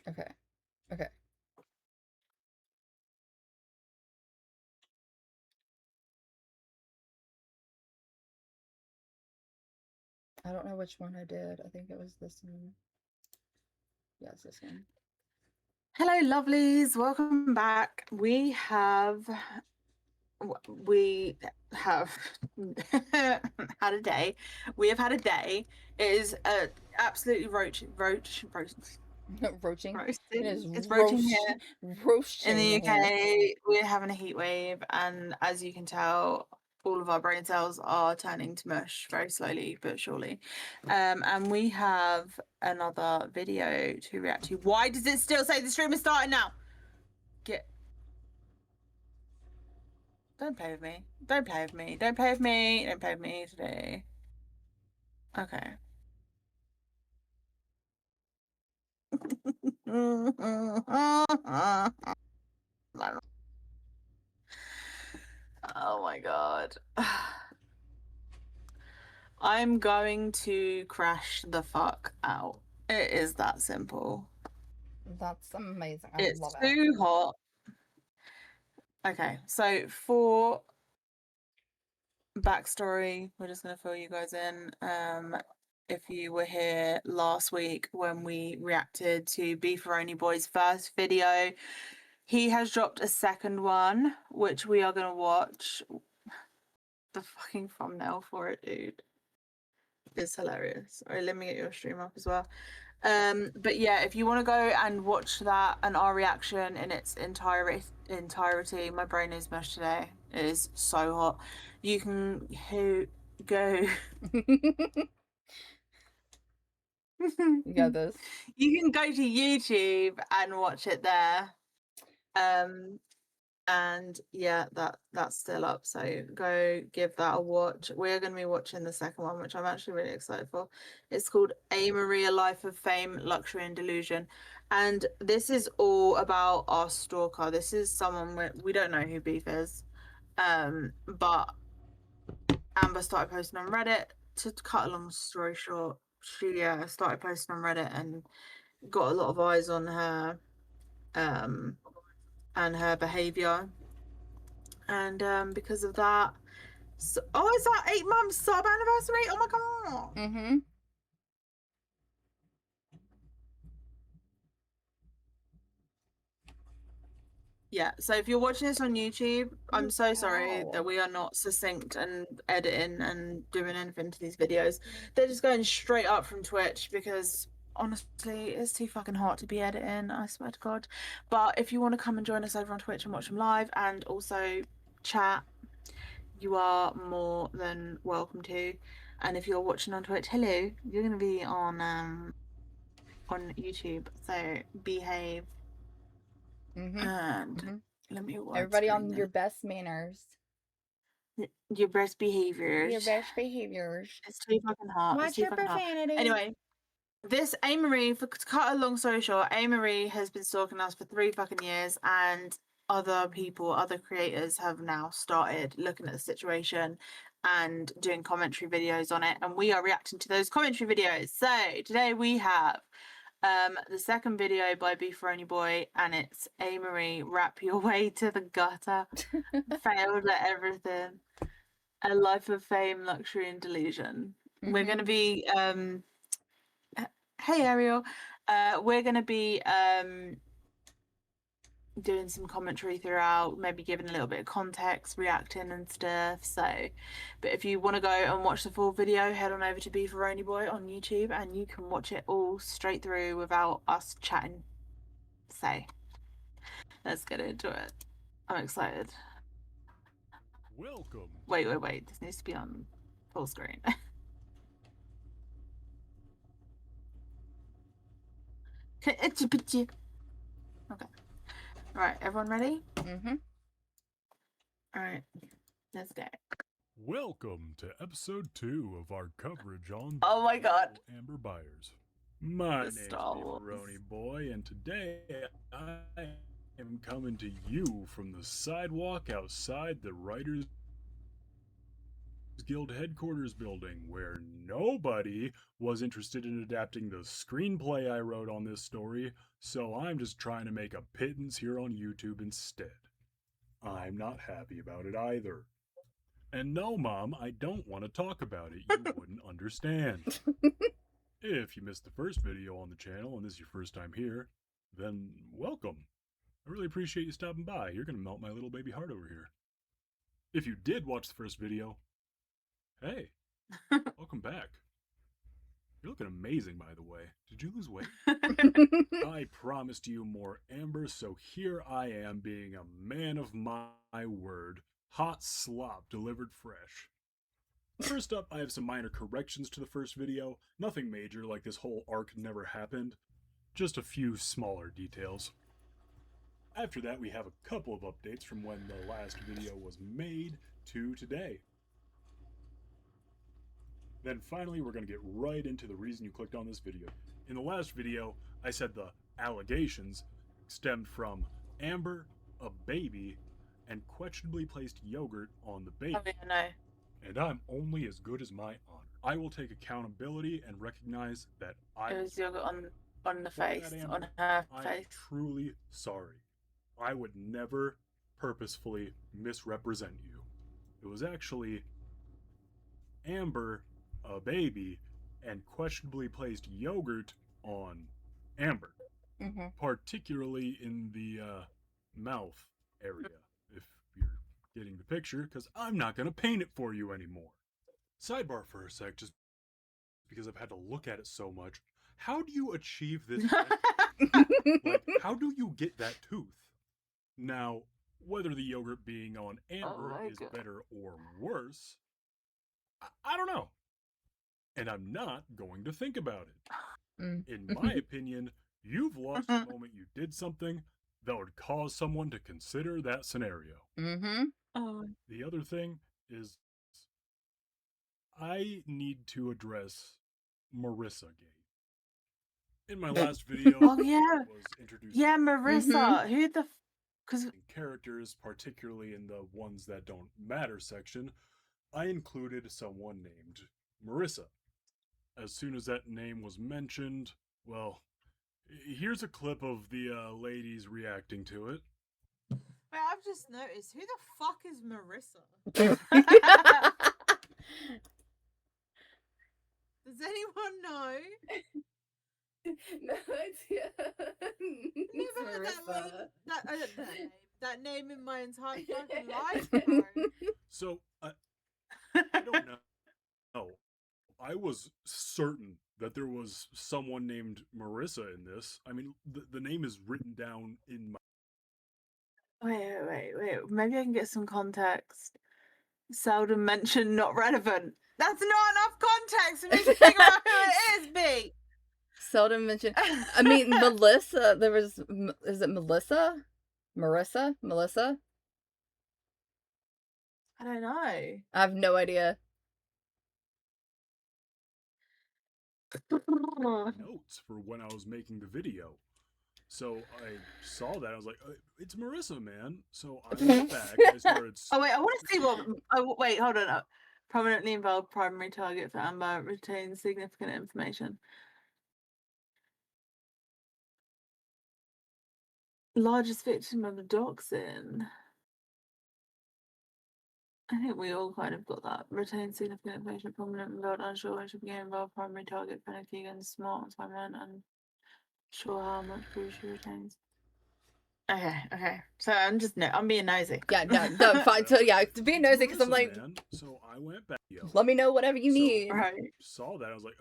Okay. Okay. I don't know which one I did. I think it was this one. Yeah, it's this one. Hello, lovelies. Welcome back. We have had a day. We have had a day. It is absolutely roaching. Roaching. It is It's roaching here in the roaching here. UK. We're having a heat wave, and as you can tell, all of our brain cells are turning to mush very slowly but surely. And we have another video to react to. Why does it still say the stream is starting now? Don't play with me. Don't play with me. Don't play with me. Don't play with me today. Okay. Oh my god. I'm going to crash the fuck out. It is that simple. That's amazing. I It's love it. too hot. Okay, so for backstory, we're just gonna fill you guys in. If you were here last week when we reacted to Beefaroni Boy's first video, he has dropped a second one, which we are gonna watch. The fucking thumbnail for it, dude, is hilarious. Alright, let me get your stream up as well. But yeah, if you want to go and watch that and our reaction in its entirety, my brain is mushed today. It is so hot. You can go. You got this. You can go to YouTube and watch it there. And yeah, that's still up, so go give that a watch. We're going to be watching the second one, which I'm actually really excited for. It's called A Maria Life of Fame, Luxury and Delusion, and this is all about our stalker. This is someone we don't know who Beef is, but Amber started posting on Reddit. To cut a long story short, she started posting on Reddit and got a lot of eyes on her and her behavior, and because of that, so, oh, is that 8 months sub anniversary? Oh my god. Mm-hmm. Yeah, so if you're watching this on YouTube, I'm so sorry Ow. that we are not succinct and editing and doing anything to these videos. They're just going straight up from Twitch because honestly, it's too fucking hot to be editing, I swear to God. But if you want to come and join us over on Twitch and watch them live and also chat, you are more than welcome to. And if you're watching on Twitch, hello, you're going to be on YouTube, so behave. Mm-hmm. And Mm-hmm. let me Everybody widescreen on your this. best manners. Your best behaviors. Your best behaviors. It's too fucking hot. It's Watch too your fucking hot. profanity. Anyway, this A Marie, to cut a long story short, A Marie has been stalking us for 3 fucking years, and other people, other creators have now started looking at the situation and doing commentary videos on it, and we are reacting to those commentary videos. So today we have the second video by Beefaroni Boy, and it's A Marie, Rap Your Way to the Gutter, Failed at Everything, A Life of Fame, Luxury and Delusion. We're going to be hey Ariel, we're going to be doing some commentary throughout, maybe giving a little bit of context, reacting and stuff. So, but if you want to go and watch the full video, head on over to Beefaroni Boy on YouTube and you can watch it all straight through without us chatting. So let's get into it. I'm excited. Welcome. Wait. This needs to be on full screen. Okay. Right, everyone ready? Mm-hmm. All right, let's go. Welcome to episode 2 of our coverage on Oh my god. Amber Byers. My The name's Star Wars. Beefaroni Boy, and today I am coming to you from the sidewalk outside the writers' Guild headquarters building, where nobody was interested in adapting the screenplay I wrote on this story, so I'm just trying to make a pittance here on YouTube instead. I'm not happy about it either. And no, Mom, I don't want to talk about it. You wouldn't understand. If you missed the first video on the channel and this is your first time here, then welcome. I really appreciate you stopping by. You're going to melt my little baby heart over here. If you did watch the first video, hey, welcome back. You're looking amazing, by the way. Did you lose weight? I promised you more Amber, so here I am being a man of my word. Hot slop delivered fresh. First up, I have some minor corrections to the first video. Nothing major, like this whole arc never happened. Just a few smaller details. After that, we have a couple of updates from when the last video was made to today. Then finally, we're going to get right into the reason you clicked on this video. In the last video, I said the allegations stemmed from Amber, a baby, and questionably placed yogurt on the baby. Oh, yeah, no. And I'm only as good as my honor. I will take accountability and recognize that I It was yogurt on the For that, face, Amber, on her I'm face. truly sorry. I would never purposefully misrepresent you. It was actually Amber, a baby, and questionably placed yogurt on Amber, particularly in the mouth area, if you're getting the picture, because I'm not going to paint it for you anymore. Sidebar for a sec, just because I've had to look at it so much. How do you achieve this? Like, how do you get that tooth? Now, whether the yogurt being on Amber is better or worse, I don't know. And I'm not going to think about it. In my opinion, you've lost the moment you did something that would cause someone to consider that scenario. Oh. The other thing is, I need to address Marissa Gate. In my last video, Oh, yeah. was introduced Yeah, Marissa. Who the... Because characters, particularly in the ones that don't matter section, I included someone named Marissa. As soon as that name was mentioned, well, here's a clip of the ladies reacting to it. Wait, I've just noticed. Who the fuck is Marissa? Does anyone know? No idea. Never heard Marissa. that name in my entire fucking life, bro. So, I don't know. No, I was certain that there was someone named Marissa in this. I mean, the name is written down in my... Wait. Maybe I can get some context. Seldom mentioned, not relevant. That's not enough context for me to figure out who it is, B. Seldom mentioned. I mean, Melissa. There was. Is it Melissa? Marissa? Melissa? I don't know. I have no idea. notes for when I was making the video. So I saw that. I was like, it's Marissa, man. So I went back. I started... Oh, wait, I want to see what... Oh, wait, hold on. Prominently involved primary target for Amber retains significant information. Largest victim of doxing. I think we all kind of got that. Retain significant information, prominent involved, unsure when should begin involved, primary target, Keegan, smart, and sure how much proof she retains. Okay. So I'm being nosy. Yeah, no, fine. So yeah, to be nosy because I'm like, man. So I went back. Let me know whatever you need. Right. Saw that. I was like,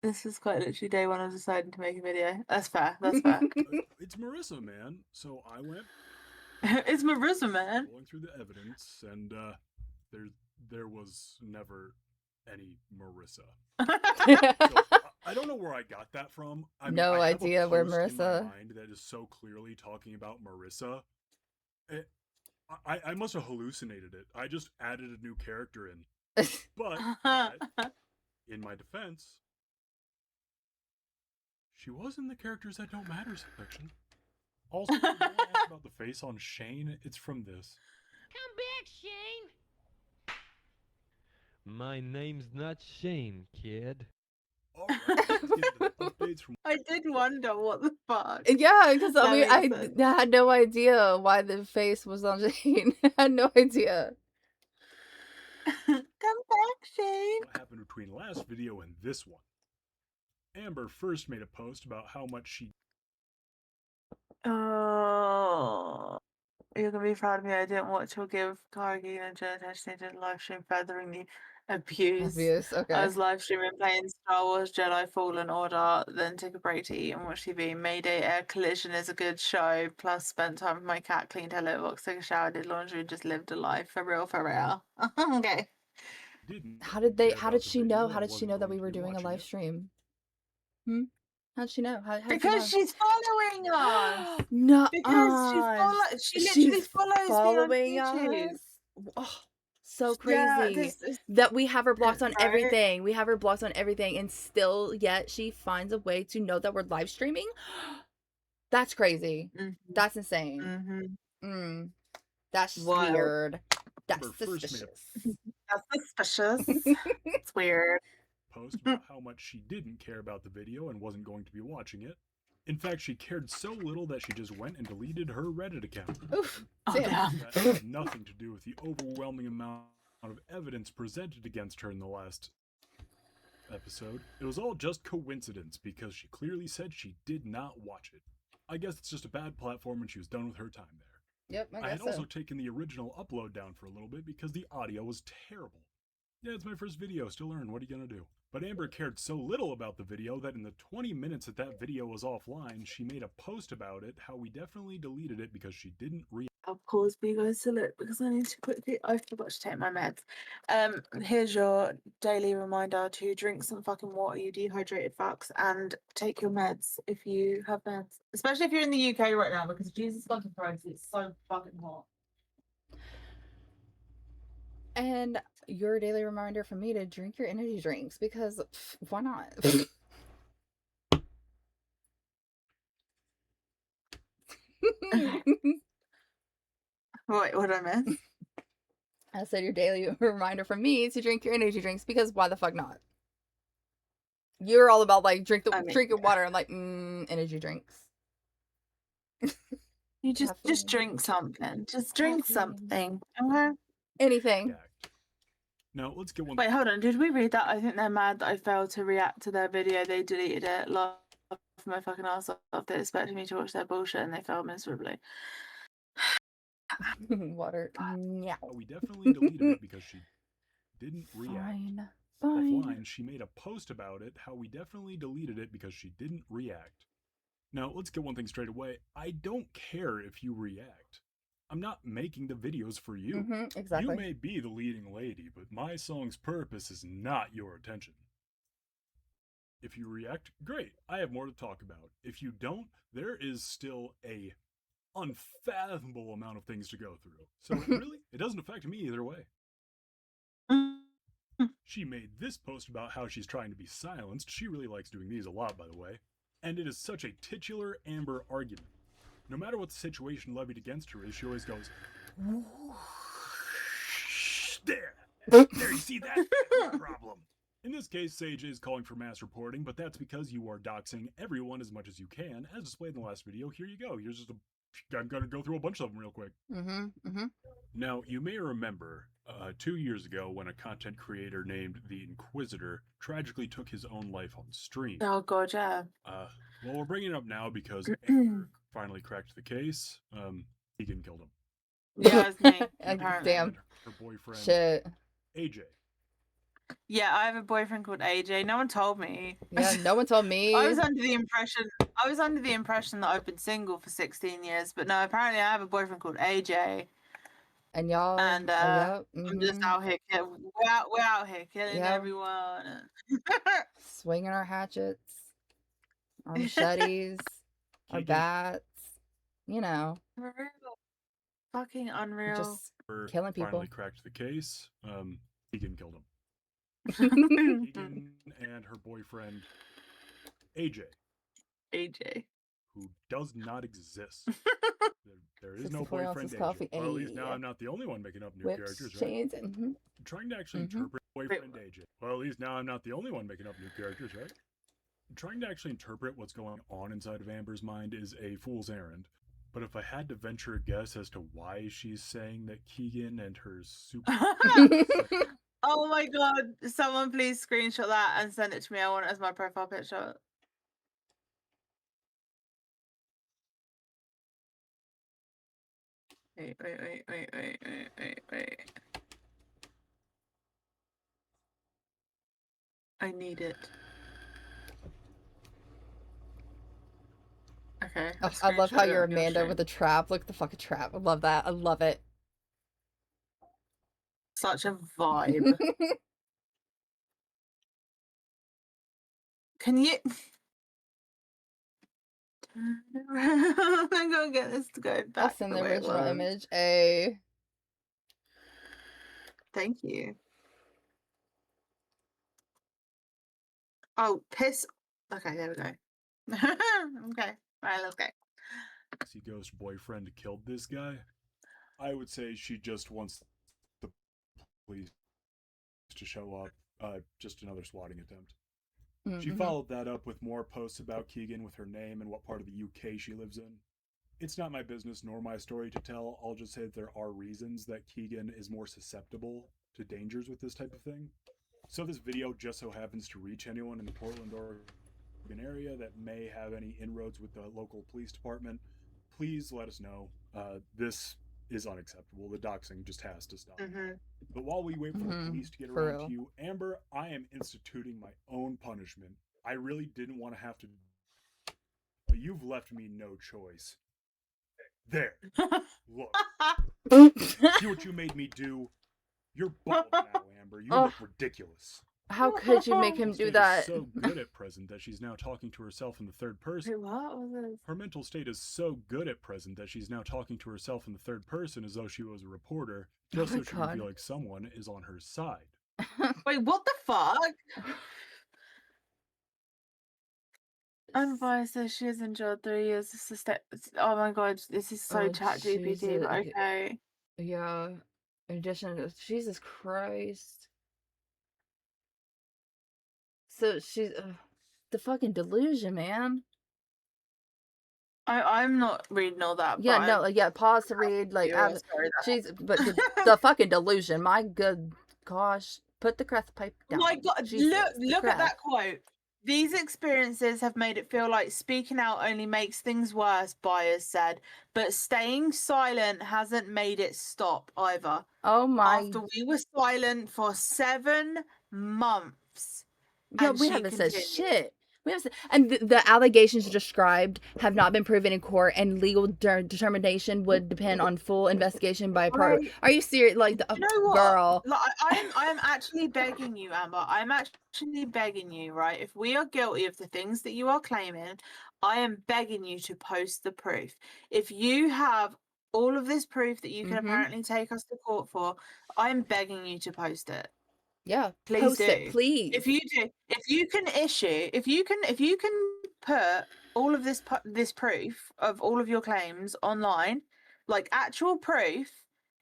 this was quite literally day one I was deciding to make a video. That's fair. it's Marissa, man. So I went. It's Marissa, man. Going through the evidence, and there was never any Marissa. So, I don't know where I got that from. I mean, No I have idea a where post in my Marissa. mind that is so clearly talking about Marissa. I must have hallucinated it. I just added a new character in. But in my defense, she was in the characters that don't matter section. Also, if you want to ask about the face on Shane, it's from this. Come back, Shane. My name's not Shane, kid. All right, let's get into the updates from I did wonder what the fuck. Yeah, because That makes I sense. had no idea why the face was on Shane. I had no idea. Come back, Shane. what happened between last video and this one. Amber first made a post about how much she Oh, you're gonna be proud of me. I didn't watch or give Kargi and Jen attention. I did live stream furthering the abuse. Abuse. I Okay. was live streaming playing Star Wars Jedi Fallen Order, then took a break to eat and watch TV. Mayday Air Collision is a good show. Plus, spent time with my cat, cleaned her litter box, took a shower, did laundry, and just lived a life. For real, for real. Okay. didn't How did care how about did the she video know? and How did she wasn't know that going we to were be doing a watching live it. stream? How'd she know? How'd you Because know? she's following us. No, Because she literally she's follows following me on YouTube. us. Oh, so Yeah, crazy this is that we have her blocked on right. everything. We have her blocked on everything, and still, yet she finds a way to know that we're live streaming. That's crazy. Mm-hmm. That's insane. Mm-hmm. That's Wild. weird. That's Amber first made a suspicious. That's suspicious. It's weird. post about how much she didn't care about the video and wasn't going to be watching it. In fact, she cared so little that she just went and deleted her Reddit account. Oof. Oh, Damn. damn. That had nothing to do with the overwhelming amount of evidence presented against her in the last episode. It was all just coincidence because she clearly said she did not watch it. I guess it's just a bad platform and she was done with her time there. Yep, I I guess had so. also taken the original upload down for a little bit because the audio was terrible. Yeah, it's my first video, still learn, what are you gonna do? But Amber cared so little about the video that in the 20 minutes that video was offline, she made a post about it, how we definitely deleted it because she didn't I'll pause for you guys to look because I need to quickly. I forgot to take my meds. Here's your daily reminder to drink some fucking water, you dehydrated fucks, and take your meds if you have meds. Especially if you're in the UK right now because Jesus fucking Christ, it's so fucking hot. And your daily reminder for me to drink your energy drinks because why not? What did I miss? I said your daily reminder for me to drink your energy drinks because why the fuck not? You're all about like drink your water and like energy drinks. You just Caffeine. drink something. Just drink Caffeine. something. Okay. Anything. react. Now, let's get one. Wait, hold on. Did we read that? I think they're mad that I failed to react to their video. They deleted it. Laughed my fucking ass off. They expected me to watch their bullshit and they failed miserably. Water. Yeah. We definitely deleted it because she didn't react. Fine. Offline, she made a post about it, how we definitely deleted it because she didn't react. Now, let's get one thing straight away. I don't care if you react. I'm not making the videos for you. Exactly. You may be the leading lady, but my song's purpose is not your attention. If you react, great. I have more to talk about. If you don't, there is still a unfathomable amount of things to go through. So really, it doesn't affect me either way. She made this post about how she's trying to be silenced. She really likes doing these a lot, by the way. And it is such a titular Amber argument. No matter what the situation levied against her is, she always goes, there, you see that? That's the problem. In this case, Sage is calling for mass reporting, but that's because you are doxing everyone as much as you can. As displayed in the last video, here you go. Here's just I'm gonna go through a bunch of them real quick. Now, you may remember 2 years ago when a content creator named the Inquisitor tragically took his own life on stream. Oh god, yeah. Well, we're bringing it up now because Amber finally cracked the case. Egan killed him. Yeah, it's me. Apparently. Damn. Her boyfriend, Shit. AJ. Yeah, I have a boyfriend called AJ. No one told me. Yeah, no one told me. I was under the impression that I've been single for 16 years, but no, apparently I have a boyfriend called AJ. And y'all. And yep. I'm just out here we're out here killing everyone. Swinging our hatchets, our machetes, our bats. You know. Unreal. Fucking unreal. Just killing people. Finally cracked the case. Egan killed him. Egan and her boyfriend, AJ. AJ. who does not exist. There is no 64 boyfriend ounces AJ. coffee. Well, at least now Ayy. I'm not the only one making up new Whips, characters, right? chains, and Trying to actually interpret boyfriend AJ. Well, at least now I'm not the only one making up new characters, right? Trying to actually interpret what's going on inside of Amber's mind is a fool's errand. But if I had to venture a guess as to why she's saying that Keegan and her super... Oh my god, someone please screenshot that and send it to me. I want it as my profile picture. Wait. I need it. Okay. Oh, I love how screenshot it you're on your Amanda stream. with a trap. Look at the fucking trap. I love that. I love it. Such a vibe. Can you... I'm gonna get this to go back. I'll send the original image. A. Thank you. Oh, piss. Okay, there we go. Okay, alright, let's go. See, ghost boyfriend killed this guy. I would say she just wants the police to show up. Just another swatting attempt. She followed that up with more posts about Keegan with her name and what part of the UK she lives in. It's not my business nor my story to tell. I'll just say that there are reasons that Keegan is more susceptible to dangers with this type of thing. So this video just so happens to reach anyone in the Portland, Oregon area that may have any inroads with the local police department. Please let us know. This is unacceptable. The doxing just has to stop. But while we wait for the police to get around to you, Amber, I am instituting my own punishment. I really didn't want to have to, but you've left me no choice. There. Look. See what you made me do? You're bald now, Amber. You look ridiculous. How could you make him do that? Is so good at present that she's now talking to herself in the third person. Wait, what was this? Her mental state is so good at present that she's now talking to herself in the third person as though she was a reporter, just so she can feel like someone is on her side. Wait, what the fuck? Unbiased says she has enjoyed 3 years of oh my god, this is so chat GPT, but okay. Yeah. In addition to Jesus Christ. So she's the fucking delusion, man. I'm not reading all that. Yeah, but no, yeah. Pause to read. Like, she's but the fucking delusion. My good gosh, put the crest pipe down. My god, Jesus, look at that quote. These experiences have made it feel like speaking out only makes things worse, Byers said, but staying silent hasn't made it stop either. Oh my. After we were silent for 7 months. Yeah, we haven't said shit. We haven't said, and the allegations described have not been proven in court, and legal determination would depend on full investigation by a part. Are you serious? Like, you know what? Girl. Like, I am actually begging you, Amber. I'm actually begging you, right? If we are guilty of the things that you are claiming, I am begging you to post the proof. If you have all of this proof that you can apparently take us to court for, I'm begging you to post it. Yeah, please post do. it, please. If you do, if you can put all of this proof of all of your claims online, like actual proof,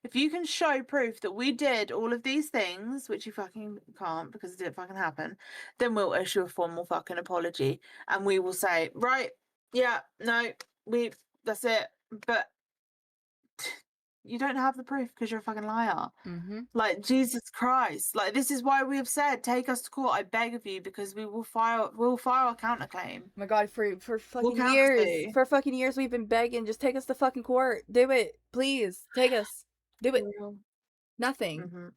if you can show proof that we did all of these things, which you fucking can't because it didn't fucking happen, then we'll issue a formal fucking apology and we will say, right, yeah, no, that's it. But you don't have the proof because you're a fucking liar. Like, Jesus Christ. Like, this is why we have said, take us to court, I beg of you, because we'll file a counterclaim. Oh my god, for fucking years. For fucking years we've been begging, just take us to fucking court. Do it. Please. Take us. Do it. Nothing.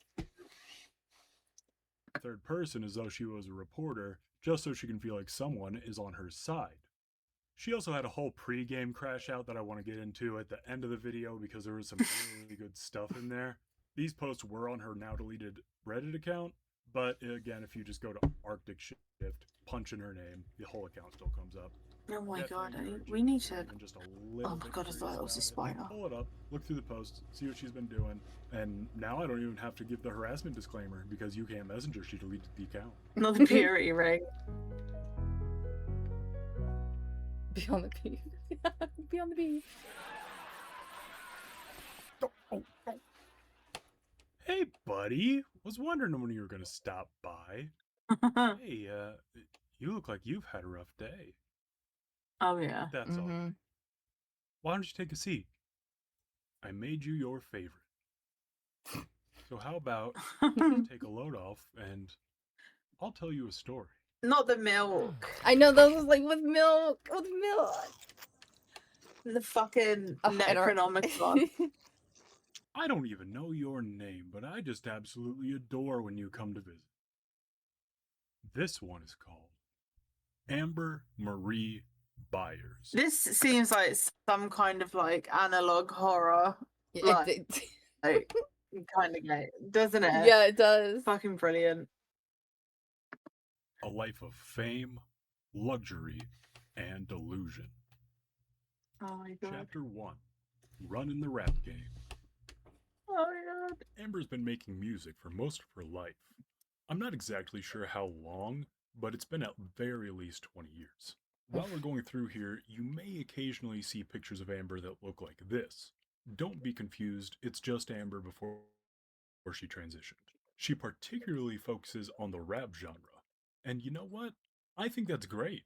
Third person as though she was a reporter, just so she can feel like someone is on her side. She also had a whole pre-game crash out that I want to get into at the end of the video because there was some really good stuff in there. These posts were on her now deleted Reddit account, but again, if you just go to Arctic Shift, punch in her name, the whole account still comes up. Oh my god, we need to... Oh my god, I thought it was a spider. Pull it up, look through the posts, see what she's been doing, and now I don't even have to give the harassment disclaimer because you can't messenger, she deleted the account. Not the purity ring. Beyond the purity. Be on the beat. Hey, buddy. Was wondering when you were gonna stop by. Hey, you look like you've had a rough day. Oh yeah. But that's all right. Why don't you take a seat? I made you your favorite. So how about take a load off and I'll tell you a story. Not the milk. I know those was like with milk. The fucking Oh, I don't- Necronomicon. I don't even know your name, but I just absolutely adore when you come to visit. This one is called Amber Marie Byers. This seems like some kind of like analog horror, It- like kind of game, doesn't it? yeah, it does. Fucking brilliant. A life of fame, luxury, and delusion. Oh my god. Chapter 1. Running the rap game. Oh my god. Amber's been making music for most of her life. I'm not exactly sure how long, but it's been at very least 20 years. While we're going through here, you may occasionally see pictures of Amber that look like this. Don't be confused, it's just Amber before she transitioned. She particularly focuses on the rap genre. And you know what? I think that's great.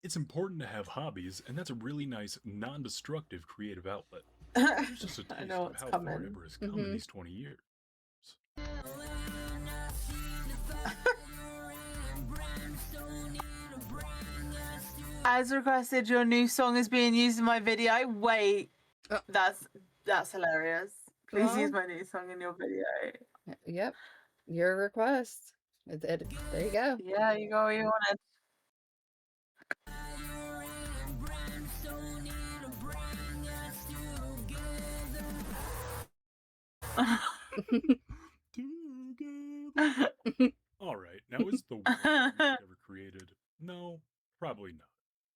It's important to have hobbies, and that's a really nice, non-destructive creative outlet. Here's just a I taste know of what's how far coming. Amber has come in these 20 years. As requested, your new song is being used in my video. Wait, that's hilarious. Please use my new song in your video. Yep. Your request. There you go. Yeah, you got what you wanted. Alright, now is the worst music ever created? No, probably not.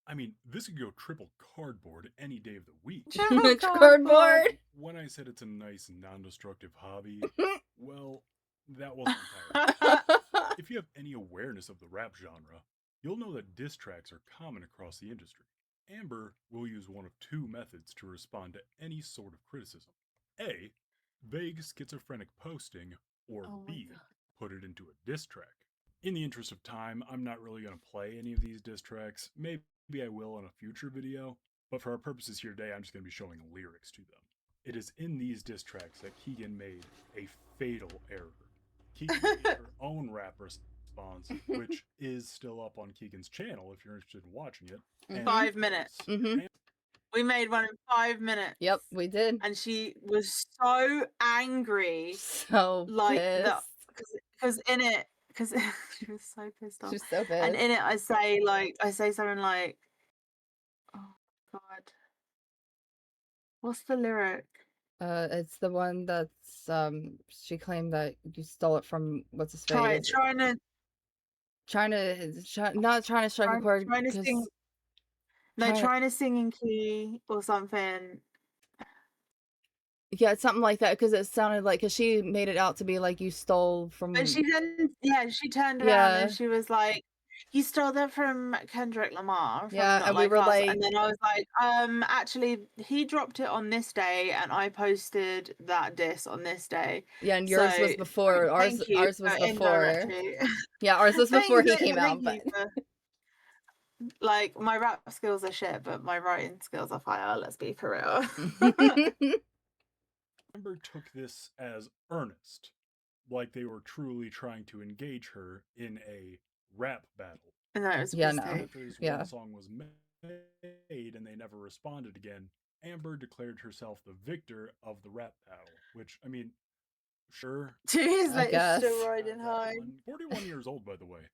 I mean, this could go triple cardboard any day of the week. Cardboard. When I said it's a nice, non-destructive hobby, well, that wasn't entirely. If you have any awareness of the rap genre, you'll know that diss tracks are common across the industry. Amber will use one of two methods to respond to any sort of criticism. A, vague schizophrenic posting, or Oh my B, God. put it into a diss track. In the interest of time, I'm not really going to play any of these diss tracks. Maybe I will in a future video, but for our purposes here today, I'm just going to be showing lyrics to them. It is in these diss tracks that Keegan made a fatal error. Keegan made her own rap response, which is still up on Keegan's channel if you're interested in watching it. And 5 minutes. We made one in 5 minutes. Yep, we did. And she was so angry. So like pissed. that because in it because she was so pissed off. She's so pissed. And in it I say something like, oh god, what's the lyric? It's the one that's she claimed that you stole it from what's his face. Not trying to strike a chord. Trying to sing. No, trying to sing in key or something. Yeah, it's something like that because it sounded like because she made it out to be like you stole from. And she then she turned around and she was like, "You stole that from Kendrick Lamar." From Yeah, Not and Like we were Us. like, and then I was like, actually, he dropped it on this day, and I posted that diss on this day. Yeah, and yours was before. Ours was before. Yeah, ours was before he came out. But like, my rap skills are shit, but my writing skills are fire. Let's be for real. Amber took this as earnest, like they were truly trying to engage her in a rap battle. No, it was After this one song was made and they never responded again, Amber declared herself the victor of the rap battle, which, I mean, sure. 2 years later, still riding high. 41 years old, by the way.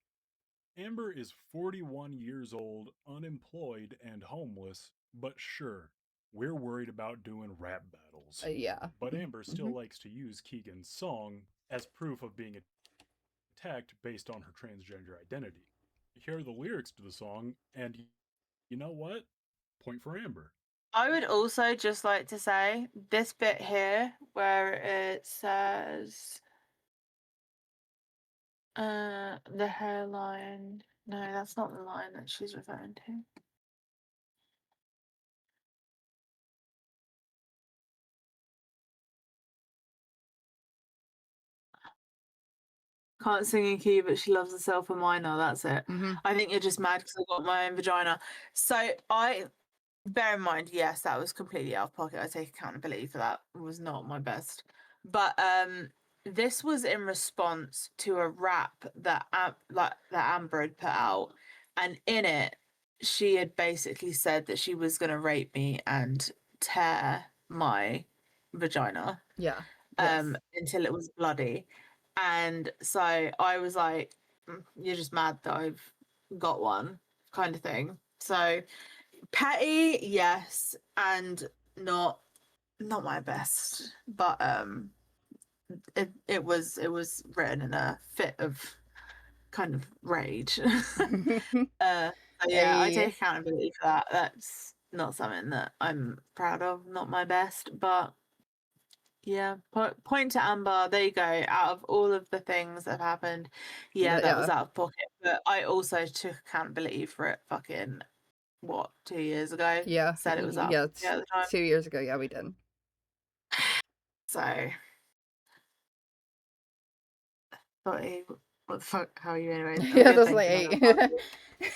Amber is 41 years old, unemployed, and homeless, but sure, we're worried about doing rap battles. Yeah. But Amber still likes to use Keegan's song as proof of being attacked based on her transgender identity. Here are the lyrics to the song, and you know what? Point for Amber. I would also just like to say this bit here where it says the hairline. No, that's not the line that she's referring to. Can't sing in key, but she loves herself a minor. That's it. Mm-hmm. I think you're just mad because I got my own vagina. So bear in mind, yes, that was completely out of pocket. I take accountability for that. It was not my best. But this was in response to a rap that that Amber had put out, and in it, she had basically said that she was gonna rape me and tear my vagina Yeah. Yes. until it was bloody. And so I was like, you're just mad that I've got one, kind of thing. So petty, yes, and not my best. But it was written in a fit of kind of rage. So yeah, I take accountability for that. That's not something that I'm proud of, not my best, but yeah, point to Amber. There you go. Out of all of the things that have happened, yeah, that was out of pocket. But I also took accountability for it. Fucking what, 2 years ago? Yeah. Said it was out Yeah. of pocket at the time. 2 years ago. Yeah, we did. So, but what the fuck? How are you, anyways? I'm Yeah, good, that's thank like you.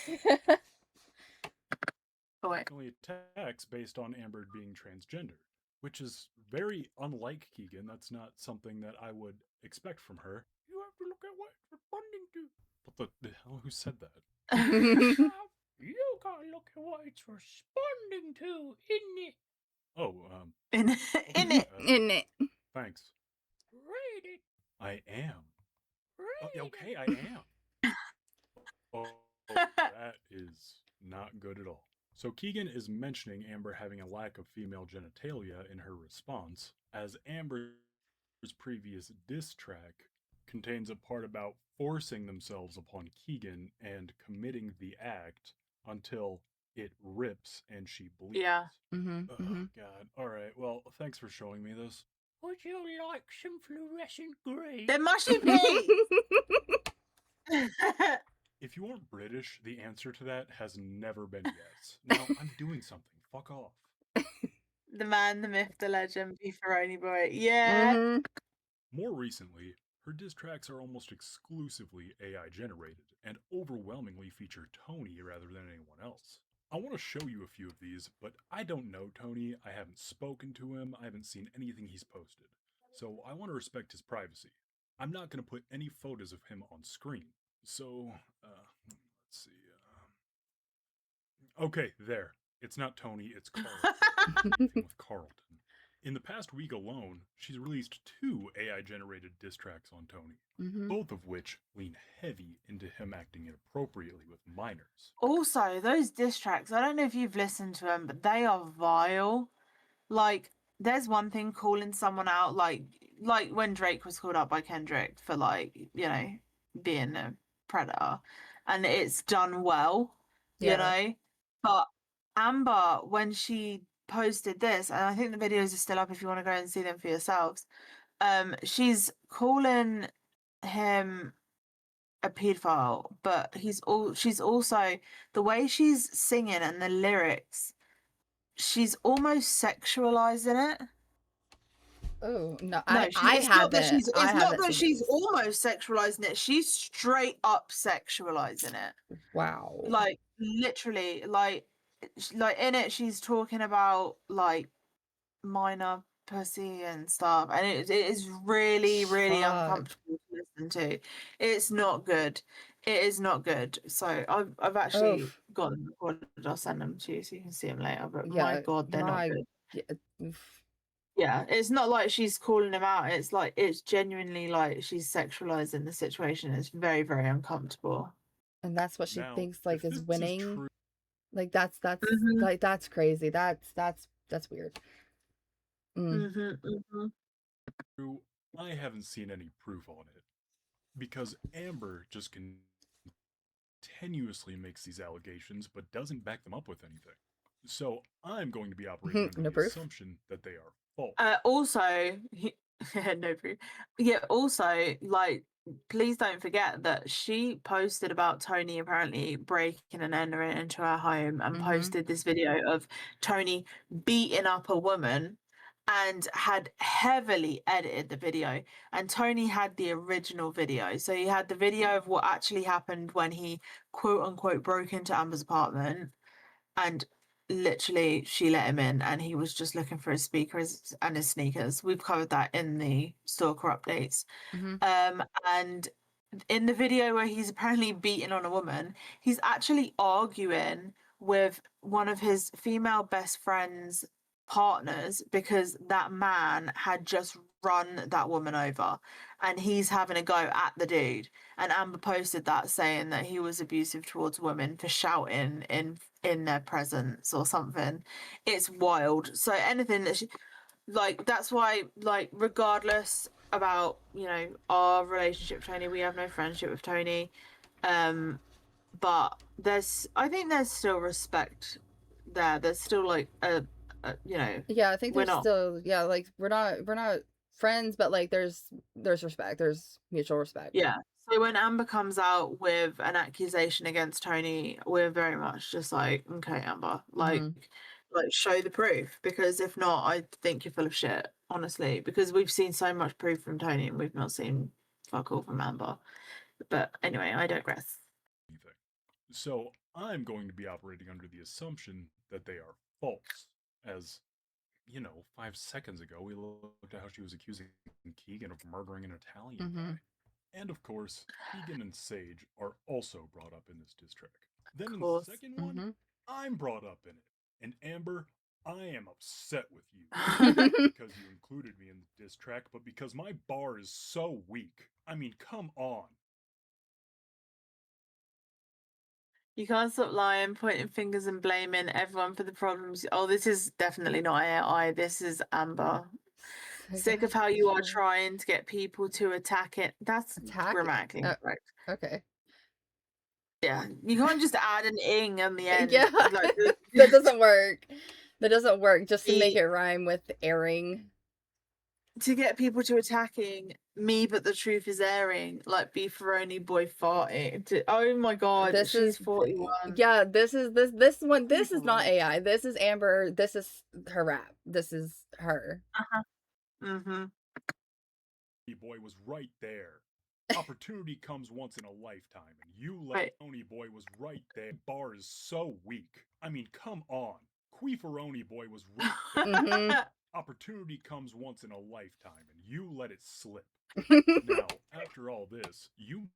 8. Oh wait. Only attacks based on Amber being transgender, which is very unlike Keegan. That's not something that I would expect from her. You have to look at what it's responding to. What the hell? Who said that? You gotta look at what it's responding to, isn't it? Oh, In it. In it. thanks. Read it. I am. Okay, I am. Oh, that is not good at all. So Keegan is mentioning Amber having a lack of female genitalia in her response, as Amber's previous diss track contains a part about forcing themselves upon Keegan and committing the act until it rips and she bleeds. Yeah. Mm-hmm. Oh, Mm-hmm. God. All right. Well, thanks for showing me this. Would you like some fluorescent green? They're mushy peas. If you aren't British, the answer to that has never been yes. Now, I'm doing something. Fuck off. The man, the myth, the legend, beefaroni boy. Yeah. Mm-hmm. More recently, her diss tracks are almost exclusively AI generated and overwhelmingly feature Tony rather than anyone else. I want to show you a few of these, but I don't know Tony, I haven't spoken to him, I haven't seen anything he's posted, so I want to respect his privacy. I'm not going to put any photos of him on screen, so, let's see. Okay, there. It's not Tony, it's Carlton. With Carlton. In the past week alone, she's released 2 AI generated diss tracks on Tony, Mm-hmm. both of which lean heavy into him acting inappropriately with minors. Also, those diss tracks, I don't know if you've listened to them, but they are vile. Like, there's one thing calling someone out, like when Drake was called out by Kendrick for, like, being a predator, and it's done well, you Yeah. know. But Amber, when she posted this, and I think the videos are still up if you want to go and see them for yourselves, she's calling him a pedophile, but she's also, the way she's singing and the lyrics, she's almost sexualizing it. Oh no, No, I haven't. I it's not haven't that seen she's these. almost sexualizing it. She's straight up sexualizing it. Wow. Like literally, like in it, she's talking about like minor pussy and stuff, and it is really, really Fuck. uncomfortable to listen to. It's not good. It is not good. So I've actually Oof. got them recorded. I'll send them to you so you can see them later. But my Yeah. God, they're not My. good. Yeah. Oof. Yeah, it's not like she's calling him out. It's like it's genuinely like she's sexualizing the situation. It's very, very uncomfortable. And that's what she Now, thinks like if is this is winning. true, Like that's Mhm. like that's crazy. That's weird. Mm. Mhm. Mhm. I haven't seen any proof on it. Because Amber just continuously makes these allegations but doesn't back them up with anything. So I'm going to be operating under No the proof. assumption that they are false. Also, no proof. Yeah. Also, like, please don't forget that she posted about Tony apparently breaking and entering into her home, and Mhm. posted this video of Tony beating up a woman, and had heavily edited the video. And Tony had the original video. So he had the video of what actually happened when he quote unquote broke into Amber's apartment, and literally she let him in and he was just looking for his speakers and his sneakers. We've covered that in the stalker updates. Mm-hmm. And in the video where he's apparently beating on a woman, he's actually arguing with one of his female best friend's partners because that man had just run that woman over, and he's having a go at the dude. And Amber posted that saying that he was abusive towards women for shouting in their presence or something. It's wild. So anything that she, like, that's why, like, regardless about, you know, our relationship with Tony, we have no friendship with Tony, but I think there's still respect there's still like a you know, Yeah, I think we're there's not, still, yeah, like we're not friends, but like there's respect. There's mutual respect. yeah. So when Amber comes out with an accusation against Tony, we're very much just like, okay, Amber, Mm-hmm. like show the proof, because if not, I think you're full of shit, honestly, because we've seen so much proof from Tony and we've not seen fuck all from Amber. But anyway, I digress. Anything. So I'm going to be operating under the assumption that they are false, as 5 seconds ago we looked at how she was accusing Keegan of murdering an Italian Mm-hmm. guy. And of course, Keegan and Sage are also brought up in this diss track. Then Of in course. the second one, Mm-hmm. I'm brought up in it. And Amber, I am upset with you. You Not because you included me in the diss track, but because my bar is so weak. I mean, come on. can't stop lying, pointing fingers and blaming everyone for the problems. Oh, this is definitely not AI. This is Amber. Sick of how you are trying to get people to attack it. That's Attack. grammatically incorrect. Okay. Yeah, you can't just add an ing on the end. Yeah, Like that doesn't work. That doesn't work. Just to make the, it rhyme with airing. to get people to attacking me, but the truth is airing. Like beefaroni boy farting. Oh my god, This she's is 41. yeah. This one. This is not AI. This is Amber. This is her rap. This is her. Uh-huh. Mm-hmm. Boy was right there. Opportunity comes once in a lifetime, and you let Right. Tony Boy was right there. Bar is so weak. I mean, come on. Queefaroni Boy was right there. Mm-hmm. Opportunity comes once in a lifetime, and you let it slip. Now, after all this, you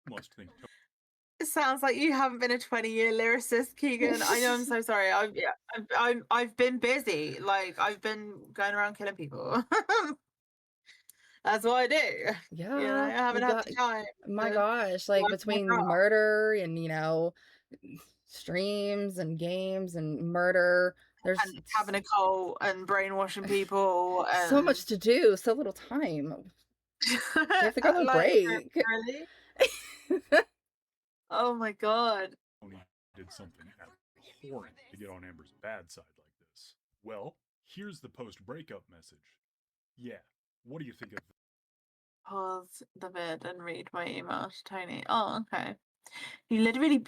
must think. It sounds like you haven't been a 20-year lyricist, Keegan. I know. I'm so sorry. I've been busy. Like I've been going around killing people. That's what I do. Yeah, You know, I haven't you had got. the time My to gosh, like work my between craft. murder and streams and games and murder, there's And having a cult and brainwashing people so and much to do, so little time. Give the girl a like break. really. Oh my god. Tony did something abhorrent to get on Amber's bad side like this. Well, here's the post-breakup message. Yeah, what do you think of Pause the vid and read my email to Tony. Oh, okay. You literally,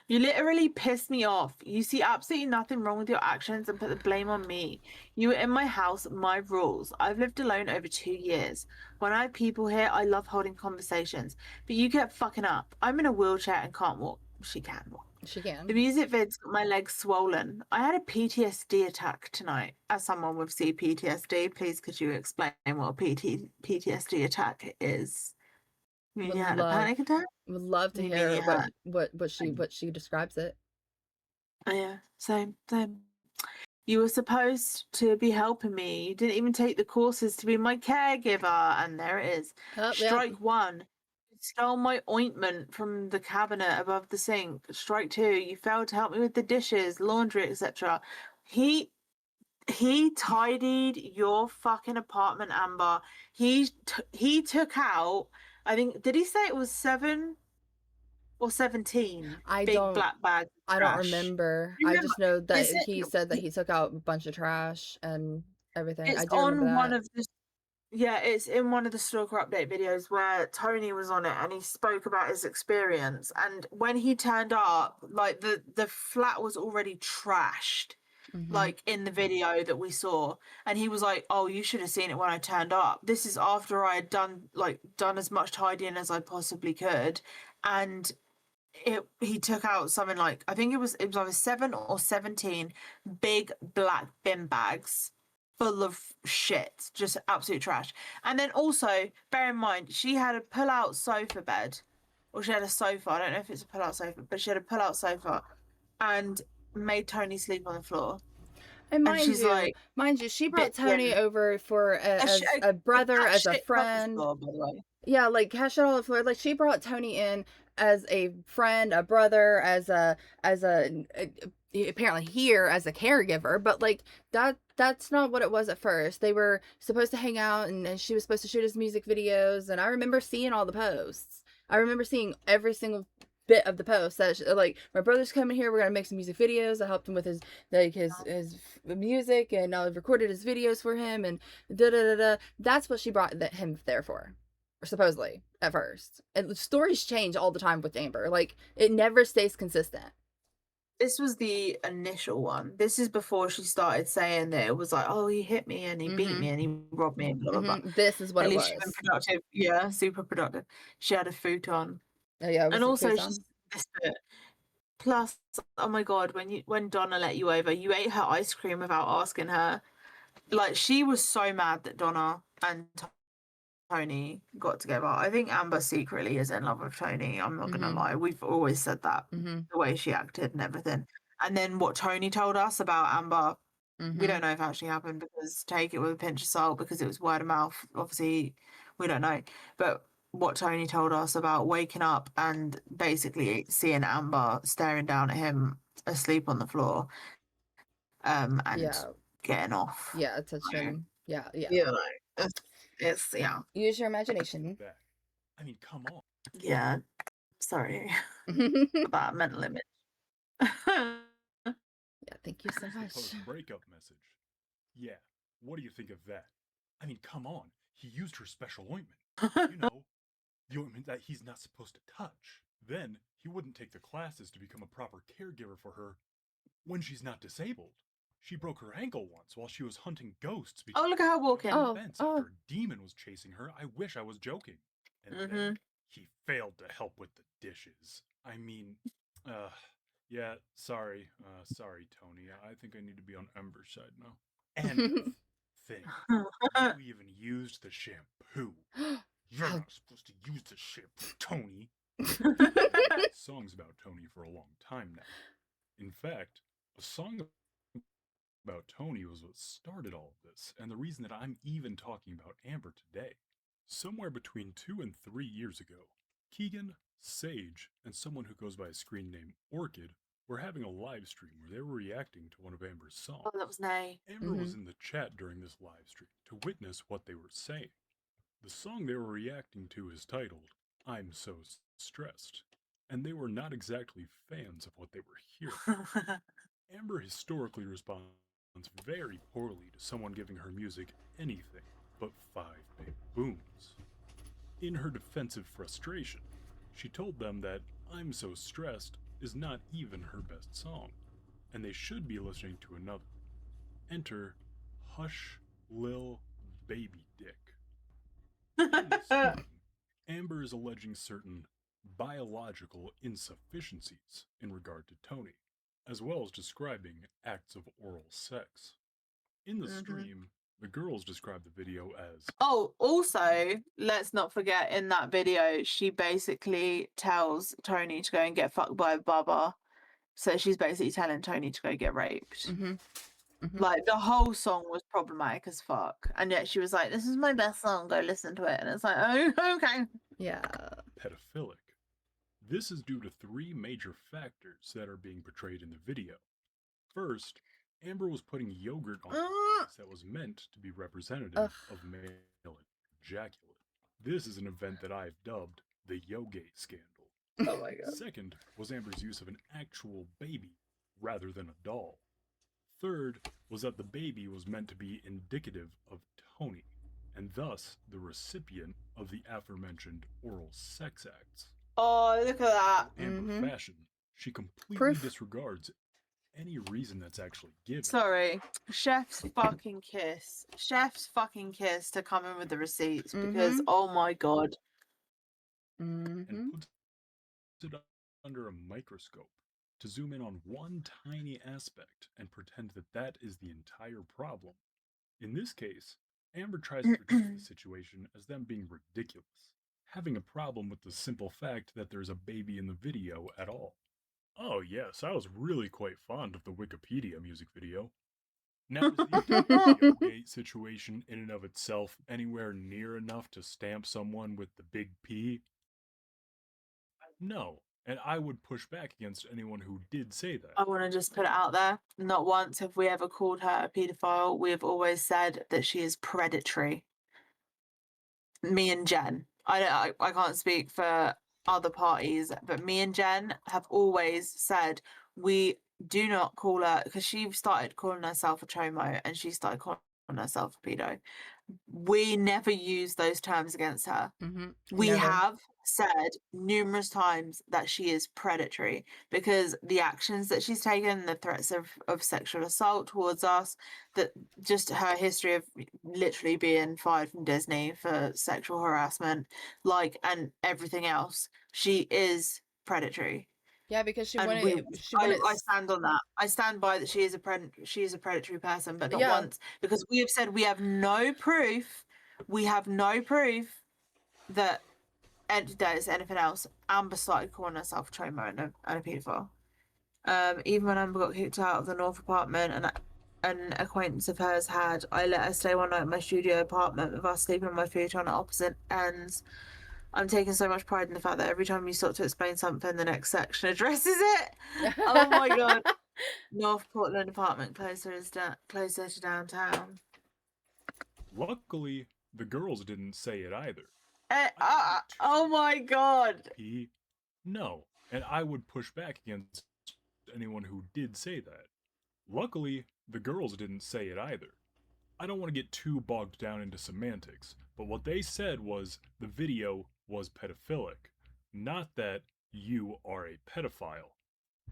you literally pissed me off. You see absolutely nothing wrong with your actions and put the blame on me. You were in my house, my rules. I've lived alone over 2 years. When I have people here, I love holding conversations. But you kept fucking up. I'm in a wheelchair and can't walk. She can walk. She The can. music vid's got my legs swollen. I had a PTSD attack tonight. As someone with CPTSD, please could you explain what a PTSD attack is? You mean Would you had a love panic attack? would love to You mean hear you had? what she describes it. Oh yeah, same, same. You were supposed to be helping me. You didn't even take the courses to be my caregiver, and there it is. Oh, yeah. Strike one. You stole my ointment from the cabinet above the sink. Strike two. You failed to help me with the dishes, laundry, etc. He tidied your fucking apartment, Amber. He took out, I think, did he say it was 7 or 17 I big don't black bags of I don't trash? remember. You I remember? just know It's that he said that he took out a bunch of trash and everything. I it's do remember on one that. of the yeah, it's in one of the Stalker update videos where Tony was on it and he spoke about his experience. And when he turned up, like the flat was already trashed. like in the video that we saw, and he was like, "Oh, you should have seen it when I turned up. This is after I had done as much tidying as I possibly could." And he took out something like, I think it was either 7 or 17 big black bin bags full of shit, just absolute trash. And then also bear in mind, she had a pull-out sofa bed, or she had a sofa, I don't know if it's a pull-out sofa, but she had a pull-out sofa and made Tony sleep on the floor. And And she's like, she brought Tony bitching. over for as a brother, That as a shit on the friend. floor, by the way. Yeah, like cash it all on the floor. Like she brought Tony in as a friend, a brother, as a apparently here as a caregiver, but like that's not what it was at first. They were supposed to hang out, and she was supposed to shoot his music videos, and I remember seeing all the posts. I remember seeing every single bit of the post that like, my brother's coming here, we're gonna make some music videos. I helped him with his music, and I recorded his videos for him, and da da da da. That's what she brought him there for, supposedly, at first. And stories change all the time with Amber. Like, it never stays consistent. This was the initial one. This is before she started saying that it was like, oh, he hit me and he beat me and he robbed me and blah blah blah. This is what At it least she's been was. productive. Yeah, super productive. She had a futon. Oh yeah, it was And a also futon. she's this bit. Plus, oh my god, when Donna let you over, you ate her ice cream without asking her. Like, she was so mad that Donna and Tony got together. I think Amber secretly is in love with Tony. I'm not gonna lie. We've always said that. The way she acted and everything. And then what Tony told us about Amber, we don't know if it actually happened, because take it with a pinch of salt, because it was word of mouth. Obviously, we don't know. But what Tony told us about waking up and basically seeing Amber staring down at him asleep on the floor, and getting off. Yeah, touched him. Yeah. You know, it's yeah. Use your imagination. That. I mean, come on. Yeah. Sorry about mental image. Yeah, thank you so Here's the much. post-breakup message. Yeah, what do you think of that? I mean, come on. He used her special ointment. You know, the ointment that he's not supposed to touch. Then he wouldn't take the classes to become a proper caregiver for her when she's not disabled. She broke her ankle once while she was hunting ghosts. Oh, look at her walking. After a demon was chasing her. I wish I was joking. And then he failed to help with the dishes. I mean, yeah, sorry, Tony. I think I need to be on Ember's side now. And thing, you even used the shampoo. You're not supposed to use the shampoo, Tony. Songs about Tony for a long time now. In fact, a song about Tony was what started all of this, and the reason that I'm even talking about Amber today. Somewhere between 2 and 3 years ago, Keegan, Sage, and someone who goes by a screen name Orchid were having a live stream where they were reacting to one of Amber's songs. Oh, that was Nay. Amber was in the chat during this live stream to witness what they were saying. The song they were reacting to is titled, I'm So Stressed, and they were not exactly fans of what they were hearing. Amber historically responds very poorly to someone giving her music anything but 5 big booms. In her defensive frustration, she told them that I'm So Stressed is not even her best song, and they should be listening to another. Enter Hush Lil Baby Dick. In this song, Amber is alleging certain biological insufficiencies in regard to Tony, as well as describing acts of oral sex. In the stream, the girls describe the video as... Oh, also, let's not forget, in that video, she basically tells Tony to go and get fucked by a baba. So she's basically telling Tony to go get raped. Like, the whole song was problematic as fuck. And yet she was like, this is my best song, go listen to it. And it's like, oh, okay. Yeah. Pedophilic. This is due to 3 major factors that are being portrayed in the video. First, Amber was putting yogurt on things that was meant to be representative of male ejaculate. This is an event that I've dubbed the Yogate scandal. Oh my god. Second was Amber's use of an actual baby rather than a doll. Third was that the baby was meant to be indicative of Tony, and thus the recipient of the aforementioned oral sex acts. Oh, look at that. Amber fashion, she completely disregards any reason that's actually given. Sorry, chef's fucking kiss. Chef's fucking kiss to come in with the receipts because, oh my god. And puts it under a microscope to zoom in on one tiny aspect and pretend that that is the entire problem. In this case, Amber tries to portray the situation as them being ridiculous, having a problem with the simple fact that there's a baby in the video at all. Oh, yes, I was really quite fond of the Wikipedia music video. Now, is the entire Videogate situation in and of itself anywhere near enough to stamp someone with the big P? No, and I would push back against anyone who did say that. I want to just put it out there. Not once have we ever called her a paedophile. We have always said that she is predatory. Me and Jen. I can't speak for other parties, but me and Jen have always said we do not call her, because she started calling herself a chomo and she started calling herself a pedo. We never use those terms against her. We Never. have said numerous times that she is predatory because the actions that she's taken, the threats of sexual assault towards us, that just her history of literally being fired from Disney for sexual harassment, like, and everything else, she is predatory. Yeah, because she And wouldn't. I stand on that. I stand by that she is a predatory person, but not Yeah. once, because we have said we have no proof. We have no proof that there's anything else. Amber started calling herself a chomo and a paedophile. Even when Amber got kicked out of the North apartment and an acquaintance of hers I let her stay one night in my studio apartment with us sleeping on my futon at opposite ends. I'm taking so much pride in the fact that every time you start to explain something, the next section addresses it. Oh my god. North Portland apartment closer to downtown. Luckily, the girls didn't say it either. Oh my god. No, and I would push back against anyone who did say that. Luckily, the girls didn't say it either. I don't want to get too bogged down into semantics, but what they said was the video was pedophilic, not that you are a pedophile.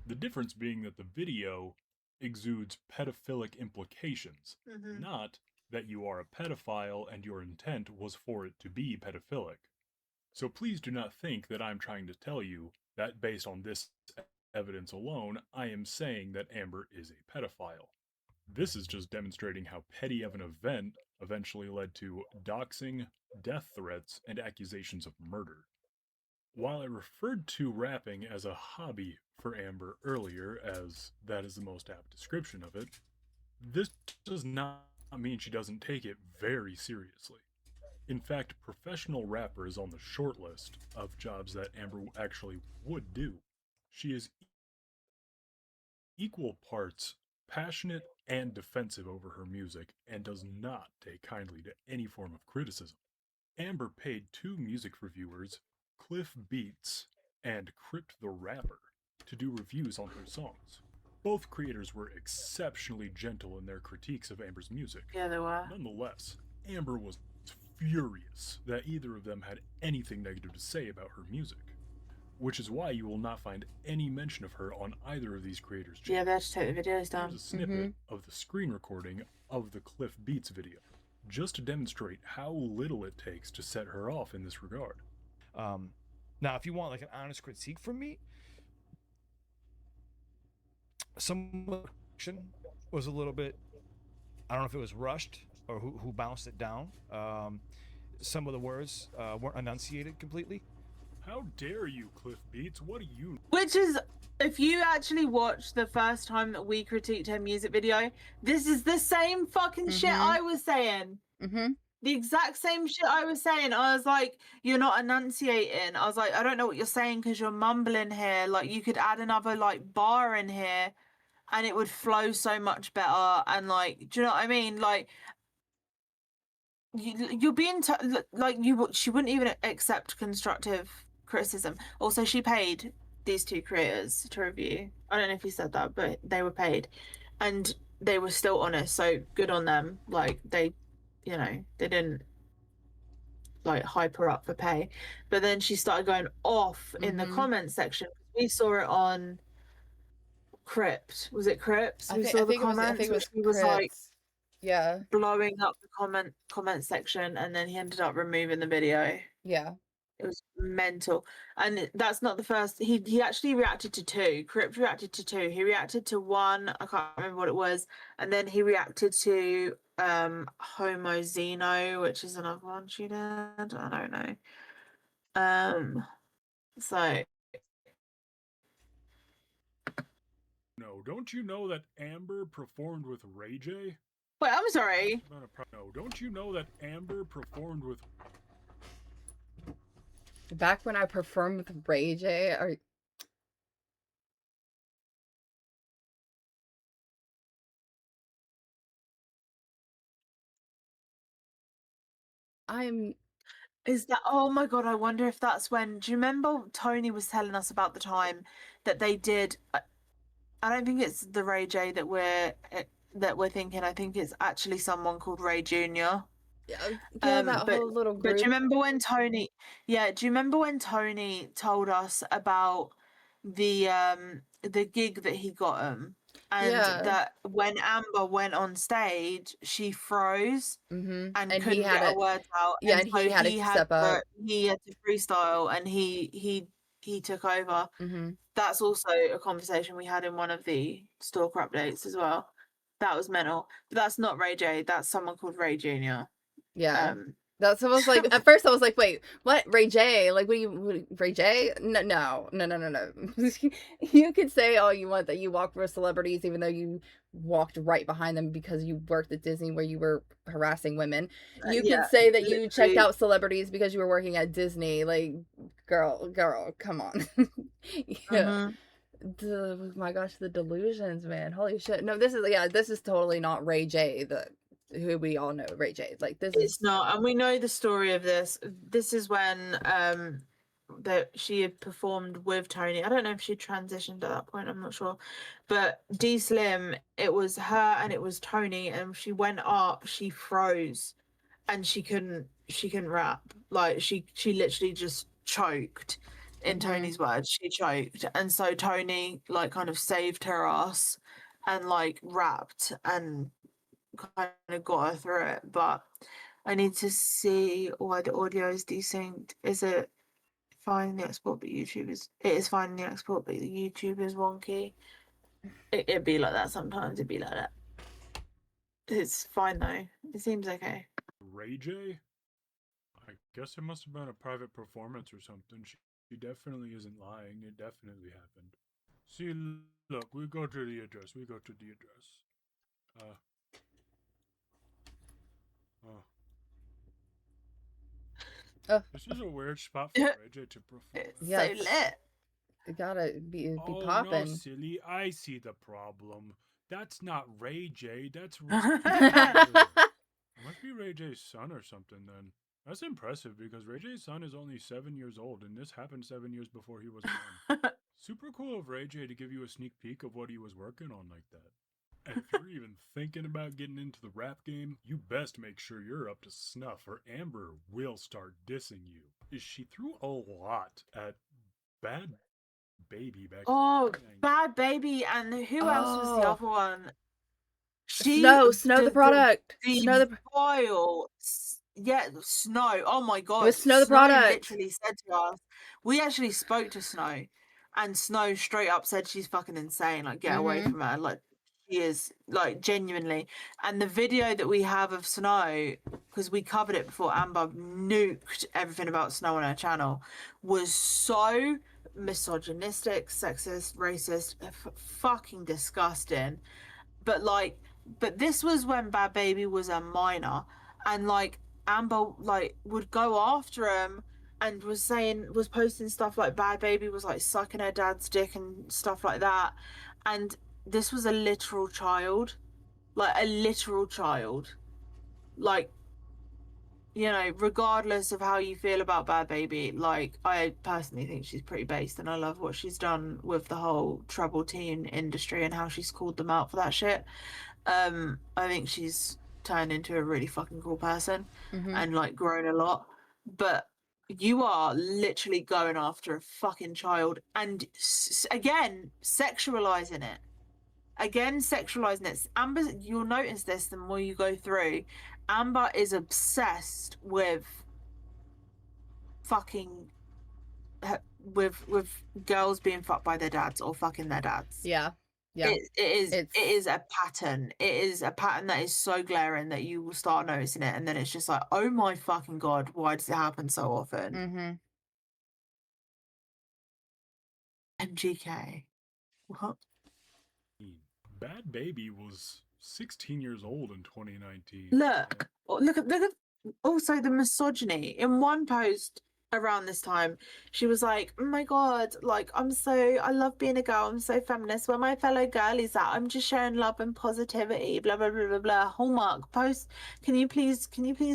The difference being that the video exudes pedophilic implications, not that you are a pedophile and your intent was for it to be pedophilic. So please do not think that I'm trying to tell you that based on this evidence alone, I am saying that Amber is a pedophile. This is just demonstrating how petty of an event eventually led to doxing, death threats, and accusations of murder. While I referred to rapping as a hobby for Amber earlier, as that is the most apt description of it, this does not mean she doesn't take it very seriously. In fact, professional rapper is on the short list of jobs that Amber actually would do. She is equal parts passionate and defensive over her music and does not take kindly to any form of criticism. Amber paid two music reviewers, Cliff Beats and Crypt the Rapper, to do reviews on her songs. Both creators were exceptionally gentle in their critiques of Amber's music. Yeah, they were. Nonetheless, Amber was furious that either of them had anything negative to say about her music, which is why you will not find any mention of her on either of these creators' channels. Yeah, they had to take the videos down. Here's a snippet of the screen recording of the Cliff Beats video, just to demonstrate how little it takes to set her off in this regard. Now, if you want like an honest critique from me, some of the action was a little bit, I don't know if it was rushed or who bounced it down. Some of the words weren't enunciated completely. How dare you, Cliff Beats? What do you... Which is, if you actually watched the first time that we critiqued her music video, this is the same fucking shit I was saying. The exact same shit I was saying. I was like, you're not enunciating. I was like, I don't know what you're saying because you're mumbling here. Like, you could add another, like, bar in here and it would flow so much better. And, like, do you know what I mean? Like, you're being, she wouldn't even accept constructive criticism. Also, she paid these two creators to review. I don't know if he said that, but they were paid. And they were still honest, so good on them. Like, they didn't like hype her up for pay. But then she started going off in the comment section. We saw it on Crypt. Was it Crypt? I Who think saw I the think it was I comments? think it Where was she was like Crits. Yeah. blowing up the comment section, and then he ended up removing the video. Yeah. It was mental. And that's not the first. He actually reacted to two. Crypt reacted to two. He reacted to one, I can't remember what it was, and then he reacted to Homo Xeno, which is another one she did. I don't know. So No, don't you know that Amber performed with Ray J? wait, I'm sorry. No, don't you know that Amber performed with Back when I performed with Ray J, or I'm Is that, oh my God, I wonder if that's when, do you remember Tony was telling us about the time that they did, I don't think it's the Ray J that we're thinking. I think it's actually someone called Ray Jr. yeah, that But whole little do you group. remember when Tony, yeah, do you remember when Tony told us about the gig that he got and Yeah. that when Amber went on stage, she froze and And he couldn't had get a to word out, yeah, and and so he had to step up. he had to freestyle, and he took over. Mhm. That's also a conversation we had in one of the stalker updates as well. That was mental. But that's not Ray J. That's someone called Ray Jr. Yeah. Um, That's I was like at first I was like, wait, what? Ray J? Like Ray J? No. You could say all you want that you walk with celebrities even though you walked right behind them because you worked at Disney where you were harassing women. You could yeah, say that you checked literally. out celebrities because you were working at Disney. Like, girl, come on. Yeah. Mhm. My gosh, the delusions, man. Holy shit. No, this is totally not Ray J, the who we all know, Ray J. Like this It's is not, and we know the story of this. This is when that she had performed with Tony. I don't know if she transitioned at that point. I'm not sure, but D Slim, it was her and it was Tony, and she went up, she froze, and she couldn't rap. Like she literally just choked. In Mhm. Tony's words, she choked, and so Tony like kind of saved her ass and like rapped and kind of got her through it. But I need to see why the audio is desynced. Is it fine in the export, but YouTube is, it is fine in the export, but the YouTube is wonky. It'd be like that sometimes. It'd be like that. It's fine though. It seems okay. Ray J? I guess it must have been a private performance or something. She definitely isn't lying. It definitely happened. See, look, we go to the address. Uh, oh, Oh, this is a weird spot for Ray J to perform It's at. so yes. lit. It gotta be Oh no, popping. silly! I see the problem. That's not Ray J. That's Ray Yeah. Jr. It must be Ray J's son or something then. That's impressive because Ray J's son is only 7 years old, and this happened 7 years before he was born. Super cool of Ray J to give you a sneak peek of what he was working on like that. And if you're even thinking about getting into the rap game, you best make sure you're up to snuff, or Amber will start dissing you. She threw a lot at Bad Baby back Oh, in 2019. Bad Baby, and who else was the Oh, other one? She Snow the product. Snow the the vile yeah, Snow. Oh my It God. was Snow the Snow product. literally said to us, we actually spoke to Snow, and Snow straight up said she's fucking insane. Like, get away Mhm. from her. Like, she is, like, genuinely. And the video that we have of Snow, because we covered it before Amber nuked everything about Snow on her channel, was so misogynistic, sexist, racist, fucking disgusting. But like, but this was when Bad Baby was a minor, and like Amber like would go after him and was posting stuff like Bad Baby was like sucking her dad's dick and stuff like that. And this was a literal child, like a literal child. Like, regardless of how you feel about Bad Baby, like I personally think she's pretty based, and I love what she's done with the whole troubled teen industry and how she's called them out for that shit. I think she's turned into a really fucking cool person Mhm. and like grown a lot. But you are literally going after a fucking child and again sexualizing it. again, sexualizing it. Amber, you'll notice this the more you go through. Amber is obsessed with fucking with girls being fucked by their dads or fucking their dads. Yeah. Yeah. It is a pattern. It is a pattern that is so glaring that you will start noticing it, and then it's just like, oh my fucking god, why does it happen so often? Mm-hmm. MGK. What? Bad Baby was 16 years old in 2019. Look at also the misogyny. In one post around this time, she was like, oh my god, like I love being a girl, I'm so feminist. Where my fellow girlies at, I'm just sharing love and positivity, blah blah blah blah blah. Hallmark post, can you please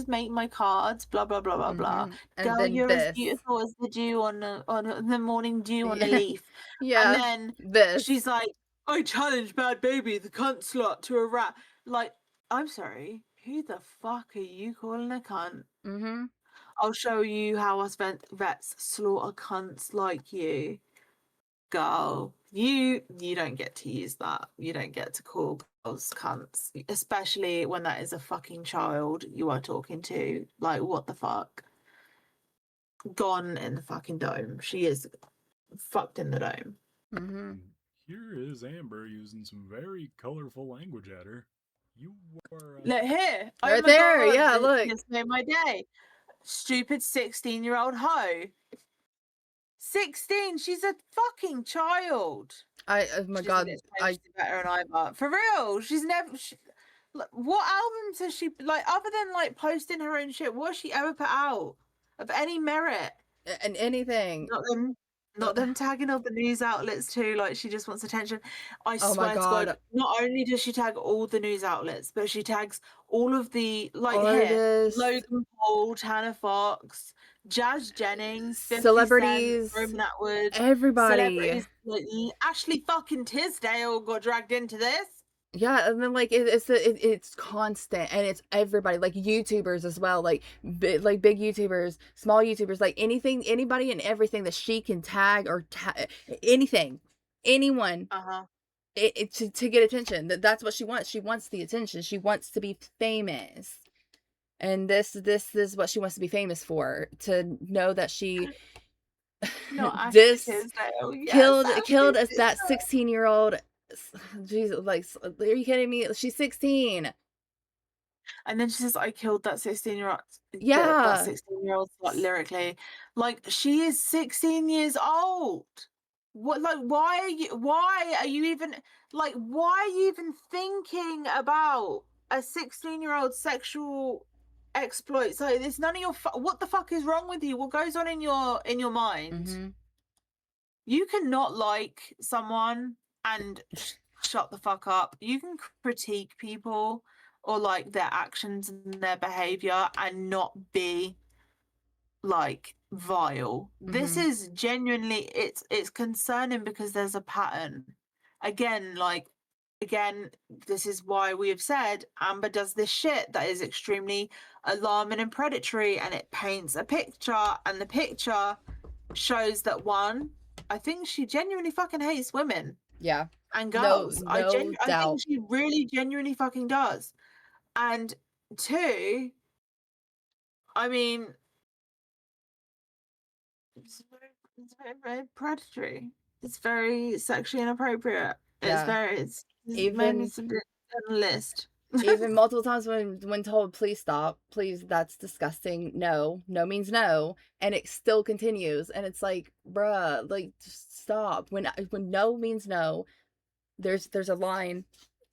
make my cards, blah blah blah blah blah. Mm-hmm. And Girl, then you're as this. beautiful as the dew on the morning dew on a Yeah. leaf. And Yeah. then This. she's like, I challenge Bad Baby, the cunt slut, to a rap. Like, I'm sorry, who the fuck are you calling a cunt? Mm-hmm. I'll show you how us vets slaughter cunts like you. Girl, you don't get to use that. You don't get to call girls cunts, especially when that is a fucking child you are talking to. Like, what the fuck? Gone in the fucking dome. She is fucked in the dome. Mm-hmm. Here is Amber using some very colorful language at her. You were. Look here. Oh Right my there. god, Yeah, look. this made my day. Stupid 16-year-old hoe. 16, she's a fucking child. Oh my She god. doesn't get to better than I, but for real, she's never. What albums has she like other than like posting her own shit? What has she ever put out of any merit? And anything. Not them tagging all the news outlets too. Like she just wants attention. I Oh my swear to god. God, not only does she tag all the news outlets, but she tags all of the like here Artists. Logan Paul, Tanner Fox, Jazz Jennings, 50 Cent, Celebrities. Roman Atwood, Everybody. celebrities like Ashley fucking Tisdale got dragged into this. Yeah, and then like it's constant, and it's everybody, like YouTubers as well, like big YouTubers, small YouTubers, like anything, anybody, and everything that she can tag or anything, anyone, to get attention. That's what she wants. She wants the attention. She wants to be famous, and this is what she wants to be famous for. To know that she Not Ashley this Tisdale. Yes, killed Ashley us that Tisdale. 16-year-old. Jesus, like, are you kidding me? She's 16. And then she says, I killed that 16-year-old. Yeah. That 16-year-old slut lyrically. Like, she is 16 years old. What, like, why are you even, like, why are you even thinking about a 16-year-old sexual exploits? Like, it's none of your, what the fuck is wrong with you? What goes on in your mind? Mm-hmm. You cannot like someone and shut the fuck up. You can critique people or like their actions and their behavior and not be like vile. This is genuinely it's concerning because there's a pattern. Again, this is why we have said Amber does this shit that is extremely alarming and predatory, and it paints a picture, and the picture shows that one, I think she genuinely fucking hates women. Yeah. And girls. I think doubt. she really genuinely fucking does. And two, I mean, it's very predatory. It's very sexually inappropriate. Yeah. It's Even maybe some list. even multiple times when told, please stop, please, that's disgusting. No means no, and it still continues, and it's like, bruh, like, just stop. When no means no, there's a line,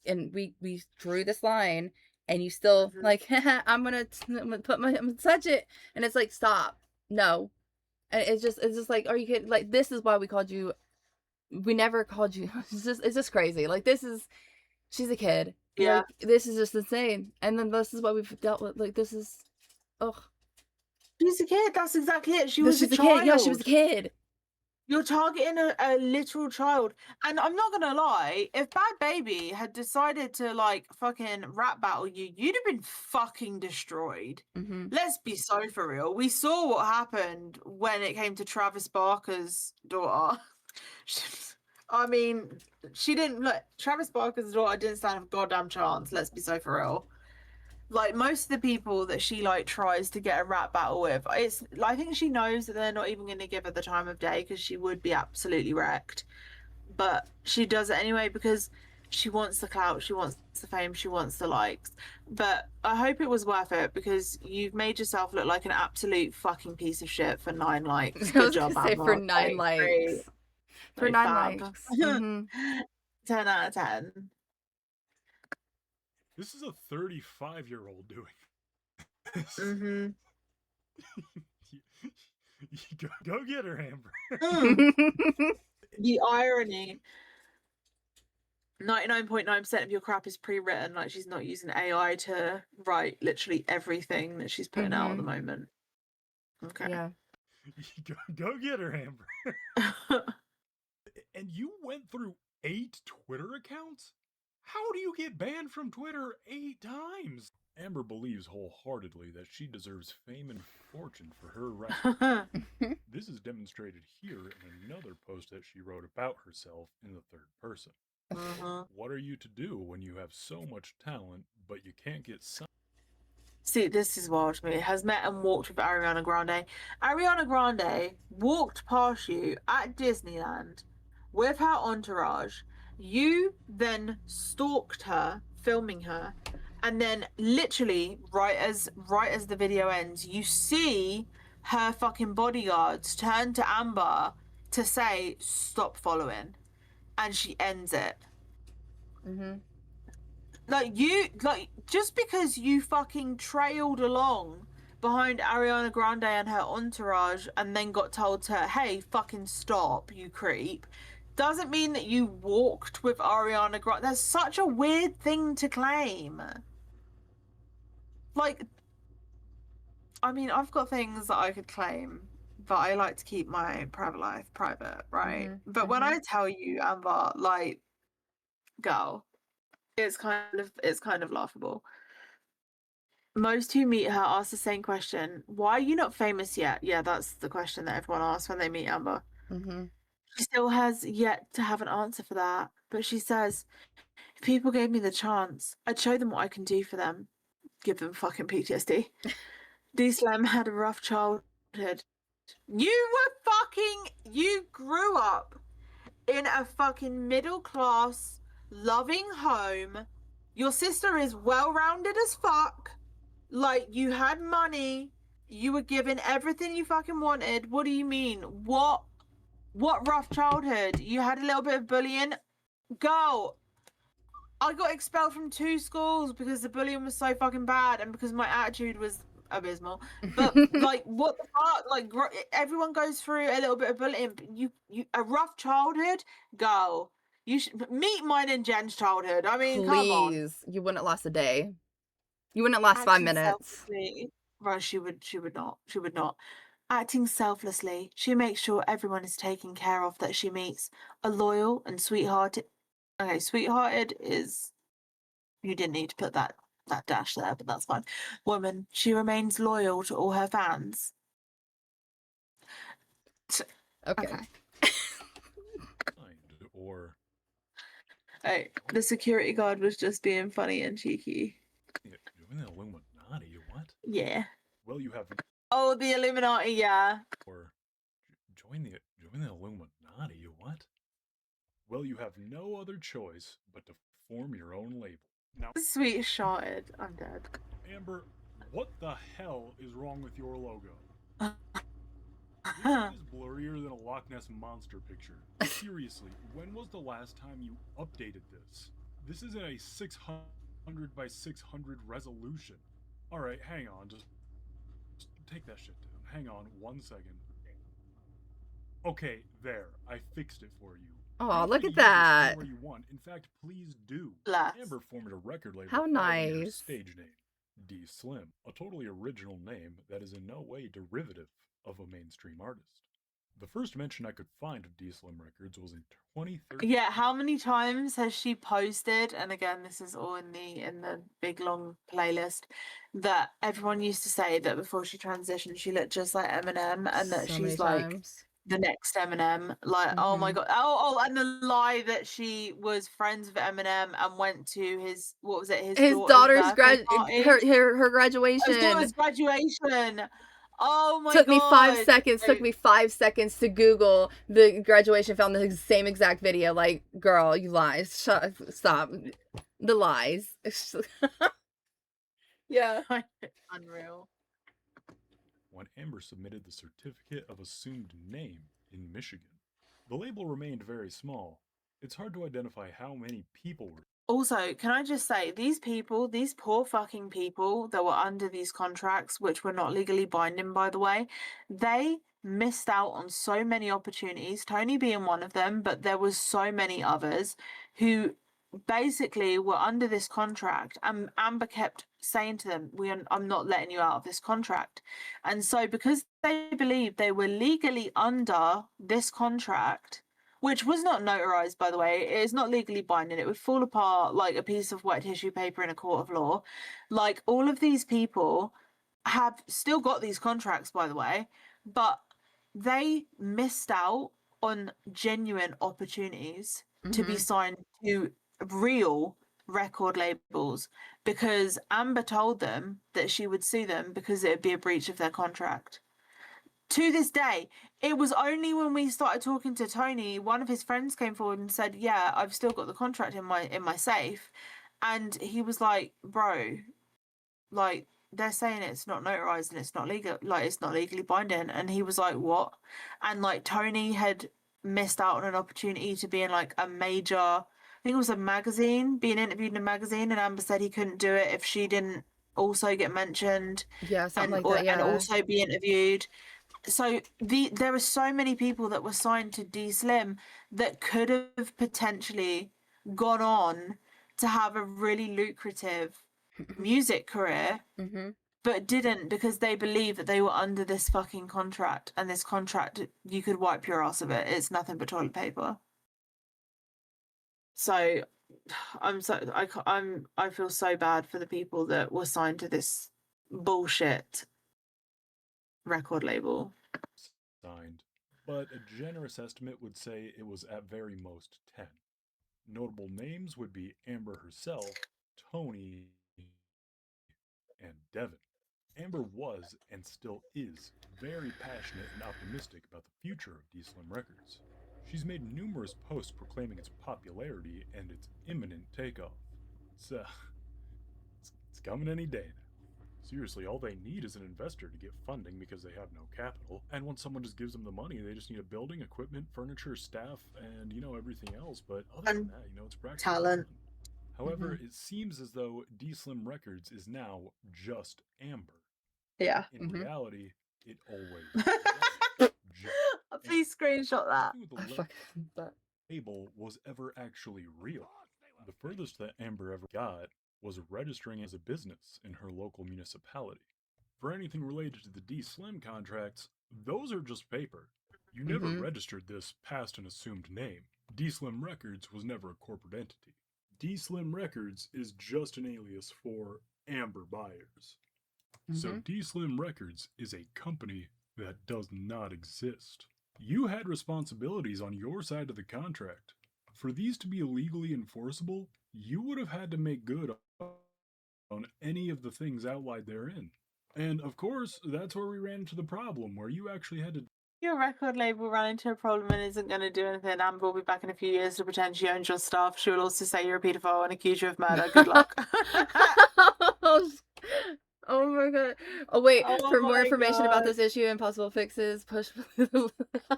and we drew this line, and you still like, I'm gonna touch it, and it's like, stop, no. And it's just like, are you kidding? Like, this is why we called you. We never called you. It's just crazy. Like, she's a kid. Yeah. Like, this is just insane. And then this is what we've dealt with. Like, this is, ugh. She's a kid. That's exactly it. She was a kid. Yeah, she was child. a kid. You're targeting a literal child. And I'm not gonna lie, if Bad Baby had decided to like fucking rap battle you, you'd have been fucking destroyed. Let's be so for real. We saw what happened when it came to Travis Barker's daughter. I mean, she didn't look. Travis Barker's daughter didn't stand a goddamn chance. Let's be so for real. Like most of the people that she like tries to get a rap battle with, it's I think she knows that they're not even going to give her the time of day because she would be absolutely wrecked. But she does it anyway because she wants the clout, she wants the fame, she wants the likes. But I hope it was worth it because you've made yourself look like an absolute fucking piece of shit for 9 likes. I Good was job, gonna say for Amber. 9 Like, great. likes. For Like, 9 fab. likes. Mm-hmm. 10 out of 10. This is a 35-year-old doing this. Mm-hmm. Go get her, Amber. The irony. 99.9% of your crap is pre-written. Like she's not using AI to write literally everything that she's putting out at the moment. Okay. Yeah. Go get her, Amber. And you went through 8 Twitter accounts? How do you get banned from Twitter 8 times? Amber believes wholeheartedly that she deserves fame and fortune for her rap. This is demonstrated here in another post that she wrote about herself in the third person. What are you to do when you have so much talent, but you can't get some? See, this is wild to me. Has met and walked with Ariana Grande. Ariana Grande walked past you at Disneyland with her entourage. You then stalked her, filming her, and then literally right as the video ends, you see her fucking bodyguards turn to Amber to say stop following, and she ends it. Like just because you fucking trailed along behind Ariana Grande and her entourage and then got told to, hey, fucking stop, you creep, doesn't mean that you walked with Ariana Grande. That's such a weird thing to claim. Like, I mean, I've got things that I could claim, but I like to keep my private life private, right? But when I tell you, Amber, like, girl, it's kind of laughable. Most who meet her ask the same question. Why are you not famous yet? Yeah, that's the question that everyone asks when they meet Amber. She still has yet to have an answer for that. But she says, if people gave me the chance, I'd show them what I can do for them. Give them fucking PTSD. D-Slam had a rough childhood. You grew up in a fucking middle class, loving home. Your sister is well-rounded as fuck. Like, you had money. You were given everything you fucking wanted. What do you mean? What rough childhood? You had a little bit of bullying? Girl, I got expelled from 2 schools because the bullying was so fucking bad and because my attitude was abysmal. But like, what the fuck? Like, everyone goes through a little bit of bullying. You a rough childhood? Girl, you should meet mine and Jen's childhood. I mean, come on. Please. You wouldn't last a day. You wouldn't last 5 Acting minutes. selflessly. Right, she would not. She would not. Acting selflessly, she makes sure everyone is taken care of that she meets. A loyal and sweethearted. Okay, sweethearted is. You didn't need to put that dash there, but that's fine. Woman, she remains loyal to all her fans. Okay. Or Hey, the security guard was just being funny and cheeky. join the Illuminati? What? Yeah. Well, you have. Oh, the Illuminati, yeah. Or join the Illuminati? What? Well, you have no other choice but to form your own label. Now, Sweet shotted. I'm dead. Amber, what the hell is wrong with your logo? This is blurrier than a Loch Ness monster picture. Seriously, when was the last time you updated this? This isn't a 600 by 600 resolution. Alright, hang on, just take that shit down. Hang on 1 second. Okay, there. I fixed it for you. Oh, You look can at use this that. anywhere you want. In fact, please do. Bless. Amber formed a record label How following her nice. stage name, D Slim, a totally original name that is in no way derivative of a mainstream artist. The first mention I could find of D Slim Records was in 2013. Yeah, how many times has she posted? And again, this is all in the big long playlist. That everyone used to say that before she transitioned, she looked just like Eminem, and that So she's many like times. the next Eminem. Like, oh my Mhm. god. Oh, and the lie that she was friends with Eminem and went to his, what was it, his His daughter's daughter's birthday party. her His daughter's graduation. graduation. Oh my Took me 5 god. seconds. Took me 5 seconds to Google the graduation. Found the same exact video. Like, girl, you lies. Stop the lies. Yeah. Unreal. When Amber submitted the certificate of assumed name in Michigan, the label remained very small. It's hard to identify how many people were. Also, can I just say, these people, these poor fucking people that were under these contracts, which were not legally binding, by the way, they missed out on so many opportunities, Tony being one of them, but there was so many others who basically were under this contract, and Amber kept saying to them, I'm not letting you out of this contract. And so because they believed they were legally under this contract, which was not notarized, by the way, it is not legally binding, it would fall apart like a piece of wet tissue paper in a court of law. Like, all of these people have still got these contracts, by the way, but they missed out on genuine opportunities to be Mhm. signed to real record labels because Amber told them that she would sue them because it would be a breach of their contract. To this day, it was only when we started talking to Tony, one of his friends came forward and said, "Yeah, I've still got the contract in my safe," and he was like, "Bro, like, they're saying it's not notarized and it's not legal, like it's not legally binding." And he was like, "What?" And like, Tony had missed out on an opportunity to be in like a major, I think it was a magazine, being interviewed in a magazine, and Amber said he couldn't do it if she didn't also get mentioned Yeah, something and like that. and Yeah. also be interviewed. So there are so many people that were signed to D Slim that could have potentially gone on to have a really lucrative music career, Mhm. but didn't because they believe that they were under this fucking contract, and this contract, you could wipe your ass of it. It's nothing but toilet paper. So I feel so bad for the people that were signed to this bullshit record label. Signed, but a generous estimate would say it was at very most 10. Notable names would be Amber herself, Tony, and Devin. Amber was, and still is, very passionate and optimistic about the future of D Slim Records. She's made numerous posts proclaiming its popularity and its imminent takeoff. It's coming any day now. Seriously, all they need is an investor to get funding because they have no capital. And once someone just gives them the money, they just need a building, equipment, furniture, staff, and, everything else. But other than And that, it's practically talent. done. However, Mhm. it seems as though D Slim Records is now just Amber. Yeah. In Mhm. reality, it always was just Amber. Please screenshot that. Nothing with I the fuck that. label was ever actually real. The furthest that Amber ever got was registering as a business in her local municipality. For anything related to the D Slim contracts, those are just paper. You never Mhm. registered this past an assumed name. D Slim Records was never a corporate entity. D Slim Records is just an alias for Amber Buyers. So Mhm. D Slim Records is a company that does not exist. You had responsibilities on your side of the contract. For these to be legally enforceable, you would have had to make good on any of the things outlined therein. And of course, that's where we ran into the problem, where you actually had to. Your record label ran into a problem and isn't going to do anything. Amber will be back in a few years to pretend she owns your stuff. She will also say you're a paedophile and accuse you of murder. Good luck. Oh my god. Oh wait, Oh for more my information about god. this issue and possible fixes, push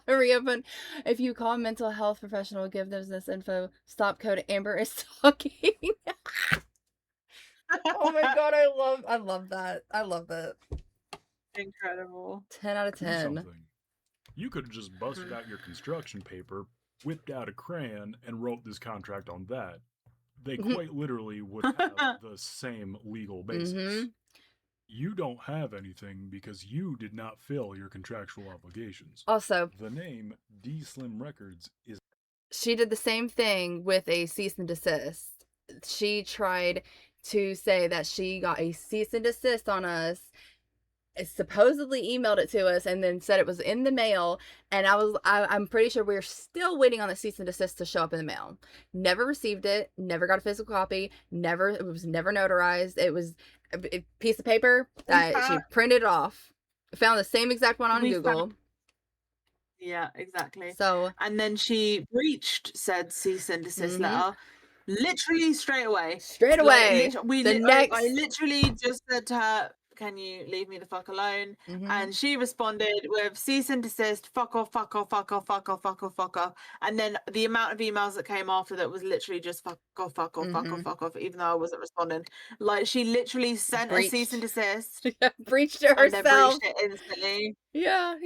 reopen. If you call a mental health professional, give them this info. Stop code Amber is talking. Oh my god, I love that. I love it. Incredible. 10 out of Do 10. something. You could have just busted Mhm. out your construction paper, whipped out a crayon, and wrote this contract on that. They quite literally would have the same legal basis. Mm-hmm. You don't have anything because you did not fill your contractual obligations. Also, The name D Slim Records is she did the same thing with a cease and desist. She tried to say that she got a cease and desist on us supposedly emailed it to us and then said it was in the mail. And I'm pretty sure we're still waiting on the cease and desist to show up in the mail. Never received it, never got a physical copy, it was never notarized. It was a piece of paper that she printed off, found the same exact one on We Google. Yeah, exactly. So, And then she breached said cease and desist letter literally straight away. straight away, I literally just said to her, "Can you leave me the fuck alone?" And she responded with cease and desist, fuck off, fuck off, fuck off, fuck off, fuck off, fuck off. And then the amount of emails that came after that was literally just fuck off, fuck off, fuck off, fuck off, even though I wasn't responding. Like, she literally sent a cease and desist breached it and then herself. breached it instantly. Yeah.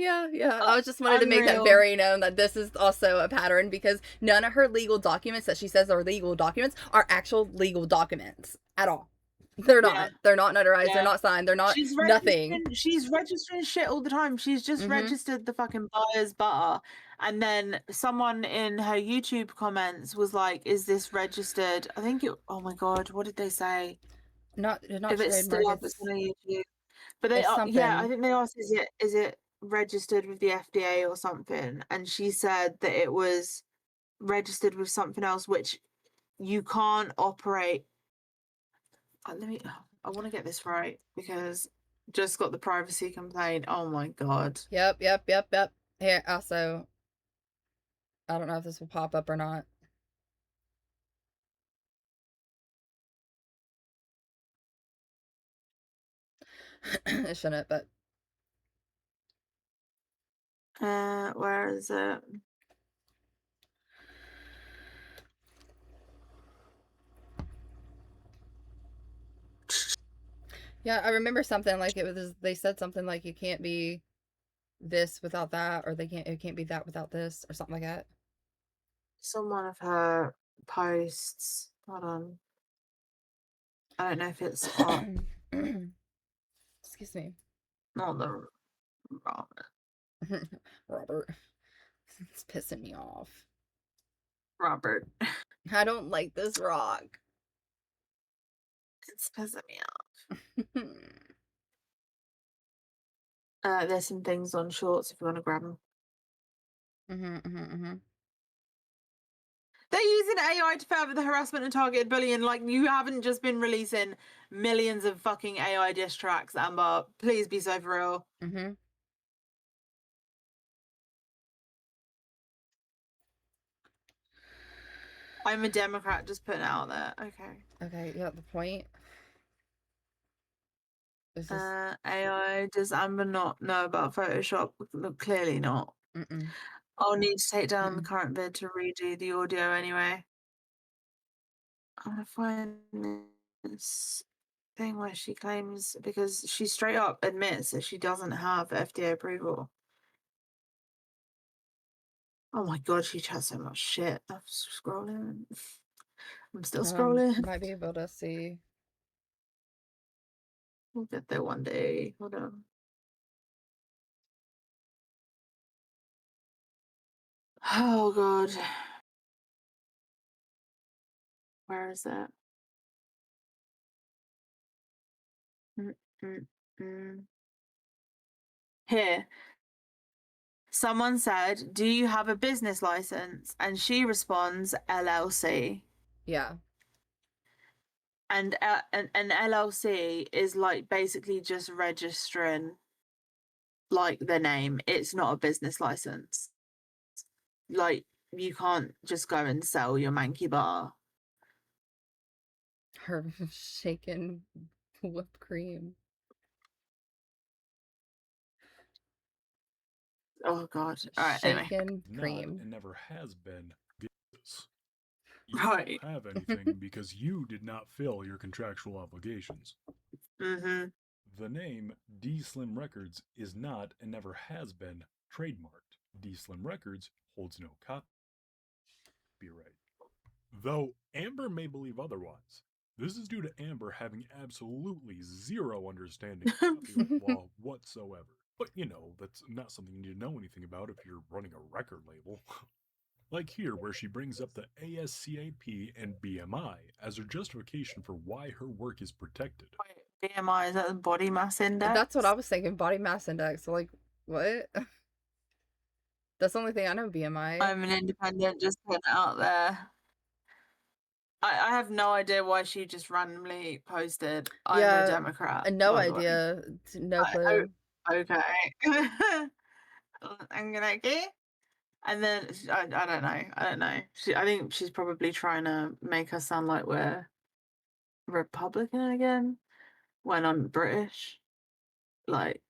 I just wanted to make that Unreal. very known that this is also a pattern, because none of her legal documents that she says are legal documents are actual legal documents at all. They're not. Yeah. They're not notarized. Yeah. They're not signed. They're not nothing. She's registering shit all the time. She's just registered the fucking buyer's butter. And then someone in her YouTube comments was like, "Is this registered?" I think it. Oh my god, what did they say? Not If it's still up, it's on YouTube. But they it's are, yeah, I something. think they asked, "Is it registered with the FDA or something?" And she said that it was registered with something else, which you can't operate. I want to get this right because just got the privacy complaint. Oh my god. Yep. Here, also, I don't know if this will pop up or not. It shouldn't, but Where is it? yeah, I remember something like it was. They said something like you can't be this without that, or it can't be that without this, or something like that. Some one of her posts. Hold on. I don't know if it's on. Excuse me. Not the Robert. It's pissing me off. Robert. I don't like this rock. It's pissing me off. There's some things on shorts if you want to grab them. They're using AI to further the harassment and targeted bullying. Like, you haven't just been releasing millions of fucking AI diss tracks, Amber. Please be so for real. I'm a Democrat, just putting it out there. Okay, yeah, the point. This is... AI, does Amber not know about Photoshop? Look, clearly not. I'll need to take down the current vid to redo the audio anyway. I'm gonna find this thing where she claims, because she straight up admits that she doesn't have FDA approval. Oh my god, she chats so much shit. I'm scrolling. I'm still scrolling. Might be able to see. We'll get there one day. Hold on. Oh god. Where is it? Here. Someone said, "Do you have a business license?" And she responds, "LLC." Yeah. And an LLC is like basically just registering like the name. It's not a business license. Like, you can't just go and sell your manky bar. Her shaken whipped cream. Oh god. All right. Shaken Anyway. cream. Not and never has been this. You Right. don't have anything because you did not fill your contractual obligations. The name D Slim Records is not and never has been trademarked. D Slim Records holds no copyright. Though Amber may believe otherwise, this is due to Amber having absolutely zero understanding of copyright law whatsoever. But you know, that's not something you need to know anything about if you're running a record label. Like here, where she brings up the ASCAP and BMI as her justification for why her work is protected. BMI, is that the body mass index? That's what I was thinking. Body mass index. Like, what? That's the only thing I know. BMI. I'm an independent, just putting it out there. I have no idea why she just randomly posted, I'm a Yeah, Democrat, no by the way. idea. No I- clue. Okay. I'm gonna okay. And then I don't know. I don't know. I think she's probably trying to make us sound like we're Republican again when I'm British. Like,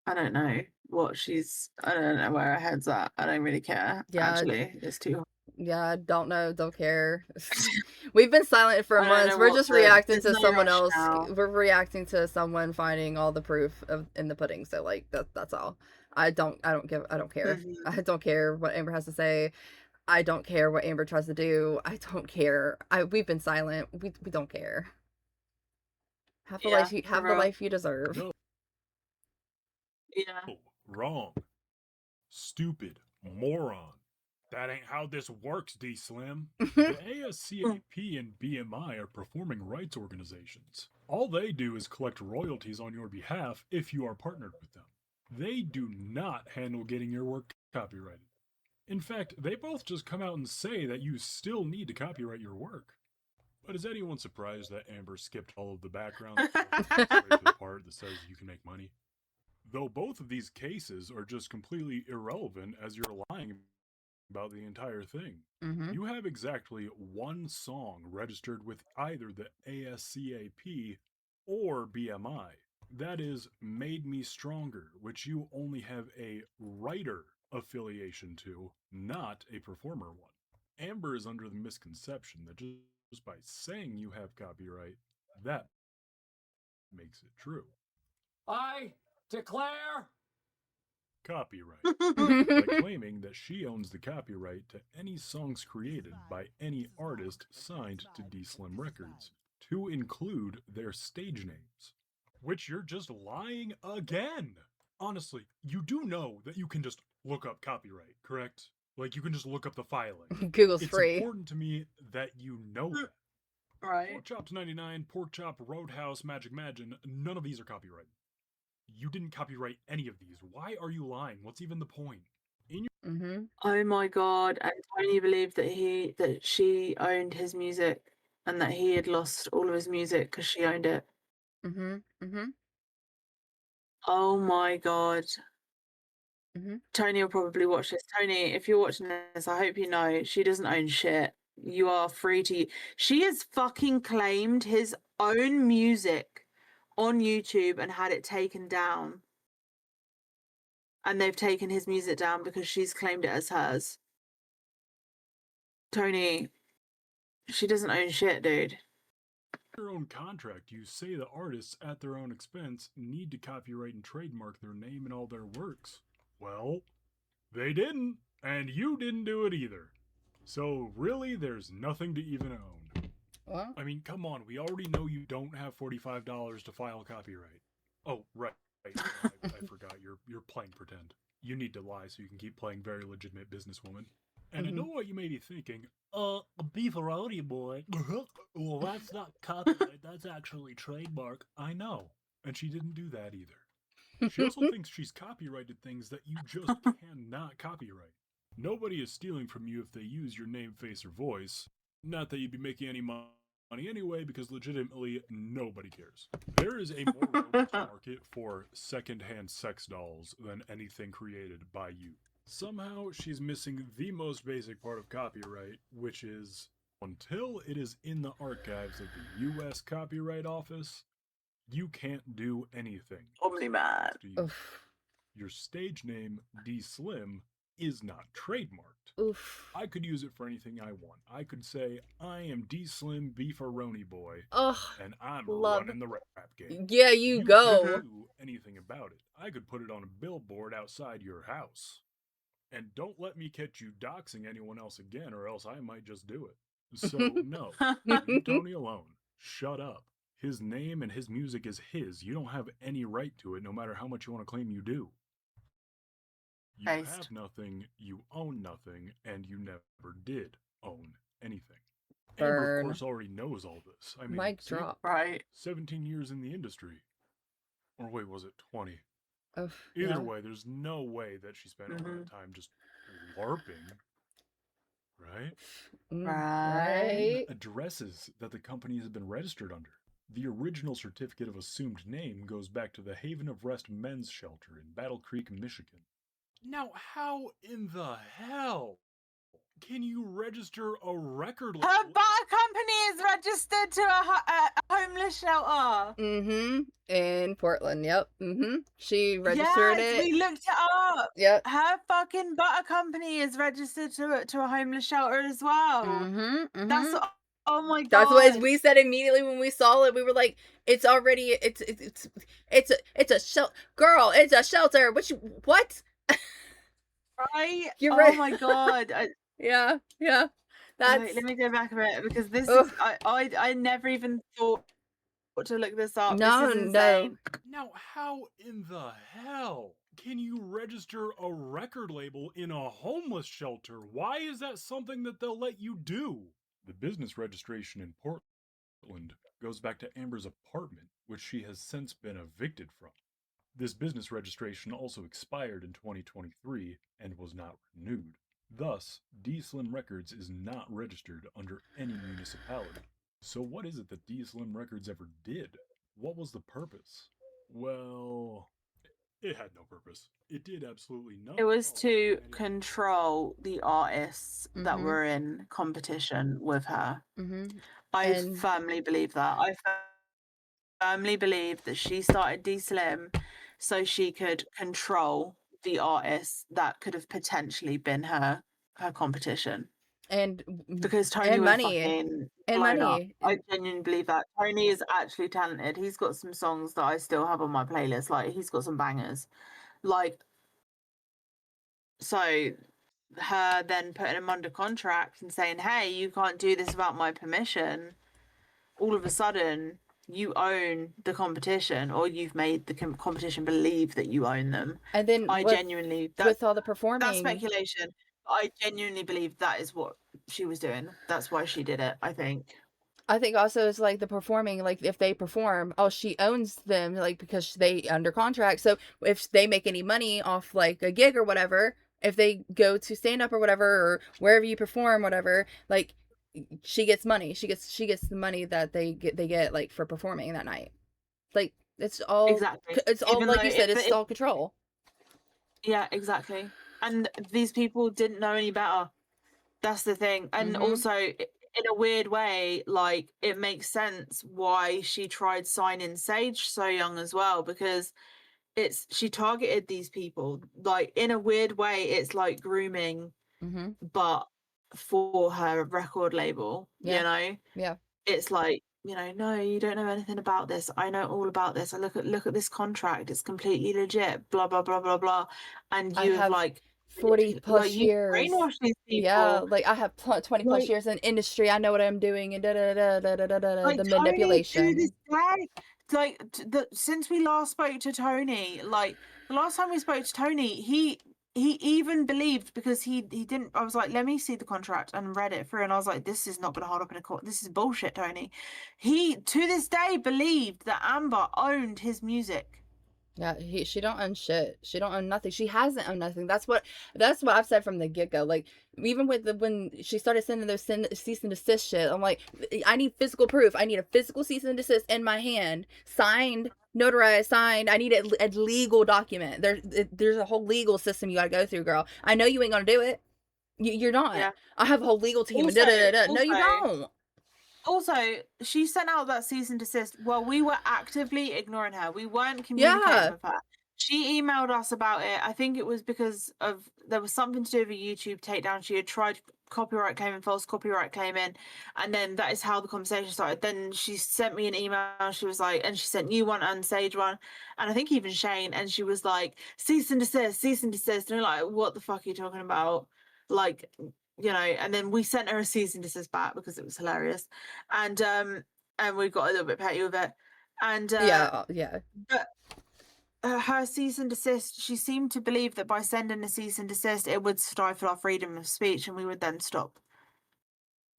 I don't know what she's. I don't know where her head's at. I don't really care. Yeah, Actually, it's too. yeah, don't know, don't care. We've been silent for I don't months. know We're what just the. reacting There's to no someone else. rationale. We're reacting to someone finding all the proof in the pudding. So like that's all. I don't care. Mhm. I don't care what Amber has to say. I don't care what Amber tries to do. I don't care. We've been silent. We don't care. Have the Yeah, life for have the real. life you deserve. No, Yeah. wrong. Stupid. Moron. That ain't how this works, D Slim. The ASCAP and BMI are performing rights organizations. All they do is collect royalties on your behalf if you are partnered with them. They do not handle getting your work copyrighted. In fact, they both just come out and say that you still need to copyright your work. But is anyone surprised that Amber skipped all of the background straight to the part that says you can make money? Though both of these cases are just completely irrelevant as you're lying about the entire thing. Mm-hmm. You have exactly one song registered with either the ASCAP or BMI. That is Made Me Stronger, which you only have a writer affiliation to, not a performer one. Amber is under the misconception that just by saying you have copyright, that makes it true. I declare Copyright. By claiming that she owns the copyright to any songs created by any artist signed to D Slim Records, to include their stage names. Which you're just lying again! Honestly, you do know that you can just look up copyright, correct? Like, you can just look up the filing. Google's It's free. important to me that you know that. Right. Pork Chops 99, Pork Chop, Roadhouse, Magic Magin, none of these are copyrighted. You didn't copyright any of these. Why are you lying? What's even the point? Mm-hmm. Oh my god! And Tony believed that she owned his music, and that he had lost all of his music because she owned it. Mm-hmm. Mm-hmm. Oh my god! Mm-hmm. Tony will probably watch this. Tony, if you're watching this, I hope you know she doesn't own shit. You are free to. She has fucking claimed his own music on YouTube and had it taken down. And they've taken his music down because she's claimed it as hers. Tony, she doesn't own shit, dude. Your own contract, you say the artists at their own expense need to copyright and trademark their name and all their works. Well, they didn't, and you didn't do it either. So really, there's nothing to even own. Well, I mean, come on, we already know you don't have $45 to file copyright. Oh, right. I forgot. You're playing pretend. You need to lie so you can keep playing very legitimate businesswoman. And I know what you may be thinking. Beefaroni boy. Well, that's not copyright. That's actually trademark. I know. And she didn't do that either. She also thinks she's copyrighted things that you just cannot copyright. Nobody is stealing from you if they use your name, face, or voice. Not that you'd be making any money anyway, because legitimately nobody cares. There is a more robust market for secondhand sex dolls than anything created by you. Somehow she's missing the most basic part of copyright, which is until it is in the archives of the US Copyright Office, you can't do anything. Omni-Man. oof. Your stage name, D Slim, is not trademarked. Oof. I could use it for anything I want. I could say, I am D Slim Beefaroni Boy, Oh, and I'm love. running the rap game. Yeah, you You go. can't do anything about it. I could put it on a billboard outside your house. And don't let me catch you doxing anyone else again, or else I might just do it. So, no, leave Tony alone. Shut up. His name and his music is his. You don't have any right to it, no matter how much you want to claim you do. You Based. have nothing, you own nothing, and you never did own anything. Amber, of Burn. course, already knows all this. I mean, Mic see? drop. Right. 17 years in the industry. Or wait, was it 20? Oh, Either yeah. way, there's no way that she spent all that time just LARPing, right? Right. Right. Addresses that the company has been registered under. The original certificate of assumed name goes back to the Haven of Rest Men's Shelter in Battle Creek, Michigan. Now, how in the hell can you register a record label? Her bar company is registered to a homeless shelter. Mm-hmm. In Portland. Yep. Mm-hmm. She registered Yes, it. we looked it up. Yep. Her fucking butter company is registered to a homeless shelter as well. Mm-hmm. That's Mm-hmm. oh my god. That's what we said immediately when we saw it. We were like, "It's already it's a shelter, girl. It's a shelter. What? Right? You're Oh right. my god. Yeah. Wait, That's let me go back a bit because this ugh. is I never even thought to look this up. This No, is no. insane. Now, how in the hell can you register a record label in a homeless shelter? Why is that something that they'll let you do? The business registration in Portland goes back to Amber's apartment, which she has since been evicted from. This business registration also expired in 2023 and was not renewed. Thus, D Slim Records is not registered under any municipality. So what is it that D Slim Records ever did? What was the purpose? Well, it had no purpose. It did absolutely nothing. It was to And control the artists that Mhm. were in competition with her. Mm-hmm. I And firmly believe that. I firmly believe that she started D Slim so she could control the artists that could have potentially been her competition. and Because Tony and was money fucking and blown up. money. I genuinely believe that. Tony is actually talented. He's got some songs that I still have on my playlist. Like, he's got some bangers. Like, so her then putting him under contract and saying, hey, you can't do this without my permission, all of a sudden you own the competition, or you've made the competition believe that you own them. And then I genuinely, with all the that's performing, speculation. I genuinely believe that is what she was doing. That's why she did it, I think. I think also it's like the performing, like if they perform, oh, she owns them, like because they under contract. So if they make any money off like a gig or whatever, if they go to stand up or whatever, or wherever you perform, whatever, like she gets money. She gets the money that they get like for performing that night. Like Exactly. it's all Even like though you said, if it's all control. yeah, exactly. And these people didn't know any better. That's the thing. And Mhm. also, in a weird way, like, it makes sense why she tried signing Sage so young as well, because she targeted these people. Like, in a weird way, it's like grooming, Mhm. but for her record label, Yeah. you know? Yeah. It's like, no, you don't know anything about this. I know all about this. I look at this contract. It's completely legit. Blah blah blah blah blah. And I you have have like 40 like plus you years. brainwash these Yeah, people. like I have 20 plus Like years in industry. I know what I'm doing and da da da da da da da. like The Tony to this manipulation. day. Like since we last spoke to Tony, like the last time we spoke to Tony, he even believed, because he didn't. I was like, let me see the contract, and read it through, and I was like, this is not going to hold up in a court. This is bullshit, Tony. He to this day believed that Amber owned his music. Yeah, she don't own shit. She don't own nothing. She hasn't owned nothing. That's what I've said from the get go. Like even with when she started sending those cease and desist shit, I'm like, I need physical proof. I need a physical cease and desist in my hand, signed, notarized, signed. I need a legal document. There's a whole legal system you gotta go through, girl. I know you ain't gonna do it. You're not. Yeah. I have a whole legal team. And Also, da da da da. No, you also, don't. Also, she sent out that cease and desist while we were actively ignoring her. We weren't communicating Yeah. with her. She emailed us about it. I think it was because there was something to do with a YouTube takedown. She had tried copyright claiming, false copyright claiming, and then that is how the conversation started. Then she sent me an email. She was like, and she sent you one and Sage one, and I think even Shane. And she was like, cease and desist, cease and desist. And we're like, what the fuck are you talking about? Like, and then we sent her a cease and desist back because it was hilarious, and we got a little bit petty with it, and Yeah. but her cease and desist, she seemed to believe that by sending a cease and desist, it would stifle our freedom of speech, and we would then stop.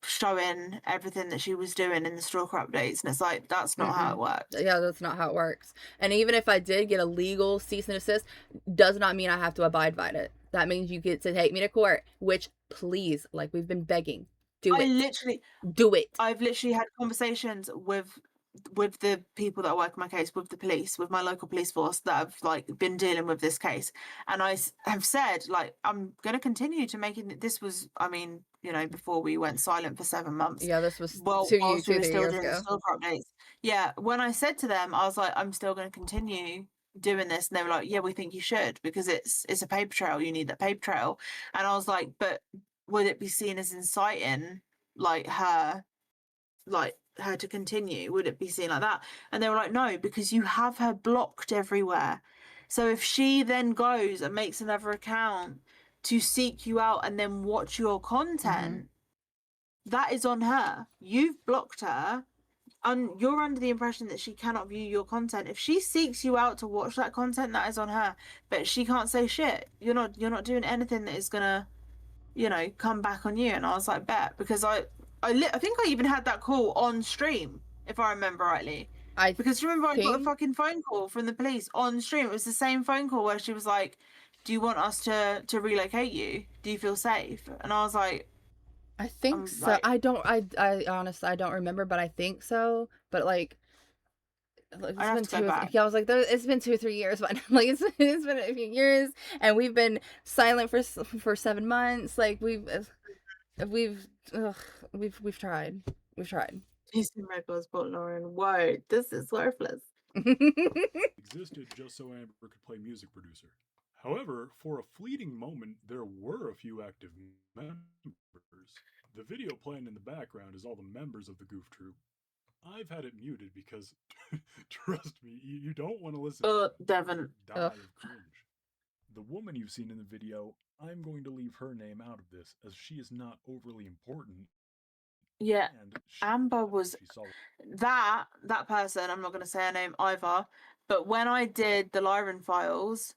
showing everything that she was doing in the stalker updates, and it's like, that's not how it works. Yeah, that's not how it works. And even if I did get a legal cease and desist, does not mean I have to abide by it. That means you get to take me to court, which, please, like we've been begging, do it. Do it. I've literally had conversations with the people that work in my case, with the police, with my local police force that have like been dealing with this case, and have said, like, I'm going to continue to make it. This was, I mean, you know, before we went silent for 7 months. Yeah, this was Well, two, whilst we were 3 still years doing the ago. stalker updates. Yeah, when I said to them, I was like, I'm still going to continue doing this, and they were like, yeah, we think you should, because it's a paper trail. You need that paper trail. And I was like, but would it be seen as inciting, like her to continue? Would it be seen like that? And they were like, no, because you have her blocked everywhere. So if she then goes and makes another account to seek you out and then watch your content, that is on her. You've blocked her, and you're under the impression that she cannot view your content. If she seeks you out to watch that content, that is on her. But she can't say shit. You're not doing anything that is gonna, you know, come back on you. And I was like, bet, because I think I even had that call on stream, if I remember rightly. Because you remember I got a fucking phone call from the police on stream. It was the same phone call where she was like, do you want us to relocate you? Do you feel safe? And I was like, I think so. I honestly, I don't remember, but I think so. But like, it's been 2 yeah, I was like, it's been 2 or 3 years, but like it's been a few years, and we've been silent for 7 months. Like we've ugh, we've tried. We've tried. Jason Records bought Lauren. Whoa, this is worthless. Existed just so Amber could play music producer. However, for a fleeting moment, there were a few active members. The video playing in the background is all the members of the Goof Troop. I've had it muted because, trust me, you don't want to listen. Devin. Die of cringe. The woman you've seen in the video, I'm going to leave her name out of this as she is not overly important. Yeah, Amber was that person. I'm not going to say her name either, but when I did the Lyran files,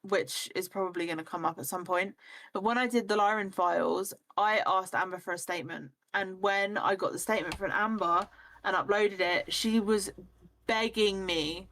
which is probably going to come up at some point, but when I did the Lyran files, I asked Amber for a statement, and when I got the statement from Amber and uploaded it, she was begging me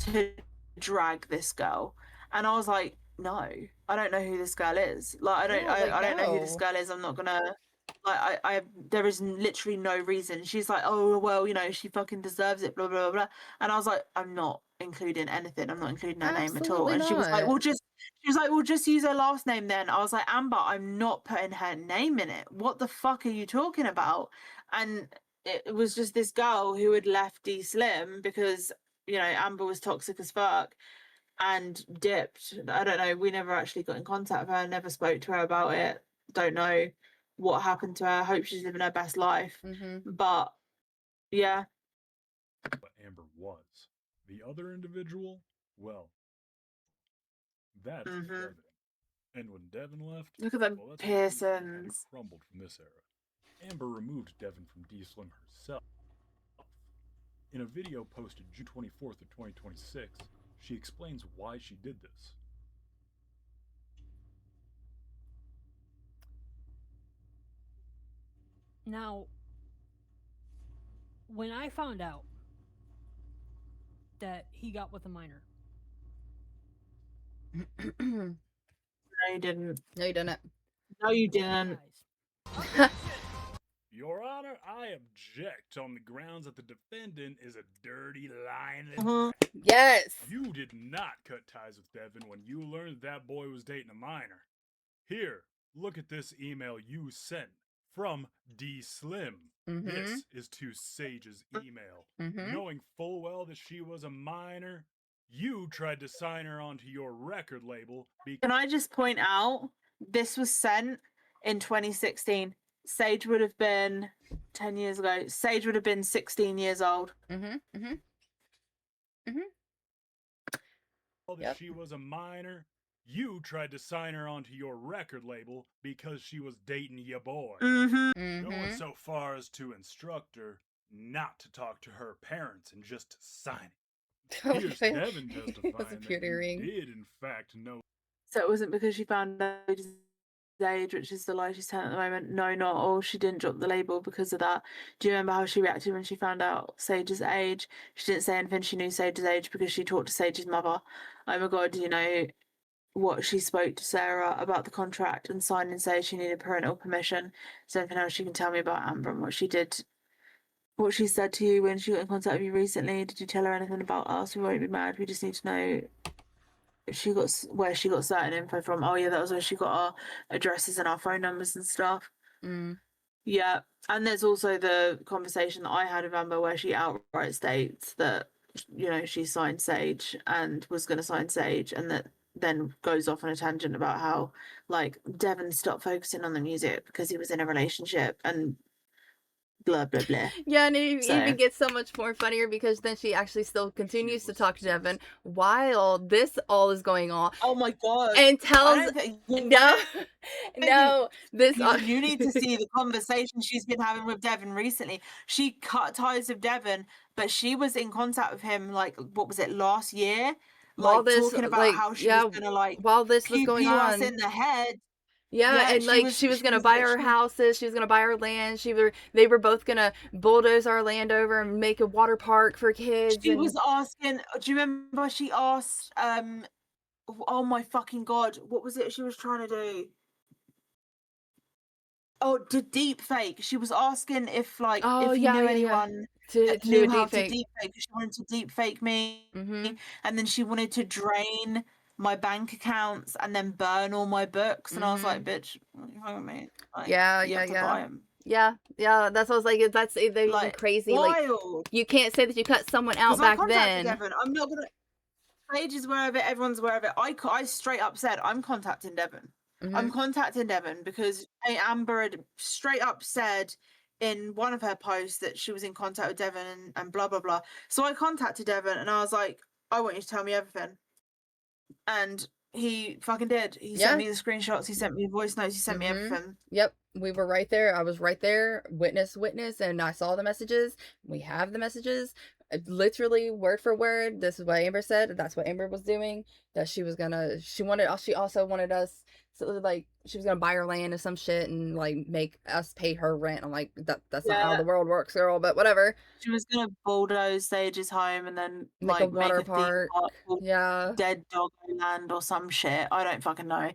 to drag this girl, and I was like, no, I don't know who this girl is. Like, I don't know who this girl is. I'm not gonna. Like, there is literally no reason. She's like, oh, well, you know, she fucking deserves it, blah, blah, blah. And I was like, I'm not including anything. I'm not including her name at all. And she was like, well, just use her last name then. I was like, Amber, I'm not putting her name in it. What the fuck are you talking about? And it was just this girl who had left D Slim because, you know, Amber was toxic as fuck and dipped. I don't know. We never actually got in contact with her, never spoke to her about it. Don't know what happened to her. Hope she's living her best life. But yeah. But Amber was. The other individual, well, that's Devin. And when Devin left, look at them Pearsons. Crumbled from this era. Amber removed Devin from D Slim herself. In a video posted June 24th of 2026, she explains why she did this. Now, when I found out that he got with a minor. No, you didn't. No, you didn't. No, you didn't. Your Honor, I object on the grounds that the defendant is a dirty, lying. Yes. You did not cut ties with Devin when you learned that boy was dating a minor. Here, look at this email you sent from D Slim. This is to Sage's email. Knowing full well that she was a minor, you tried to sign her onto your record label. Can I just point out, this was sent in 2016. Sage would have been 10 years ago. Sage would have been 16 years old. That she was a minor, you tried to sign her onto your record label because she was dating your boy. Going so far as to instruct her not to talk to her parents and just to sign it. Here's Devin testifying that you did in fact know. So it wasn't because she found out he age, which is the lie she's telling at the moment. No, not all. She didn't drop the label because of that. Do you remember how she reacted when she found out Sage's age? She didn't say anything. She knew Sage's age because she talked to Sage's mother. Oh my god, you know what she spoke to Sarah about the contract and signed and say she needed parental permission. Is there anything else you can tell me about Amber and what she did? What she said to you when she got in contact with you recently? Did you tell her anything about us? We won't be mad. We just need to know if she got where she got certain info from. Oh yeah, that was where she got our addresses and our phone numbers and stuff. Mm. Yeah, and there's also the conversation that I had with Amber where she outright states that, you know, she signed Sage and was going to sign Sage, and that then goes off on a tangent about how, like, Devon stopped focusing on the music because he was in a relationship and blah blah blah. Yeah, and it So even gets so much more funnier because then she actually still continues to talk to Devon while this all is going on oh my god, and I tells don't think no, no, this you need to see the conversation she's been having with Devon recently. She cut ties with Devon, but she was in contact with him, like, what was it, last year? while Like, this talking about like how she was yeah, gonna, like, while this was going pew us in on. the head. Yeah, Yeah, and like she was gonna buy our literally, houses, she was gonna buy our land, they were both gonna bulldoze our land over and make a water park for kids she and was asking, do you remember she asked, oh my fucking god, what was it she was trying to do? Oh, to deep fake. She was asking if, like, oh if he knew yeah. anyone To that do a knew how deep to fake. deep fake. She wanted to deep fake me, Mm-hmm. and then she wanted to drain my bank accounts and then burn all my books. And I was like, Mm-hmm. bitch, what are you talking about me? Like, Yeah, you yeah, have to yeah. buy them. Yeah, that's what I was like, that's even Like, crazy. Like wild. you can't say that you cut someone Because out I back contacted then. Devon. I'm not gonna. Paige is aware of it. Everyone's aware of it. I straight up said I'm contacting Devon. I'm Mm-hmm. contacting Devon because Amber had straight up said in one of her posts that she was in contact with Devon and blah blah blah. So I contacted Devon and I was like, I want you to tell me everything. And he fucking did. He sent Yeah. me the screenshots, he sent me voice notes, he sent me Mm-hmm. everything. Yep. We were right there. I was right there, witness, and I saw the messages. We have the messages. Literally word for word. This is what Amber said. That's what Amber was doing. That she was gonna she also wanted us, so like she was gonna buy her land or some shit and like make us pay her rent. I'm like, that's not how Yeah. the world works, girl, but whatever. She was gonna bulldoze Sage's home and then Make a like make water a theme park. park called Yeah. Dead Doggo Land or some shit. I don't fucking know.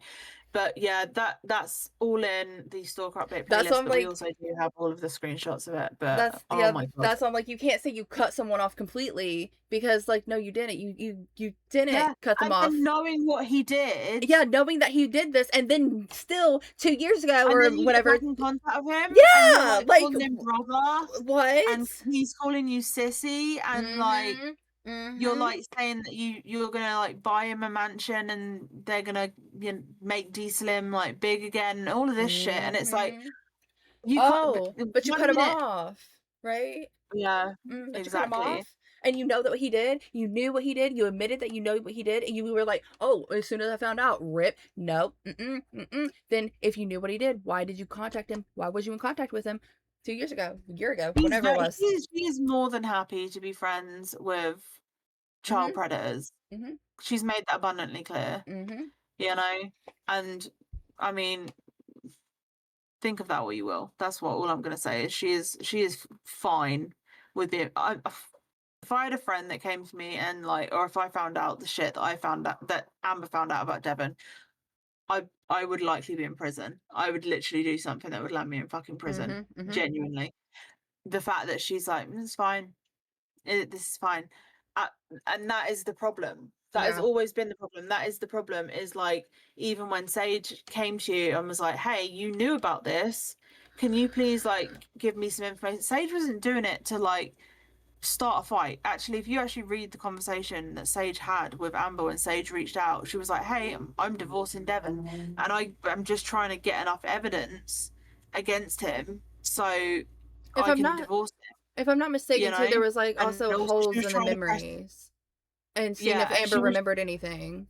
But yeah, that's all in the Stalker Update That's what playlist, I'm but we like. also do have all of the screenshots of it. But oh my god. That's why I'm like, you can't say you cut someone off completely because like no you didn't. You didn't Yeah, cut them off. and knowing what he did, Yeah, knowing that he did this and then still 2 years ago and or then you get whatever. back in contact with him, and you're Yeah, like like calling him brother, what? and he's calling you sissy, and like Mm-hmm. you're Mm-hmm. like saying that you're gonna like buy him a mansion and they're gonna, you know, make D-Slim like big again and all of this shit, and it's like Mm-hmm. you can't. But Oh, but you cut one him minute, off, right? yeah, But you cut him exactly. off, and you know that what he did. You knew what he did. You admitted that you know what he did, and you were like, "Oh, as soon as I found out, rip, no, Then, if you knew what he did, why did you contact him? Why was you in contact with him 2 years ago, a year ago, He's whenever it very was?" he's more than happy to be friends with child Mhm, predators. mhm, She's made that abundantly clear, mhm, you know? And I mean, think of that what you will. That's what all I'm gonna say is she is fine with it. If I had a friend that came to me and like, or if I found out the shit that I found out that Amber found out about Devon, I would likely be in prison. I would literally do something that would land me in fucking prison. mhm, mhm. Genuinely. The fact that she's like, it's fine. This is fine. Uh, and that is the problem. That has Yeah. always been the problem. That is the problem. Is like even when Sage came to you and was like, "Hey, you knew about this. Can you please like give me some information?" Sage wasn't doing it to like start a fight. Actually, if you actually read the conversation that Sage had with Amber when Sage reached out, she was like, "Hey, I'm divorcing Devon, and I'm just trying to get enough evidence against him so If I I'm can not, divorce if I'm not him." You mistaken, too, know, there was like and also also she holes was in the trying to press. memories, and seeing Yeah, if and Amber she was. remembered anything.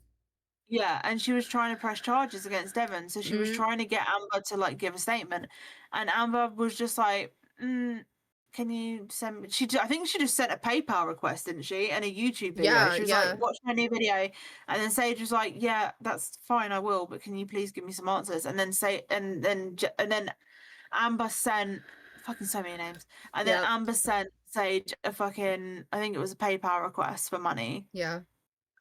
Yeah, and she was trying to press charges against Devon, so she was Mm, trying to get Amber to like give a statement, and Amber was just like, can you send me? I think she just sent a PayPal request, didn't she? And a YouTube video. Yeah, She was yeah. like, watch my new video. And then Sage was like, yeah, that's fine, I will, but can you please give me some answers? And then and then Amber sent fucking so many names. And then Yep. Amber sent Sage a fucking, I think it was a PayPal request for money. Yeah.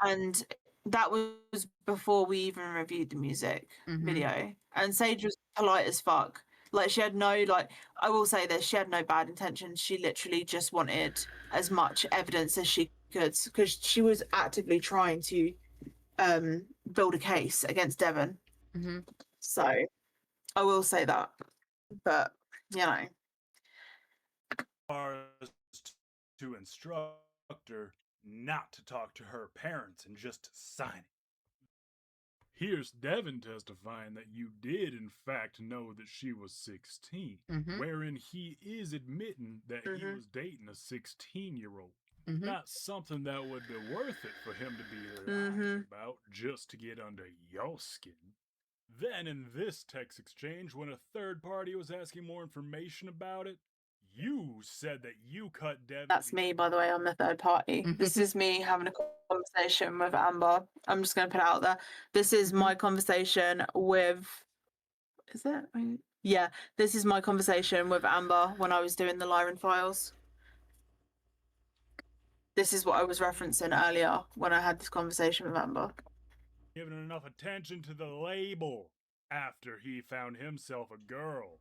And that was before we even reviewed the music video. And Sage was polite as fuck. Like, she had no, like, I will say this, she had no bad intentions. She literally just wanted as much evidence as she could, because she was actively trying to build a case against Devon. So I will say that. But, you know. To instruct her not to talk to her parents and just to sign it. Here's Devin testifying that you did, in fact, know that she was 16, wherein he is admitting that he was dating a 16-year-old. Not something that would be worth it for him to be lying about just to get under your skin. Then, in this text exchange, when a third party was asking more information about it, you said that you cut Devin. That's me, by the way. I'm the third party. This is me having a conversation with Amber. I'm just going to put it out there. This is my conversation with. Is it? Yeah, this is my conversation with Amber when I was doing the Lyran files. This is what I was referencing earlier when I had this conversation with Amber. Given enough attention to the label after he found himself a girl.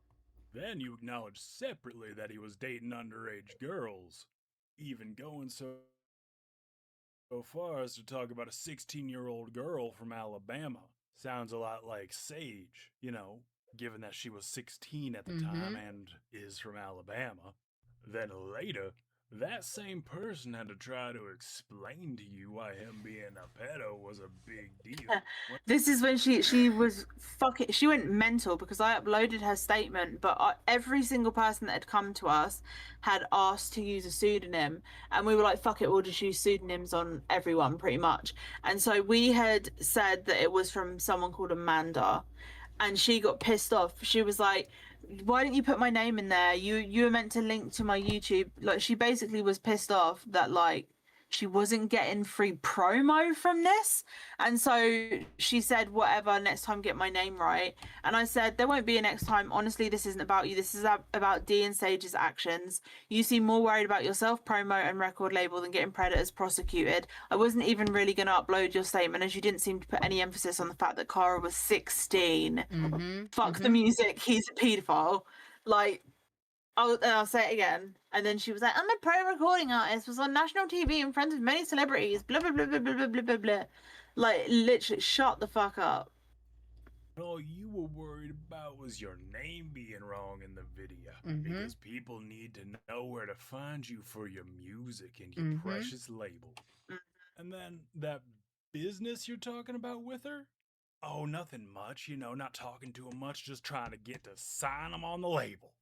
Then you acknowledged separately that he was dating underage girls, even going so far as to talk about a 16-year-old girl from Alabama. Sounds a lot like Sage, you know, given that she was 16 at the time and is from Alabama. Then later, that same person had to try to explain to you why him being a pedo was a big deal. This is when she was fucking. She went mental because I uploaded her statement, but every single person that had come to us had asked to use a pseudonym, and we were like, "Fuck it, we'll just use pseudonyms on everyone, pretty much." And so we had said that it was from someone called Amanda, and she got pissed off. She was like, why didn't you put my name in there? You were meant to link to my YouTube. Like, she basically was pissed off that, like, she wasn't getting free promo from this. And so she said, whatever, next time get my name right. And I said, there won't be a next time. Honestly, this isn't about you. This is about D and Sage's actions. You seem more worried about yourself, promo, and record label than getting predators prosecuted. I wasn't even really going to upload your statement, as you didn't seem to put any emphasis on the fact that Cara was 16. Fuck the music. He's a paedophile. Like, I'll say it again. And then she was like, I'm a pro recording artist, was on national TV in front of many celebrities, blah, blah, blah, blah, blah, blah, blah, blah, blah. Like, literally, shut the fuck up. All you were worried about was your name being wrong in the video. Because people need to know where to find you for your music and your precious label. And then that business you're talking about with her? Oh, nothing much, you know, not talking to him much, just trying to get to sign him on the label.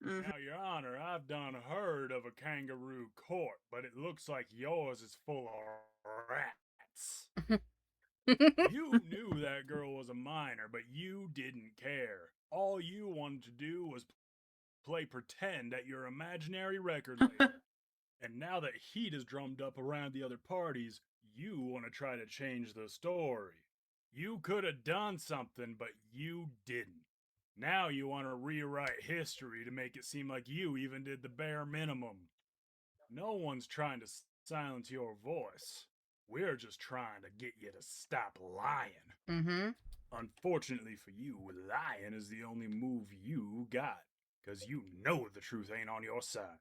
Now, Your Honor, I've done heard of a kangaroo court, but it looks like yours is full of rats. You knew that girl was a minor, but you didn't care. All you wanted to do was play pretend at your imaginary record label. And now that heat is drummed up around the other parties, you want to try to change the story. You could have done something, but you didn't. Now you want to rewrite history to make it seem like you even did the bare minimum. No one's trying to silence your voice. We're just trying to get you to stop lying. Unfortunately for you, lying is the only move you got, because you know the truth ain't on your side.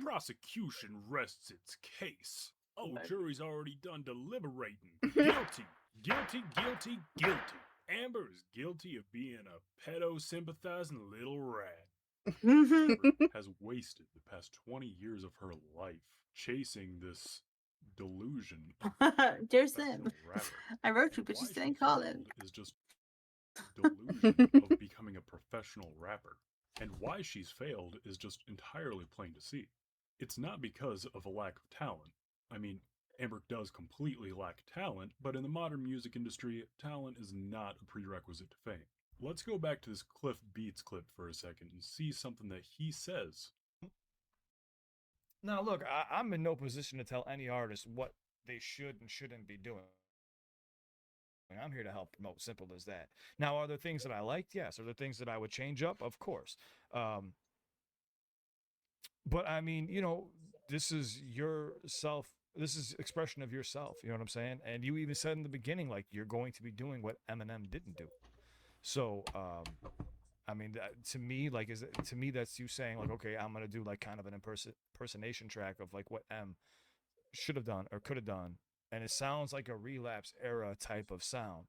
Prosecution rests its case. Oh, jury's already done deliberating. Guilty, guilty, guilty, guilty. Amber is guilty of being a pedo-sympathizing little rat. Amber has wasted the past 20 years of her life chasing this delusion of Dear professional Sim, rapper. I wrote you, but Why you she didn't call it. failed is just delusion of becoming a professional rapper. And why she's failed is just entirely plain to see. It's not because of a lack of talent. I mean, Amber does completely lack talent, but in the modern music industry, talent is not a prerequisite to fame. Let's go back to this Cliff Beats clip for a second and see something that he says. Now, look, I'm in no position to tell any artist what they should and shouldn't be doing. I'm here to help promote. Simple as that. Now, are there things that I liked? Yes. Are there things that I would change up? Of course. But I mean, this is yourself. This is expression of yourself. You know what I'm saying? And you even said in the beginning, like, you're going to be doing what Eminem didn't do. So, I mean, to me, like, to me that's you saying, like, okay, I'm gonna do like kind of an impersonation track of like what M should have done or could have done, and it sounds like a relapse era type of sound.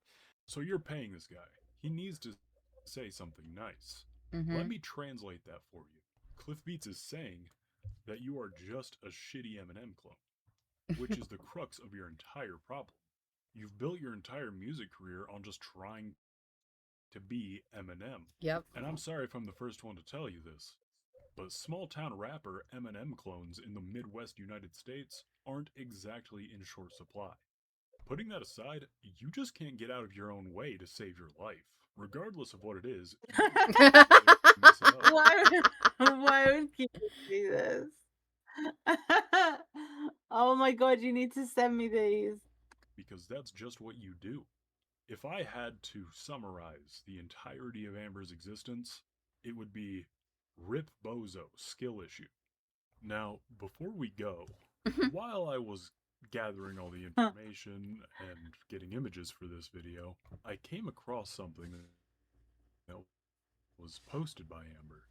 So you're paying this guy. He needs to say something nice. Mm-hmm. Let me translate that for you. Cliff Beats is saying that you are just a shitty Eminem clone, which is the crux of your entire problem. You've built your entire music career on just trying to be Eminem. Yep. And I'm sorry if I'm the first one to tell you this, but small town rapper Eminem clones in the Midwest United States aren't exactly in short supply. Putting that aside, you just can't get out of your own way to save your life. Regardless of what it is, you can mess it up. Why would you do this? Oh my god, you need to send me these. Because that's just what you do. If I had to summarize the entirety of Amber's existence, it would be Rip Bozo skill issue. Now, before we go, while I was gathering all the information and getting images for this video, I came across something that was posted by Amber,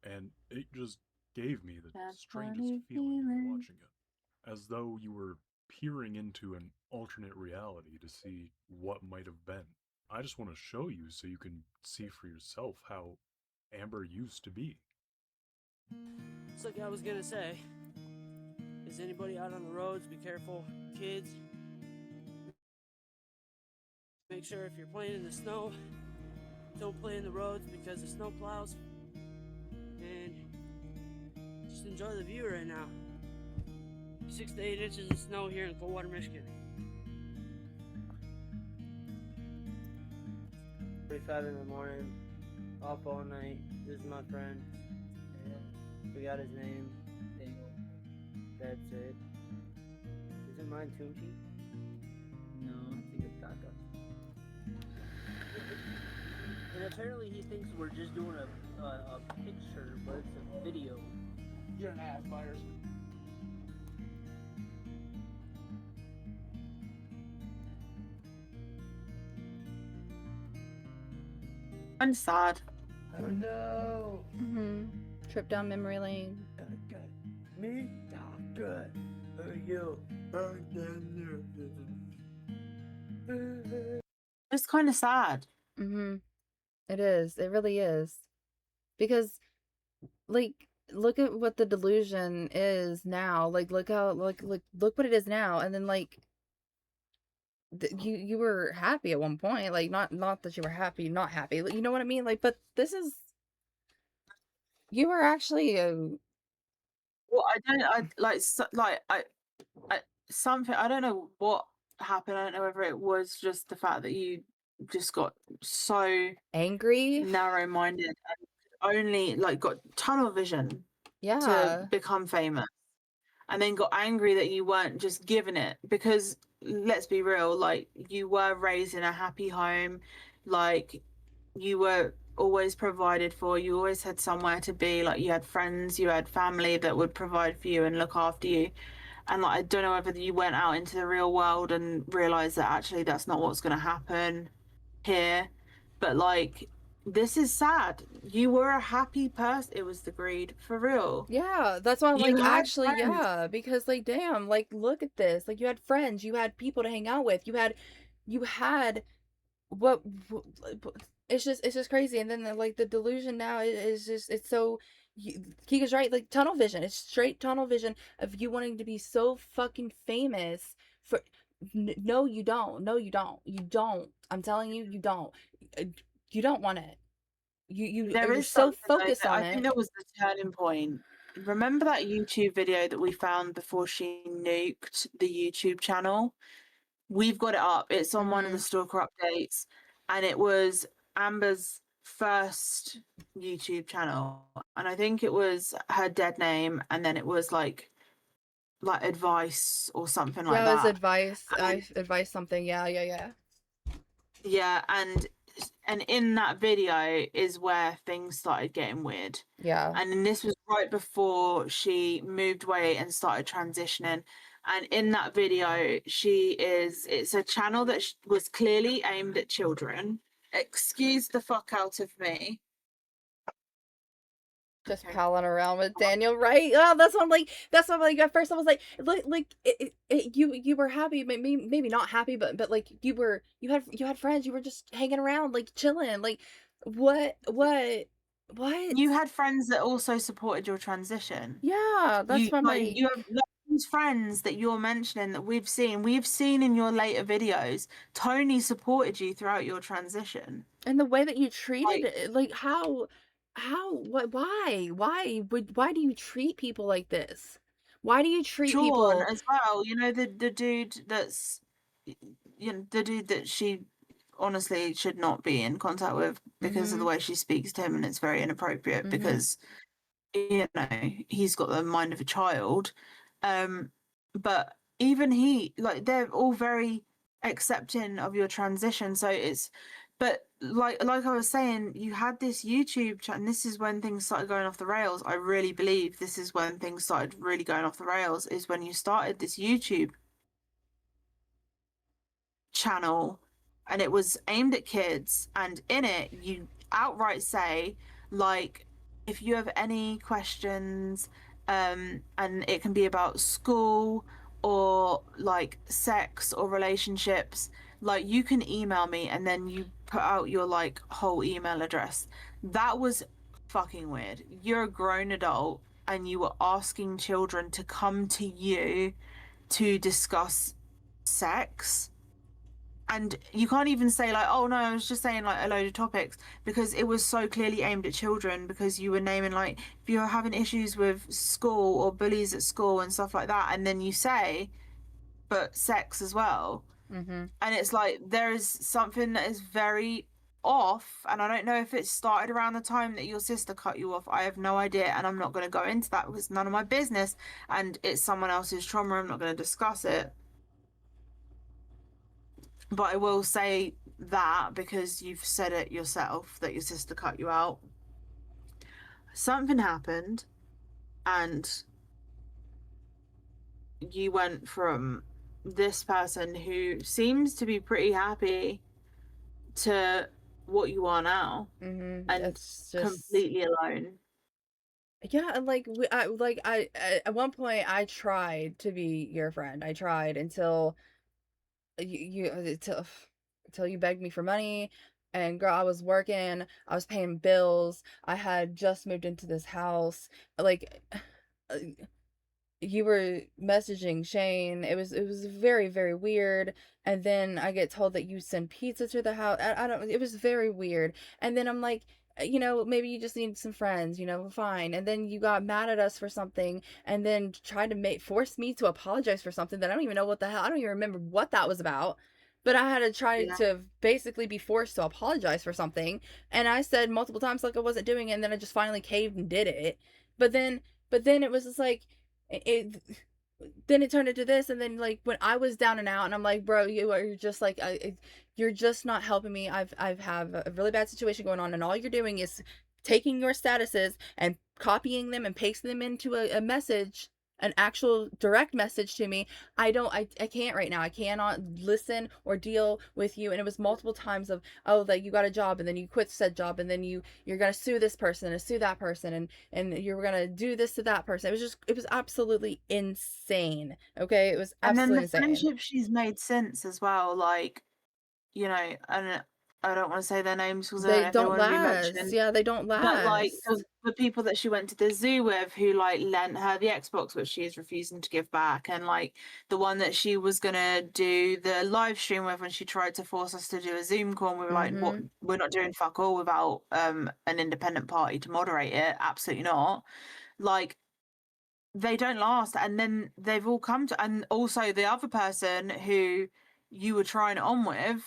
and it just gave me the That strangest funny feeling feeling. watching it, as though you were peering into an alternate reality to see what might have been. I just want to show you so you can see for yourself how Amber used to be. It's like I was gonna say. Is anybody out on the roads? Be careful, kids. Make sure if you're playing in the snow, don't play in the roads because of snow plows. And just enjoy the view right now. 6 to 8 inches of snow here in Coldwater, Michigan. 45 in the morning, up all night. This is my friend. Forgot his name. That's it. Isn't mine Tunchi? No, I think it's Taka. And apparently he thinks we're just doing a picture, but it's a video. You're an ass, Myers. I'm sad. Oh no! Mm-hmm. Trip down memory lane. Good. Me? Oh, good. Who are you? It's kind of sad. Mm-hmm. It is. It really is. Because, like, look at what the delusion is now. Like, look how, look what it is now. And then, like, you were happy at one point. Like, not that you were happy, not happy. You know what I mean? Like, but this is, you were actually Well, I like something. I don't know what happened. I don't know whether it was just the fact that you just got so angry. narrow-minded and only like got tunnel vision Yeah. to become famous, and then got angry that you weren't just given it. Because let's be real, like, you were raised in a happy home, like, you were always provided for, you always had somewhere to be, like, you had friends, you had family that would provide for you and look after you. And like, I don't know whether you went out into the real world and realized that actually that's not what's going to happen here. But like, this is sad. You were a happy person. It was the greed, for real. Yeah, that's why I'm You like, had actually, friends. yeah, because like, damn, like, look at this. Like, you had friends, you had people to hang out with, you had what, it's just crazy. And then like the delusion now is just, it's so, Kika's right, like tunnel vision. It's straight tunnel vision of you wanting to be so fucking famous for, no, you don't. No, you don't. You don't. I'm telling you, you don't. You don't want it. There you're is so something though focused that on I think it. that was the turning point. Remember that YouTube video that we found before she nuked the YouTube channel? We've got it up. It's on one of the Mhm. stalker updates, and it was Amber's first YouTube channel, and I think it was her dead name, and then it was like advice or something like Yeah, it was that. advice. And Advice something. Yeah. yeah, and in that video is where things started getting weird. Yeah. And then this was right before she moved away and started transitioning. And in that video, it's a channel that was clearly aimed at children. Excuse the fuck out of me. Just Okay. palling around with Daniel, right? Oh, that's what I'm like. That's what I'm like. At first, I was you were happy, maybe not happy, but like you had friends. You were just hanging around, like chilling. Like what? You had friends that also supported your transition. Yeah, that's what I'm You like. have those friends that you're mentioning that we've seen in your later videos. Tony supported you throughout your transition. And the way that you treated Like, it, like what, why do you treat people like this? Why do you treat Sean people? as well, you know, the dude that's, you know, the dude that she honestly should not be in contact with because of the Mm-hmm. way she speaks to him, and it's very inappropriate Mm-hmm. because, you know, he's got the mind of a child. But even he, like, they're all very accepting of your transition. So it's, but like I was saying, you had this YouTube chat, and this is when things started going off the rails. I really believe this is when things started really going off the rails, is when you started this YouTube channel, and it was aimed at kids, and in it you outright say, like, if you have any questions, and it can be about school or like sex or relationships, like, you can email me, and then you put out your like whole email address. That was fucking weird. You're a grown adult and you were asking children to come to you to discuss sex, and you can't even say like, oh no, I was just saying like a load of topics, because it was so clearly aimed at children, because you were naming like, if you're having issues with school or bullies at school and stuff like that, and then you say, but sex as well. Mm-hmm. And it's like, there is something that is very off, and I don't know if it started around the time that your sister cut you off. I have no idea, and I'm not going to go into that because it's none of my business, and it's someone else's trauma. I'm not going to discuss it. But I will say that, because you've said it yourself that your sister cut you out, something happened, and you went from this person who seems to be pretty happy to what you are now, Mm-hmm. and It's just completely alone. yeah, and at one point I tried to be your friend. I tried until until you begged me for money. And girl, I was working, I was paying bills, I had just moved into this house. Like uh, you were messaging Shane. It was very, very weird. And then I get told that you send pizza to the house. I don't, it was very weird. And then I'm like, maybe you just need some friends, fine. And then you got mad at us for something, and then tried to force me to apologize for something that I don't even know what the hell. I don't even remember what that was about. But I had to try Yeah. to basically be forced to apologize for something. And I said multiple times like I wasn't doing it, and then I just finally caved and did it. But then it was just like it then it turned into this. And then like when I was down and out, and I'm like, bro, you're just like you're just not helping me. I've have a really bad situation going on, and all you're doing is taking your statuses and copying them and pasting them into a message, an actual direct message to me. I can't right now. I cannot listen or deal with you. And it was multiple times of, oh, that you got a job, and then you quit said job, and then you're gonna sue this person and sue that person, and you're gonna do this to that person. It was absolutely insane. Okay, it was And then absolutely the insane. friendship she's made since as well, like, you know, and I don't want to say their names because I don't They know if they don't want to be last. mentioned. Yeah, they don't But like last. the people that she went to the zoo with, who like lent her the Xbox, which she is refusing to give back, and like the one that she was gonna do the live stream with, when she tried to force us to do a Zoom call, and we were like, "What? Mm-hmm. We're not doing fuck all without an independent party to moderate it. Absolutely not." Like, they don't last, and then they've all come to, and also the other person who you were trying it on with,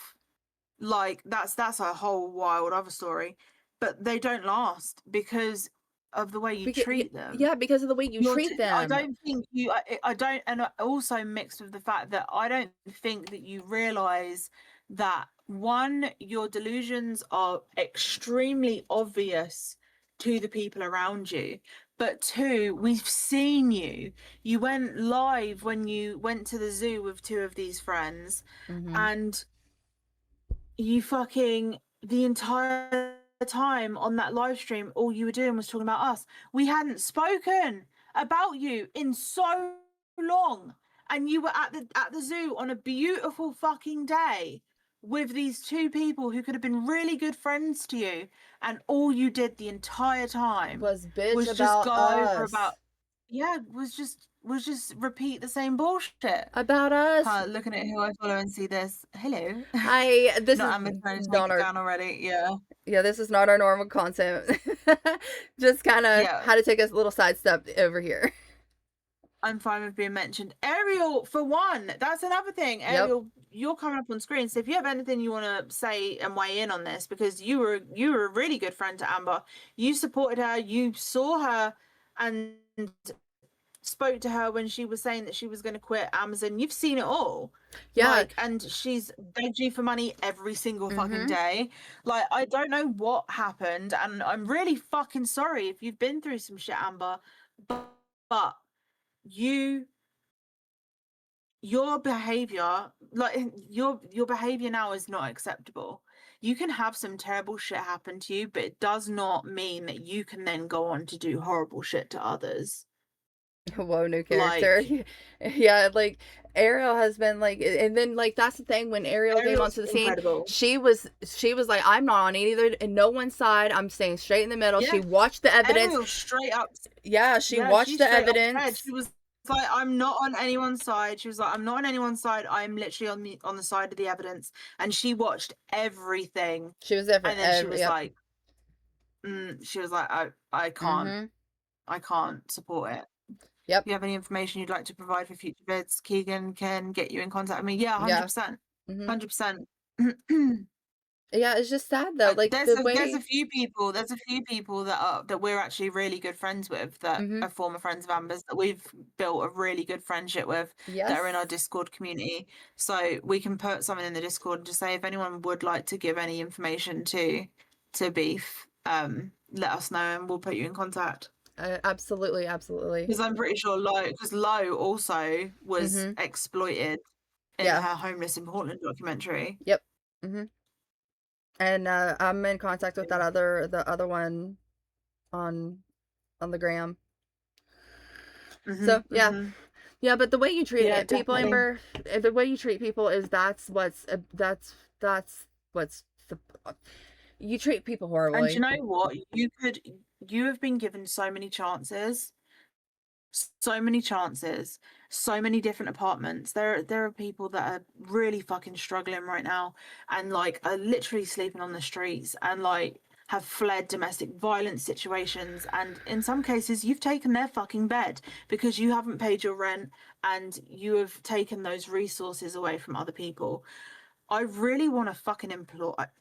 like, that's a whole wild other story. but they don't last because of the way you treat them. Yeah, because of the way you treat I them. don't think you. I don't, and also mixed with the fact that I don't think that you realize that one, your delusions are extremely obvious to the people around you. But two, we've seen you. You went live when you went to the zoo with two of these friends, and you fucking the entire time on that live stream, all you were doing was talking about us. We hadn't spoken about you in so long, and you were at the zoo on a beautiful fucking day with these two people who could have been really good friends to you, and all you did the entire time Was bitch was just about go over us. about was just repeat the same bullshit. About us. Looking at who I follow and see this. Hello. This Not is Amber trying to take not it our down already. Yeah. this is not our normal content. Just kind of Yeah. had to take a little sidestep over here. I'm fine with being mentioned. Ariel, for one, that's another thing. Ariel, you're coming up on screen. So if you have anything you want to say and weigh in on this, because you were a really good friend to Amber. You supported her, you saw her and spoke to her when she was saying that she was going to quit Amazon. You've seen it all. Yeah. Like, and she's begged you for money every single fucking day. Like, I don't know what happened, and I'm really fucking sorry if you've been through some shit, Amber. But your behavior, like your behavior now is not acceptable. You can have some terrible shit happen to you, but it does not mean that you can then go on to do horrible shit to others. Whoa, new character. Like, yeah, like Ariel has been like, and then like that's the thing, when Ariel came Ariel's onto the scene, incredible. she was like, I'm not on either, and no one's side. I'm staying straight in the middle. Yeah. She watched the evidence. Ariel straight up. Yeah, she watched the evidence. She was like, I'm not on anyone's side. She was like, I'm not on anyone's side. I'm literally on the side of the evidence. And she watched everything. She was there for and then she was yep. like, I can't. I can't support it. Yep. If you have any information you'd like to provide for future vids, Keegan can get you in contact with me. Yeah, 100%. 100%. Yeah, it's just sad though. Like there's a few people that we're actually really good friends with, that are former friends of Amber's, that we've built a really good friendship with, that are in our Discord community. So we can put something in the Discord and just say, if anyone would like to give any information to Beef, let us know and we'll put you in contact. Absolutely. Because I'm pretty sure Lo also was exploited in her homeless in Portland documentary. Yep. And I'm in contact with the other one on the gram. So yeah, but the way you treat people, Amber, the way you treat people is you treat people horribly. And you know what? You have been given so many chances. So many chances, so many different apartments. There are people that are really fucking struggling right now, and like are literally sleeping on the streets, and like have fled domestic violence situations, and in some cases you've taken their fucking bed because you haven't paid your rent and you have taken those resources away from other people. I really want to fucking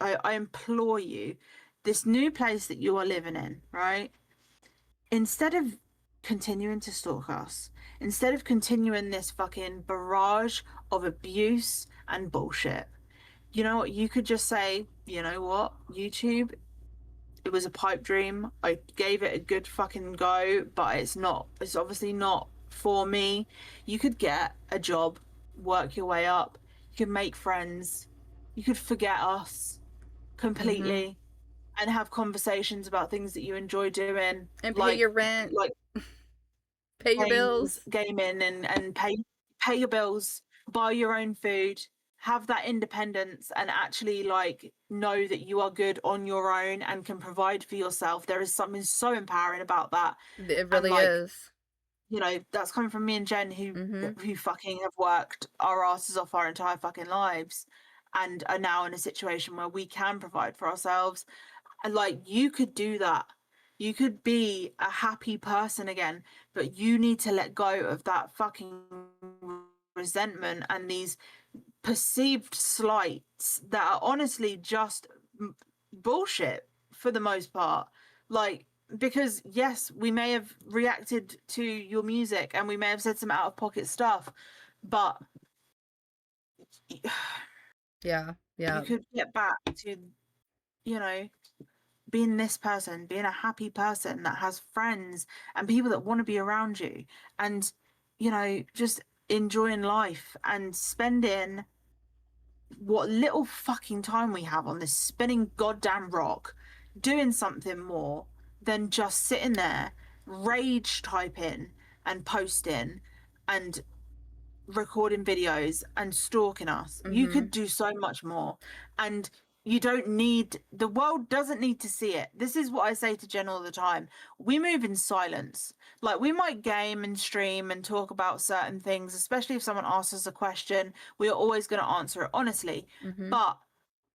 I implore you, this new place that you are living in, right? Instead of continuing to stalk us, instead of continuing this fucking barrage of abuse and bullshit, you know what? You could just say, you know what, YouTube, it was a pipe dream. I gave it a good fucking go, but it's obviously not for me. You could get a job, work your way up, you could make friends, you could forget us completely and have conversations about things that you enjoy doing, and pay your rent, like pay your bills, gaming, and pay your bills, buy your own food, have that independence, and actually like know that you are good on your own and can provide for yourself. There is something so empowering about that. It really is. You know, that's coming from me and Jen, who fucking have worked our asses off our entire fucking lives and are now in a situation where we can provide for ourselves. And like, you could do that. You could be a happy person again, but you need to let go of that fucking resentment and these perceived slights that are honestly just bullshit for the most part. Like, because yes, we may have reacted to your music and we may have said some out of pocket stuff, but Yeah. Yeah. you could get back to, you know, being this person, being a happy person that has friends and people that want to be around you, and, you know, just enjoying life and spending what little fucking time we have on this spinning goddamn rock doing something more than just sitting there rage typing and posting and recording videos and stalking us. You Mm-hmm. could do so much more. And you don't need, the world doesn't need to see it. This is what I say to Jen all the time. We move in silence. Like, we might game and stream and talk about certain things, especially if someone asks us a question. We are always going to answer it honestly. Mm-hmm. But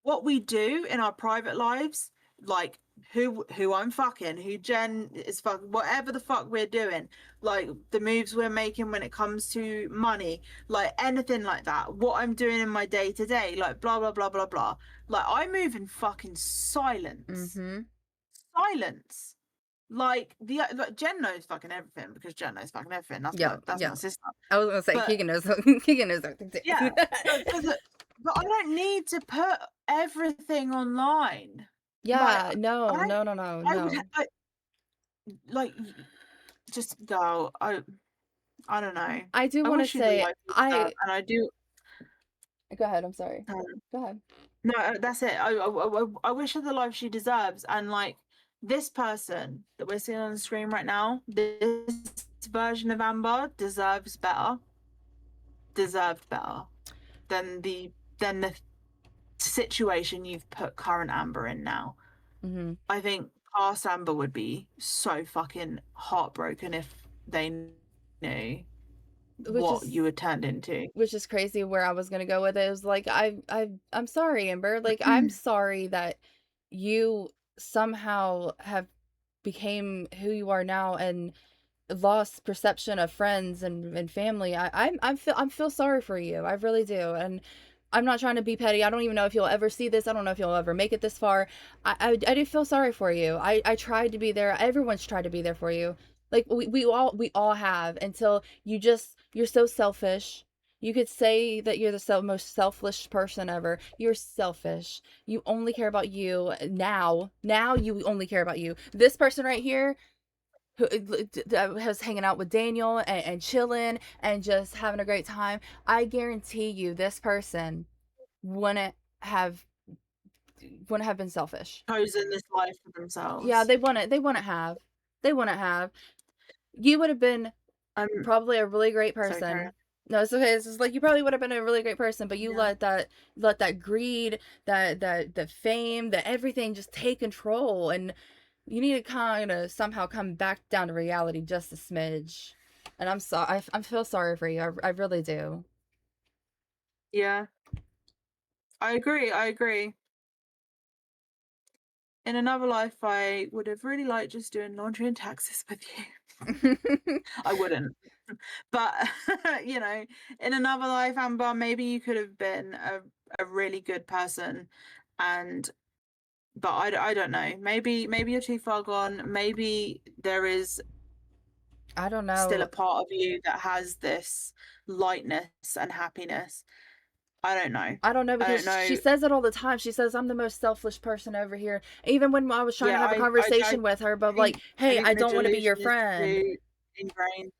what we do in our private lives, like who I'm fucking, who Jen is fucking, whatever the fuck we're doing, like the moves we're making when it comes to money, like anything like that, what I'm doing in my day to day, like blah blah blah blah blah. Like, I move in fucking silence. Mm-hmm. Silence. Like, Jen knows fucking everything because Jen knows fucking everything. Yeah. That's Yeah. my sister. I was gonna say But Keegan knows. Keegan knows everything too. yeah, but I don't need to put everything online. Like, Yeah. No. I No. No. No. I would No. like just go. I don't know. I do I want to wish you the say life you deserve, and I do. Go ahead. I'm sorry. Um, Go ahead. no, that's it. I wish her the life she deserves, and like this person that we're seeing on the screen right now, this version of Amber deserved better than the situation you've put current Amber in now. Mm-hmm. I think past Amber would be so fucking heartbroken if they knew what you had turned into. Which is crazy where I was gonna go with it. It was like I'm sorry, Amber. Like, I'm sorry that you somehow have became who you are now and lost perception of friends and family. I feel sorry for you. I really do. And I'm not trying to be petty. I don't even know if you'll ever see this. I don't know if you'll ever make it this far. I do feel sorry for you. I tried to be there. Everyone's tried to be there for you. Like, we all have, until you're so selfish. You could say that you're the most selfish person ever. You're selfish. You only care about you now. Now you only care about you. This person right here, who was hanging out with Daniel and chilling and just having a great time, I guarantee you this person wouldn't have been selfish. Chosen this life for Yeah, themselves. they wouldn't have. They wouldn't have. You would have been probably a really great Sorry, carry person. on. No, it's okay. It's just like, you probably would have been a really great person, but you Yeah. let that greed, that fame, that everything just take control, and you need to kind of somehow come back down to reality just a smidge. And I'm sorry. I feel sorry for you. I really do. Yeah. I agree. In another life, I would have really liked just doing laundry and taxes with you. I wouldn't. But, you know, in another life, Amber, maybe you could have been a really good person. But I don't know. Maybe you're too far gone. Maybe there is I don't still know. a part of you that has this lightness and happiness. I don't know. I don't know, I don't because she know. says it all the time. She says, I'm the most selfish person over here. Even when I was trying to Yeah, have a conversation with her, but like, I hey, think I the don't want to be your delusion is friend. too ingrained.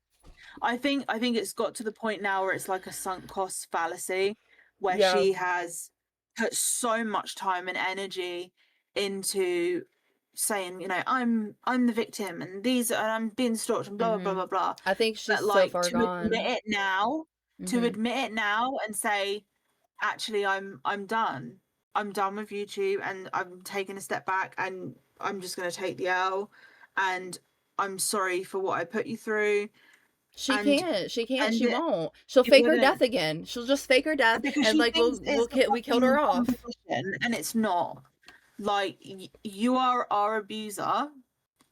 I think it's got to the point now where it's like a sunk cost fallacy, where Yeah. she has put so much time and energy into saying, you know, I'm the victim and I'm being stalked and blah blah blah blah blah. I think she's But so like, far to admit gone. it now, Mhm. and say, actually, I'm done. I'm done with YouTube and I'm taking a step back and I'm just gonna take the L, and I'm sorry for what I put you through. She And can't. She can't. and She won't. She'll she fake her wouldn't, death again. She'll just fake her death, because and she like, thinks it's a we killed her fucking off. competition, and it's not. Like, you are our abuser.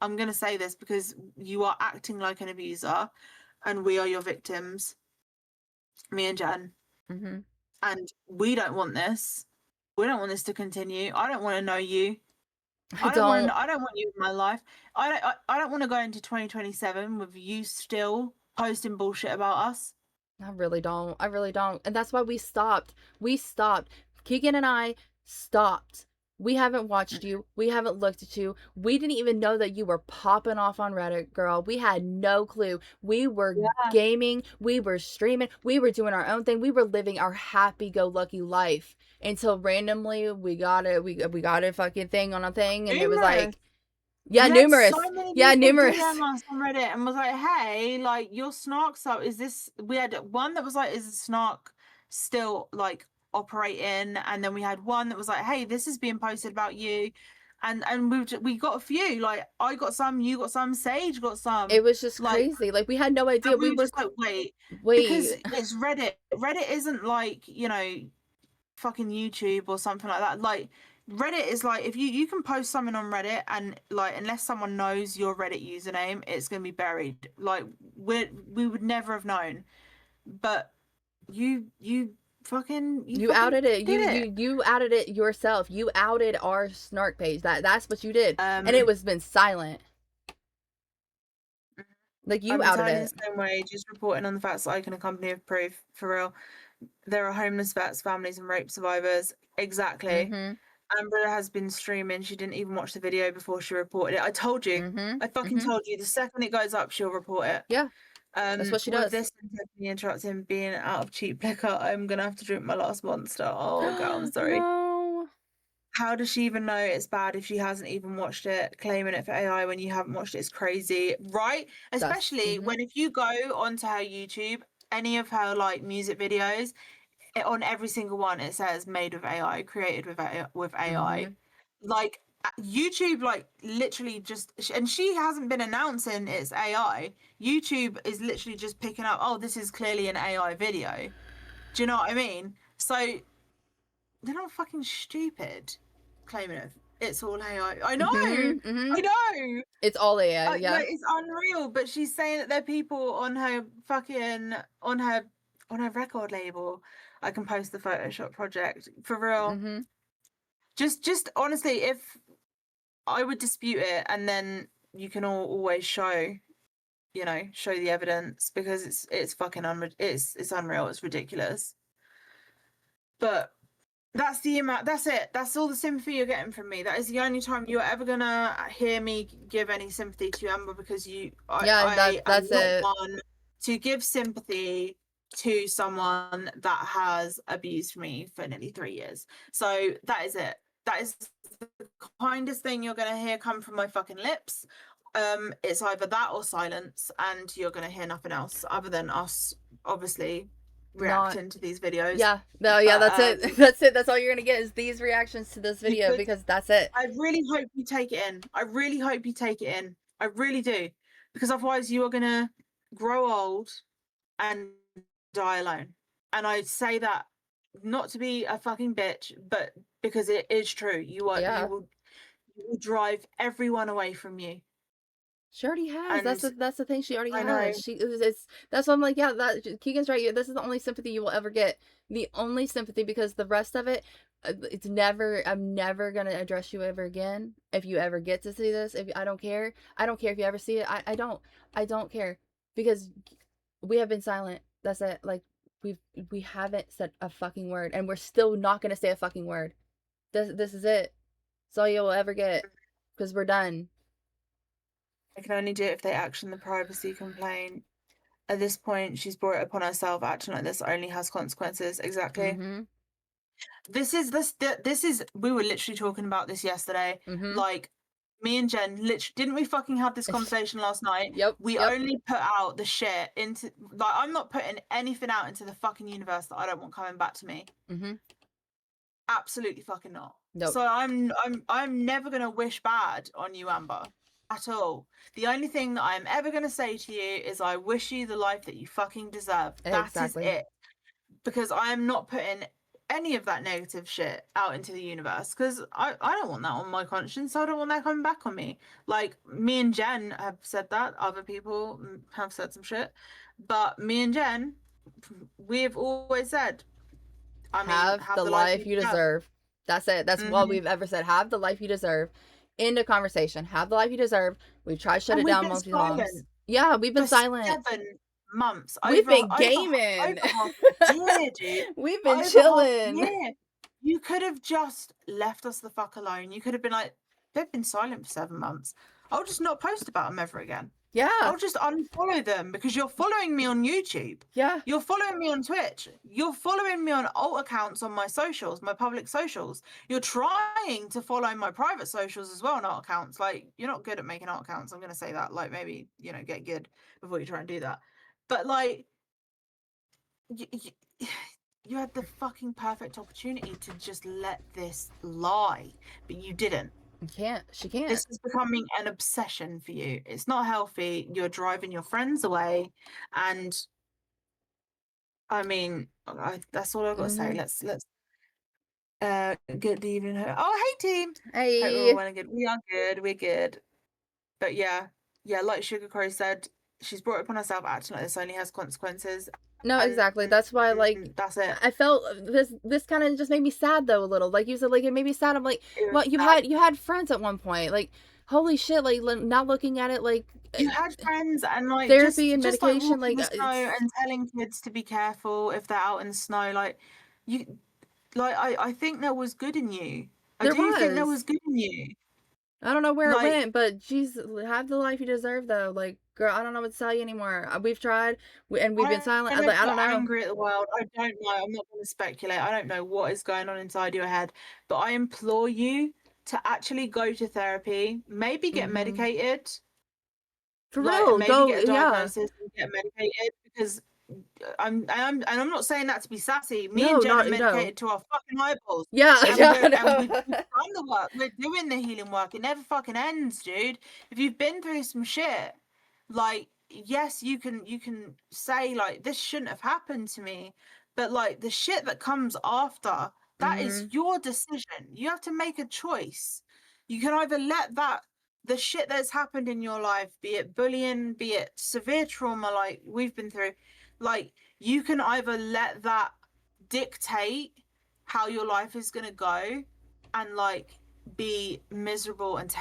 I'm gonna say this because you are acting like an abuser, and we are your victims. Me and Jen. Mhm. And we don't want this. We don't want this to continue. I don't want to know you. I don't. I don't want you in my life. I don't want to go into 2027 with you still posting bullshit about us. I really don't. I really don't. And that's why we stopped. We stopped. Keegan and I stopped. We haven't watched you. We haven't looked at you. We didn't even know that you were popping off on Reddit, girl. We had no clue. We were Yeah. gaming. We were streaming. We were doing our own thing. We were living our happy-go-lucky life until randomly we got it. We got a fucking thing on a thing, and it was Numerous. like, yeah, We had numerous. so many Yeah, people numerous. DM us on Reddit and was like, "Hey, like your snark sub is this?" We had one that was like, "Is the snark still like operating?" And then we had one that was like, "Hey, this is being posted about you," and we got a few. Like I got some, you got some, Sage got some. It was just Like, crazy. Like we had no idea. and we We were were just like, "Wait," because wait. it's Reddit. Reddit isn't like, you know, fucking YouTube or something like that. Like Reddit is like, if you can post something on Reddit and like unless someone knows your Reddit username, it's gonna be buried. Like we would never have known. But you You outed it. did it. You outed it yourself. You outed our snark page. That's what you did. And it Um was been silent. Like you I'm outed entirely the it. same way, just reporting on the facts that I can accompany with proof, for real. There are homeless vets, families and rape survivors. Exactly. Mhm. Amber has been streaming. She didn't even watch the video before she reported it. I told you. Mhm. I fucking told you. The second it goes up, she'll report it. Yeah. That's what she With does. this and Tiffany interrupting being out of cheap liquor, I'm gonna have to drink my last monster. Oh god, I'm sorry. No. How does she even know it's bad if she hasn't even watched it? Claiming it for AI when you haven't watched it is crazy, right? Especially when if you go onto her YouTube, any of her like music videos, on every single one it says made with AI, created with AI. Like YouTube, like literally just, and she hasn't been announcing it's AI. YouTube is literally just picking up, oh, this is clearly an AI video. Do you know what I mean? So they're not fucking stupid claiming it's all AI. I know, I know. It's all AI. Like, Yeah. it's unreal. But she's saying that there are people on her fucking on her record label. I can post the Photoshop project for real. Just honestly, if I would dispute it, and then you can always show, you know, show the evidence, because it's fucking it's unreal. It's ridiculous. But that's the amount. That's it. That's all the sympathy you're getting from me. That is the only time you're ever gonna hear me give any sympathy to Amber, because I am That's not it. one to give sympathy to someone that has abused me for nearly 3 years. So that is it. That is the kindest thing you're gonna hear come from my fucking lips. It's either that or silence, and you're gonna hear nothing else other than us, obviously, reacting to these videos. Yeah. No, yeah, that's it. That's it. That's all you're gonna get is these reactions to this video, because that's it. I really hope you take it in. I really hope you take it in. I really do. Because otherwise you are gonna grow old and die alone. And I say that not to be a fucking bitch, but because it is true. Yeah. You will drive everyone away from you. She already has. And That's the thing. She already I know. has. It's that's why I'm like, yeah, that Keegan's right. This is the only sympathy you will ever get. The only sympathy, because the rest of it, it's never. I'm never gonna address you ever again. If you ever get to see this, if I don't care. I don't care if you ever see it. I don't. I don't care, because we have been silent. That's it. Like we haven't said a fucking word, and we're still not gonna say a fucking word. This is it. It's all you'll ever get, because we're done. I can only do it if they action the privacy complaint. At this point, she's brought it upon herself. Acting like this only has consequences. Exactly. This is we were literally talking about this yesterday. Like, me and Jen literally, didn't we fucking have this conversation last night? Yep. We only put out the shit into, like, I'm not putting anything out into the fucking universe that I don't want coming back to me. Absolutely fucking not. Nope. So I'm never gonna wish bad on you, Amber, at all. The only thing that I'm ever gonna say to you is I wish you the life that you fucking deserve. Exactly. That is it. Because I am not putting any of that negative shit out into the universe, because I don't want that on my conscience. I don't want that coming back on me. Like, me and Jen have said that. Other people have said some shit. But me and Jen, we've always said, I mean, have the life you deserve. That's it. That's all we've ever said. Have the life you deserve. End of conversation. Have the life you deserve. We've tried to shut And it we've down been multiple times. silent Yeah, we've been for silent. 7 months. We've been Over gaming. half a year, dude. We've been Over half a chilling. year. You could have just left us the fuck alone. You could have been like, they've been silent for 7 months. I'll just not post about them ever again. Yeah. I'll just unfollow them because you're following me on YouTube. Yeah. You're following me on Twitch. You're following me on alt accounts on my socials, my public socials. You're trying to follow my private socials as well on alt accounts. Like, you're not good at making alt accounts. I'm going to say that. Like, maybe, get good before you try and do that. But, like, you had the fucking perfect opportunity to just let this lie, but you didn't. You can't. She can't. This is becoming an obsession for you. It's not healthy. You're driving your friends away, and I mean, that's all I've got to say. Let's get the evening. Oh, hey team. Hope we're Hey. all well and good. We are good. We're good. But yeah, like Sugar Crow said, she's brought it upon herself acting like this only has consequences. No, exactly. That's why, like, that's it. I felt this kind of just made me sad though a little. Like you said, like it made me sad. I'm like, It was well, sad. you had friends at one point. Like, holy shit! Like now looking at it, like You had friends and like therapy and just medication. like walking Like, the snow and telling kids to be careful if they're out in the snow. Like you, like I think there was good in you. I do think there was good in you. I don't know where it Like, went, but geez, have the life you deserve though. Like, girl, I don't know what to tell you anymore. We've tried, and we've been silent. if Like, I don't you're know. angry at the world, I don't know. I'm not going to speculate. I don't know what is going on inside your head, but I implore you to actually go to therapy. Maybe get medicated. For Like, real, maybe go, get a yeah. diagnosis and get medicated because I'm not saying that to be sassy. Me No, and Jen not are no. medicated to our fucking eyeballs. Yeah, And yeah, and we've no. done the work. We're doing the healing work. It never fucking ends, dude. If you've been through some shit, like, yes, you can say like this shouldn't have happened to me, but like the shit that comes after, that is your decision. You have to make a choice. You can either let the shit that's happened in your life, be it bullying, be it severe trauma like we've been through, like you can either let that dictate how your life is going to go and like be miserable and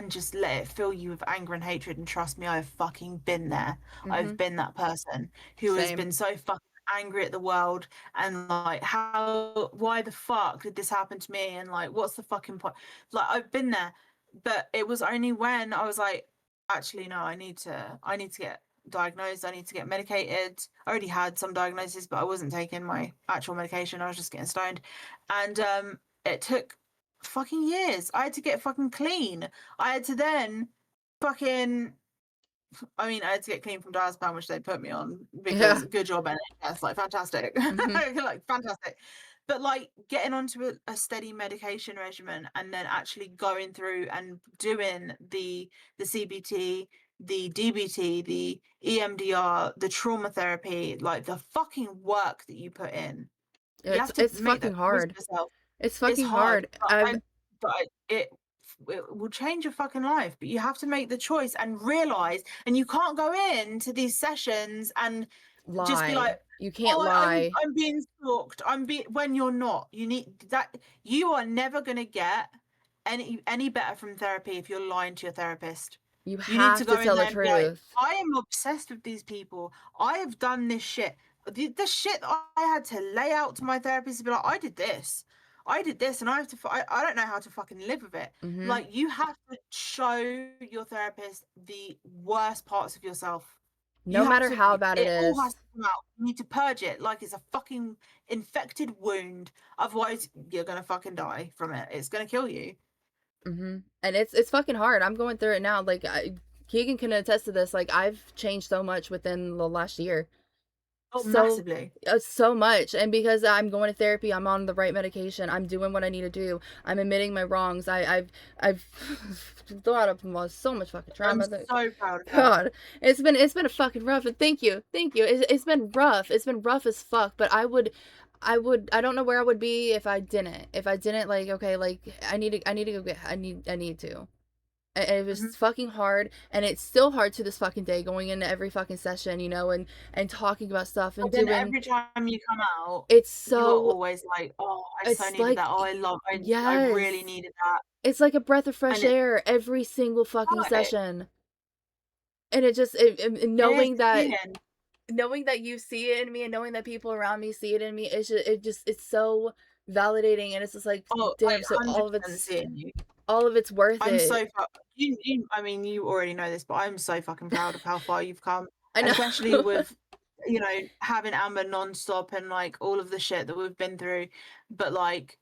just let it fill you with anger and hatred. And trust me, I've fucking been there. I've been that person who has been so fucking angry at the world and like, why the fuck did this happen to me, and like what's the fucking point. Like, I've been there, but it was only when I was like, actually no, I need to get diagnosed, I need to get medicated. I already had some diagnoses, but I wasn't taking my actual medication. I was just getting stoned, and it took fucking years. I had to get fucking clean. I had to then fucking I had to get clean from diazepam, which they put me on because good job NHS, like fantastic. Like fantastic. But like getting onto a steady medication regimen and then actually going through and doing the CBT, the DBT, the EMDR, the trauma therapy, like the fucking work that you put in. You have to It's make fucking that choice hard. yourself. It's fucking hard. But it will change your fucking life. But you have to make the choice and realize, and you can't go into these sessions and just be lie. like, You can't oh, lie. I'm being stalked. When you're not. You need that. You are never gonna get any better from therapy if you're lying to your therapist. You You need to have go to in tell the there and be like, truth. I am obsessed with these people. I have done this shit. The shit that I had to lay out to my therapist to be like, I did this, and I have to. I don't know how to fucking live with it. Like, you have to show your therapist the worst parts of yourself. No matter how bad it all is. has to come out. You need to purge it like it's a fucking infected wound. Otherwise, you're gonna fucking die from it. It's gonna kill you. And it's fucking hard. I'm going through it now. Like, Keegan can attest to this. Like, I've changed so much within the last year. Oh, massively. So much. And because I'm going to therapy, I'm on the right medication, I'm doing what I need to do, I'm admitting my wrongs, I've thought of so much fucking trauma. I'm so proud of that. God, it's been a fucking rough. And thank you. It's been rough. It's been rough as fuck. But I don't know where I would be if I didn't. Like, okay, like I need to go get. I need to. And it was fucking hard, and it's still hard to this fucking day, going into every fucking session, and talking about stuff and then doing. Every time you come out, it's you are so. always like, oh, I so needed like, that. Oh, I yes. really needed that. It's like a breath of fresh And air every single fucking Right. session. And it just knowing that you see it in me and knowing that people around me see it in me, it's so validating, and it's just like, Oh, damn, I so 100% see it in you. all of it's worth I'm so it. I mean, you already know this, but I'm so fucking proud of how far you've come, I know. especially with, you know, having Amber nonstop and like all of the shit that we've been through. But like,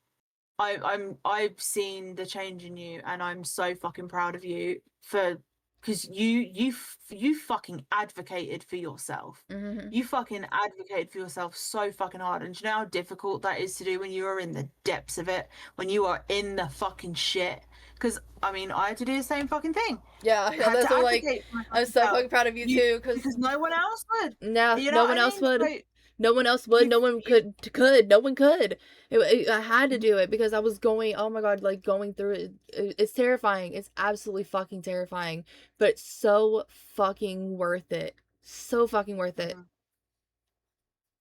I've seen the change in you, and I'm so fucking proud of you for because you fucking advocated for yourself. Mhm. You fucking advocated for yourself so fucking hard, and do you know how difficult that is to do when you are in the depths of it, when you are in the fucking shit. Because I mean, I had to do the same fucking thing. Yeah, I know, Had that's to what I'm like, advocate for I'm myself so about fucking proud of you too, because no one else would. yeah, You know no what one I else mean? would. So No one else would. No one you could. No one could. I had to do it because I was going. Oh my god, like going through it. It's terrifying. It's absolutely fucking terrifying, but it's so fucking worth it. So fucking worth it.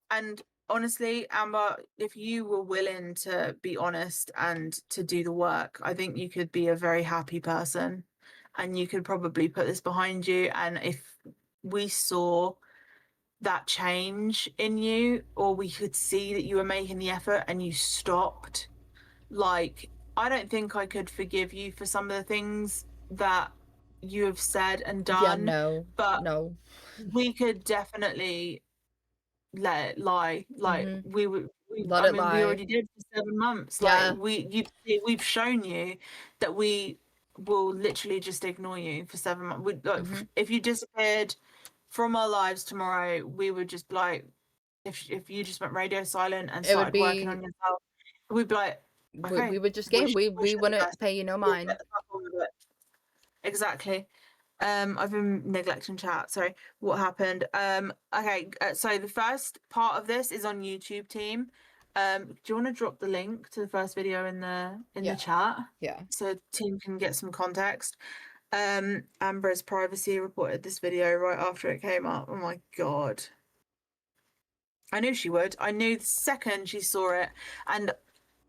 And honestly, Amber, if you were willing to be honest and to do the work, I think you could be a very happy person, and you could probably put this behind you. And if we saw that change in you, or we could see that you were making the effort and you stopped, like, I don't think I could forgive you for some of the things that you have said and Yeah, done, no, but no. we could definitely let it lie. Like Mhm. Let I it mean, we lie. already did for 7 months. Like Yeah. we've shown you that we will literally just ignore you for 7 months. Mhm. If you disappeared from our lives tomorrow, we would just be like, if you just went radio silent and It would started working on be. yourself, we'd be like, okay, We would just game. wish We you the wouldn't best. pay you no We'll mind. get the fuck on with it. Exactly. I've been neglecting chat. Sorry. What happened? Okay. So the first part of this is on YouTube, team. Do you want to drop the link to the first video in the Yeah. chat Yeah. so team can get some context? Amber's privacy reported this video right after it came up. Oh my god. I knew she would. I knew the second she saw it, and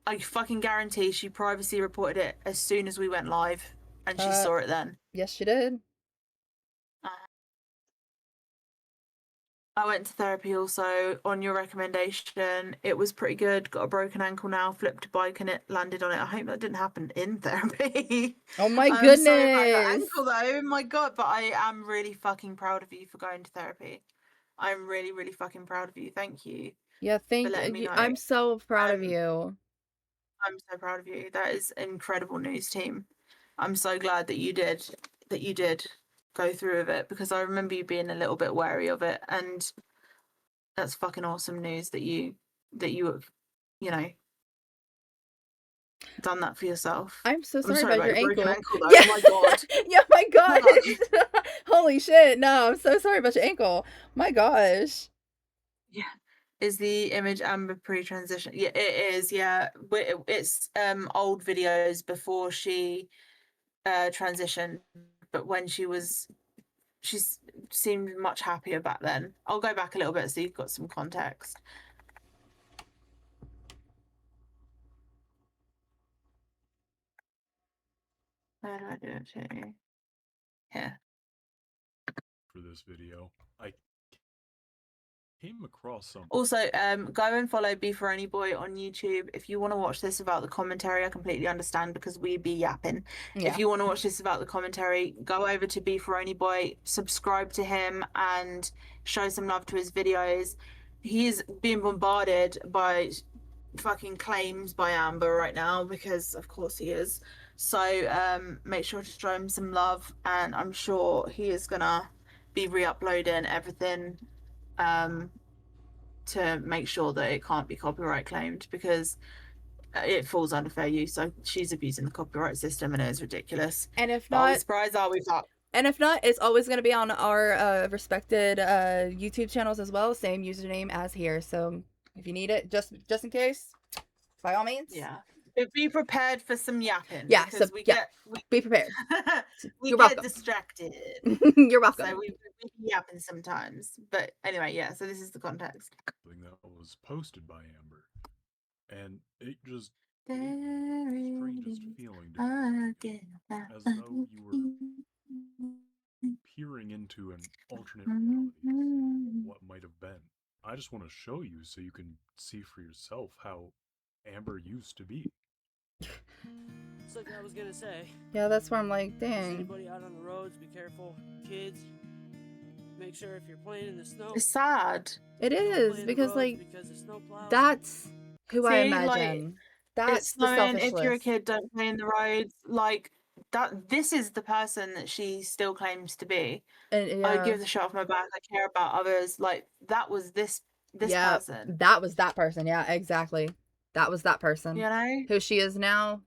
I fucking guarantee she privacy reported it as soon as we went live, and she saw it then. Yes, she did. I went to therapy also on your recommendation. It was pretty good. Got a broken ankle now, flipped a bike and it landed on it. I hope that didn't happen in therapy. Oh my I'm sorry about that goodness. ankle though. My god, but I am really fucking proud of you for going to therapy. I'm really, really fucking proud of you. Thank you Yeah, for thank letting me you. know. I'm so proud of Um, you. I'm so proud of you. That is incredible news, team. I'm so glad that you did go through with it, because I remember you being a little bit wary of it, and that's fucking awesome news that you have, you know, done that for yourself. I'm so I'm sorry sorry about about your your broken ankle. ankle though. Yeah. Oh my god. Yeah, my Fuck. gosh. Holy shit. No, I'm so sorry about your ankle. My gosh. Yeah. Is the image Amber pre-transition? Yeah, it is. Yeah, it's old videos before she transitioned, but when she seemed much happier back then. I'll go back a little bit so you've got some context. How do I do it to you? Here. For this video, I came across something. Also, go and follow Beefaroni Boy on YouTube. If you want to watch this without the commentary, I completely understand, because we be yapping. Yeah. If you want to watch this without the commentary, go over to Beefaroni Boy, subscribe to him, and show some love to his videos. He's being bombarded by fucking claims by Amber right now, because of course he is. So make sure to show him some love, and I'm sure he is gonna be re-uploading everything to make sure that it can't be copyright claimed, because it falls under fair use. So she's abusing the copyright system, and it is ridiculous. And if But are we not, surprised? Are we not? and if not, it's always going to be on our respected YouTube channels as well. Same username as here. So if you need it, just in case, by all means. Yeah. But be prepared for some yapping. Yeah, Because so, yeah, be prepared. we You're get welcome. distracted. You're welcome. So we be yapping sometimes. But anyway, yeah, so this is the context. That was posted by Amber, and it just strangest feeling to me. As though you were peering into an alternate reality, what might have been. I just want to show you so you can see for yourself how Amber used to be. It's like I was gonna say. Yeah, that's where I'm like, Just dang. anybody out on the roads, be careful. Kids, make sure if you're playing in the snow. It's sad. It don't is play in the because roads like because the snow plows. that's who I See, like, imagine. That's it's the knowing selfish if you're a list. kid, don't play in the roads. Like that. This is the person that she still claims to be. And I yeah, give the shit off my back. I care about others. Like that was this yeah, person. that was that person. Yeah, exactly. That was that person. You know, Who she is now,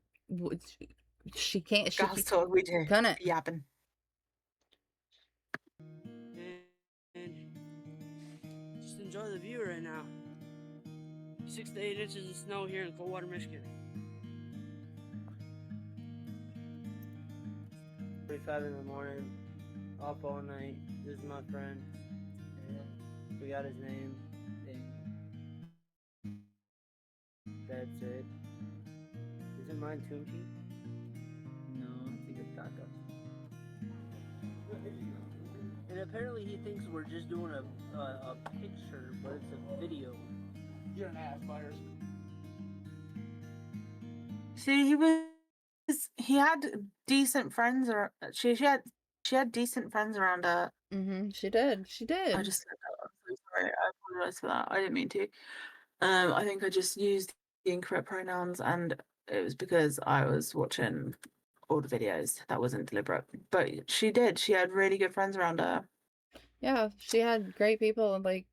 she can't. She girls talk we do. couldn't. Yapping. And just enjoy the view right now. 6 to 8 inches of snow here in Coldwater, Michigan. 3:45 in the morning, up all night. This is my friend. And we got his name. And that's it. Isn't mine Tunchi? No, I think it's Taka. And apparently he thinks we're just doing a picture, but it's a video. You're an ass, Myers. See, he had decent friends, or she had decent friends around her. She did. She did. I just said that. I'm so sorry. I apologize for that. I didn't mean to. I think I just used the incorrect pronouns, and it was because I was watching old videos. That wasn't deliberate, but she did. She had really good friends around her. Yeah, she had great people, and like,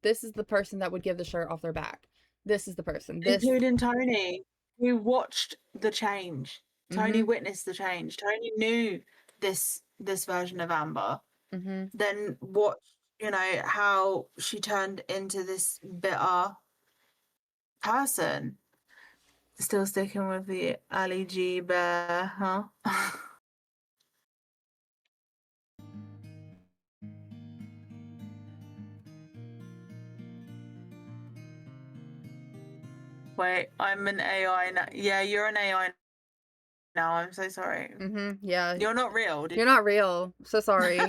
this is the person that would give the shirt off their back. This is the person. This. Including Tony, who watched the change. Tony Mhm. witnessed the change. Tony knew this version of Amber. Mhm. Then watched, how she turned into this bitter person. Still sticking with the Ali G bear, huh? Wait, I'm an AI now. Yeah, you're an AI now. I'm so sorry. Yeah. You're not real. You're not real. So sorry.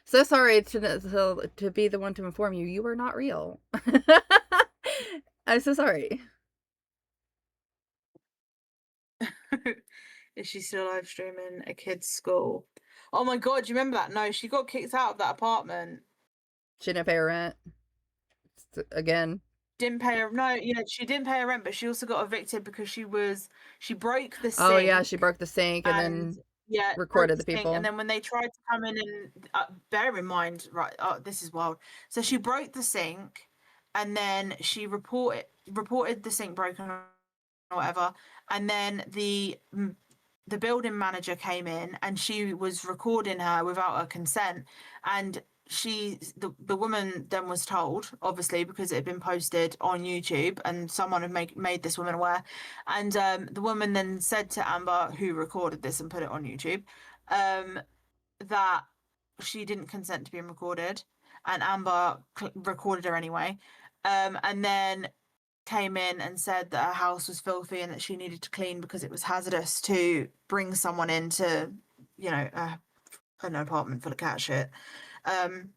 So sorry to be the one to inform you. You are not real. I'm so sorry. Is she still live streaming a kid's school? Oh my god, do you remember that? No, she got kicked out of that apartment. She didn't pay her rent. Again. Didn't pay her. No, she didn't pay her rent, but she also got evicted because she broke the sink. Oh yeah, she broke the sink and then broke recorded the sink, people. and then when they tried to come in and bear in mind, right? Oh, this is wild. So she broke the sink, and then she reported the sink broken or whatever, and then the building manager came in and she was recording her without her consent, and the woman then was told, obviously because it had been posted on YouTube and someone had made this woman aware, and the woman then said to Amber, who recorded this and put it on YouTube, that she didn't consent to being recorded, and Amber recorded her anyway, and then came in and said that her house was filthy and that she needed to clean because it was hazardous to bring someone into, an apartment full of cat shit. And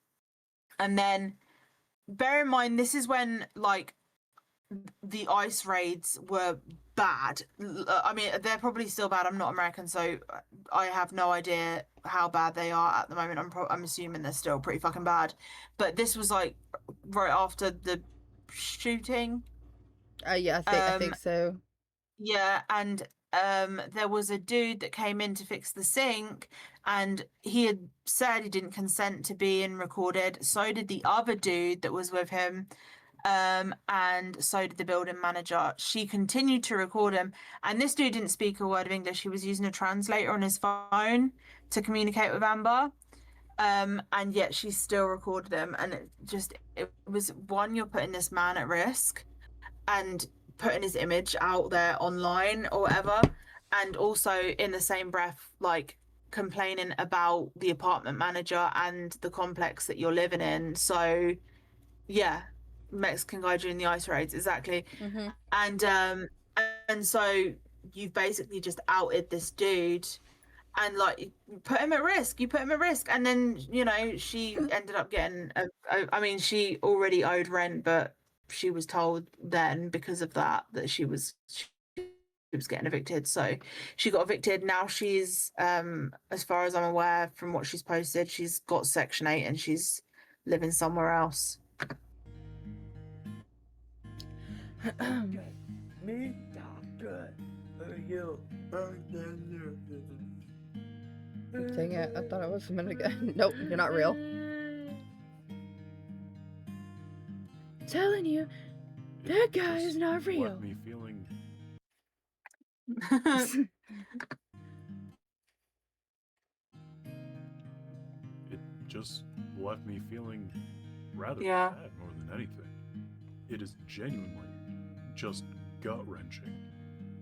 then bear in mind, this is when like the ICE raids were bad. I mean, they're probably still bad. I'm not American, so I have no idea how bad they are at the moment. I'm assuming they're still pretty fucking bad. But this was like right after the shooting. Yeah, I think so. Yeah, and there was a dude that came in to fix the sink, and he had said he didn't consent to being recorded. So did the other dude that was with him, and so did the building manager. She continued to record him, and this dude didn't speak a word of English. He was using a translator on his phone to communicate with Amber. And yet she still recorded him, and it was one, you're putting this man at risk and putting his image out there online or whatever, and also in the same breath like complaining about the apartment manager and the complex that you're living in. So yeah, Mexican guy during the ICE raids, exactly. And And so you've basically just outed this dude and like put him at risk. You put him at risk, and then she ended up getting. I mean, she already owed rent, but she was told then because of that she was getting evicted. So she got evicted. Now she's, as far as I'm aware, from what she's posted, she's got Section 8 and she's living somewhere else. Me? Good. You. Dang it, I thought it was a minute ago. Nope, you're not real. Telling you, that guy is not real. Left me feeling it just left me feeling rather Yeah. sad more than anything. It is genuinely just gut-wrenching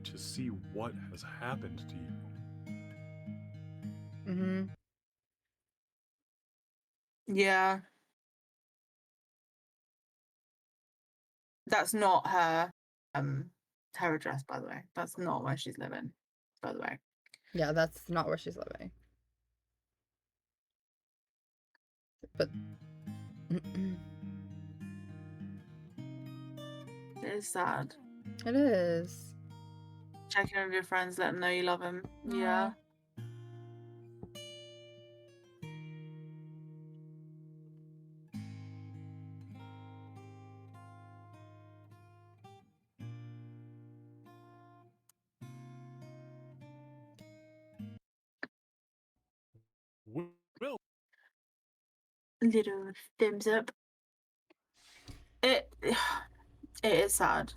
to see what has happened to you. Mm-hmm. Yeah. That's not her address, by the way. That's not where she's living, by the way. Yeah, that's not where she's living. But It is sad. it is. Check in with your friends, let them know you love them. Yeah. Will Little thumbs up. It is sad.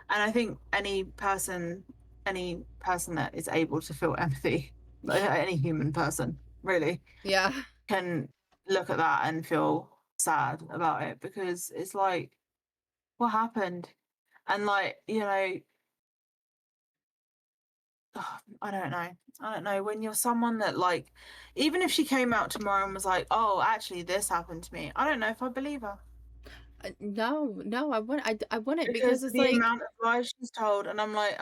And I think any person that is able to feel empathy, like any human person, really, Yeah. can look at that and feel sad about it, because it's like, what happened? And like, I don't know. When you're someone that, like, even if she came out tomorrow and was like, oh, actually this happened to me, I don't know if I believe her. No, I wouldn't. I wouldn't, because Because it's the like, amount of lies she's told, and I'm like,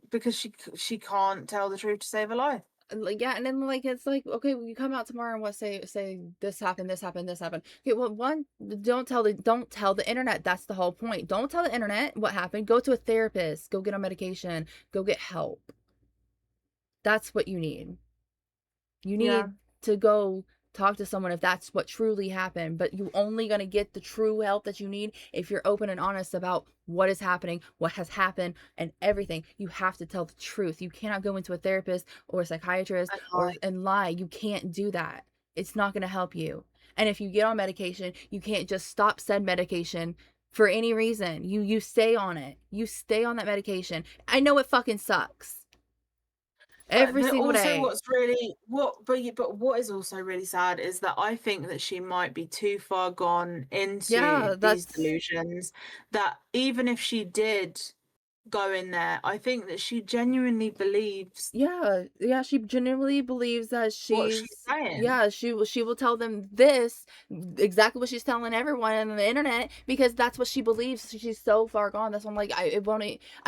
because she can't tell the truth to save her life. like, yeah, and then like it's like, okay, well, you come out tomorrow and what, say this happened, this happened, this happened. Okay, well, one, don't tell the internet. That's the whole point. Don't tell the internet what happened. Go to a therapist. Go get on medication. Go get help. That's what you need. You need Yeah. to go talk to someone if that's what truly happened, but you only going to get the true help that you need if you're open and honest about what is happening, what has happened, and everything. You have to tell the truth. You cannot go into a therapist or a psychiatrist and lie. You can't do that. It's not going to help you. And if you get on medication, you can't just stop said medication for any reason. You stay on it. You stay on that medication. I know it fucking sucks. Every single day. But what is also really sad is that I think that she might be too far gone into these delusions, that even if she did go in there, I think that she genuinely believes she genuinely believes that what she's saying. she will tell them this, exactly what she's telling everyone on the internet, because that's what she believes. She's so far gone. That's why I'm like, I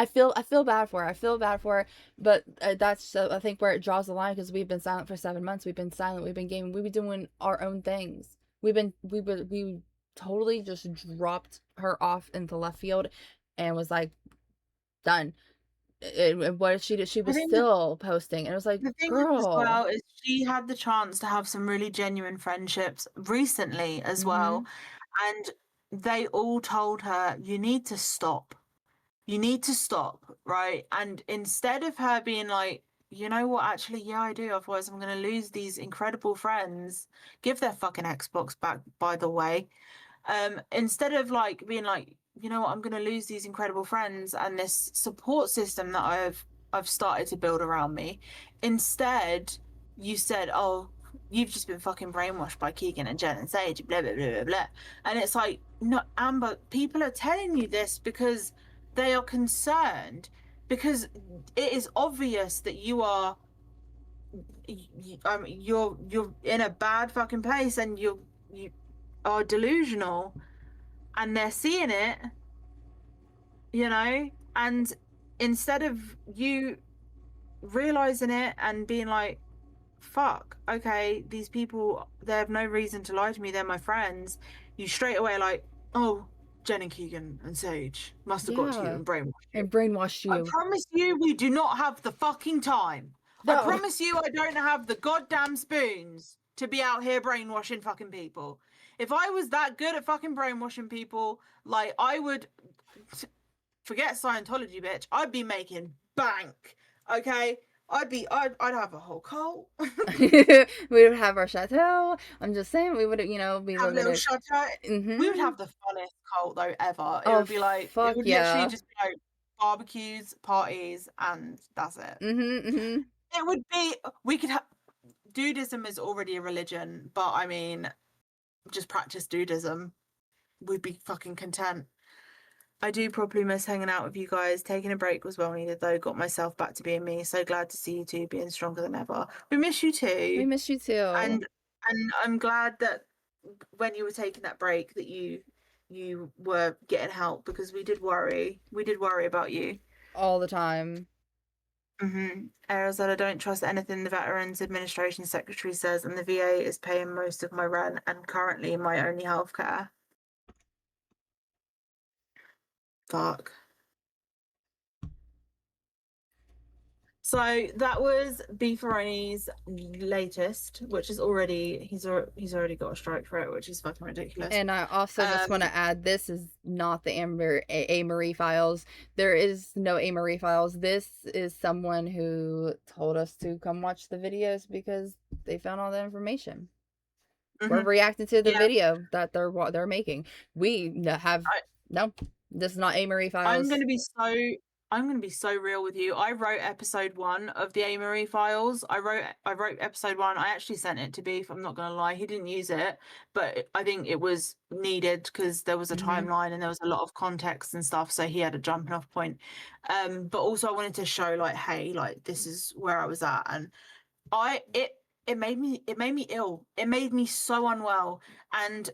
feel bad for her. But that's I think where it draws the line, because we've been silent for 7 months. We've been silent. We've been gaming. We've been doing our own things. We totally just dropped her off into left field and was like, done. And what did she do? She was still posting, and it was like, the thing girl. is, as well, is she had the chance to have some really genuine friendships recently as well, and they all told her, you need to stop, right? And instead of her being like, you know what, actually, yeah, I do, otherwise I'm going to lose these incredible friends, give their fucking Xbox back, by the way. Instead of like being like, you know what, I'm going to lose these incredible friends and this support system that I've started to build around me, instead you said, oh, you've just been fucking brainwashed by Keegan and Jen and Sage, blah blah blah blah blah. And it's like, no, Amber, people are telling you this because they are concerned, because it is obvious that you're in a bad fucking place, and you are delusional, and they're seeing it, and instead of you realizing it and being like, fuck, okay, these people, they have no reason to lie to me, they're my friends, you straight away like, oh, Jen and Keegan and Sage must have got to you Yeah. and brainwashed you. And brainwashed I you. promise you we do not have the fucking time. I No. promise you I don't have the goddamn spoons to be out here brainwashing fucking people. If I was that good at fucking brainwashing people, like, I would forget Scientology, bitch. I'd be making bank. Okay? I'd have a whole cult. We would have our chateau. I'm just saying, we would, you know, be Have a living little in. chateau. We would Mm-hmm. have the funnest cult though ever. It Oh, would be like, it fuck would literally yeah. just be like barbecues, parties, and that's it. Mm-hmm. Mm-hmm. It would be, we could have, dudism is already a religion, but I mean, just practice dudism. We'd be fucking content. I do probably miss hanging out with you guys. Taking a break was well needed though. Got myself back to being me. So glad to see you two being stronger than ever. We miss you too. We miss you too. And I'm glad that when you were taking that break that you were getting help, because we did worry. We did worry about you. All the time. Ariel said, I don't trust anything the Veterans Administration Secretary says, and the VA is paying most of my rent and currently my only healthcare. Fuck. So that was Beefaroni's latest, which is already he's already got a strike for it, which is fucking ridiculous. And I also just want to add, this is not the A. Marie files. There is no A. Marie files. This is someone who told us to come watch the videos because they found all the information. We're reacting to the video that they're making. We have no. This is not A. Marie files. I'm gonna be so real with you. I wrote episode 1 of the A. Marie files. I wrote episode 1. I actually sent it to Beef. I'm not gonna lie, he didn't use it, but I think it was needed because there was a timeline and there was a lot of context and stuff. So he had a jumping off point. But also I wanted to show like, hey, like this is where I was at, and it made me ill. It made me so unwell, and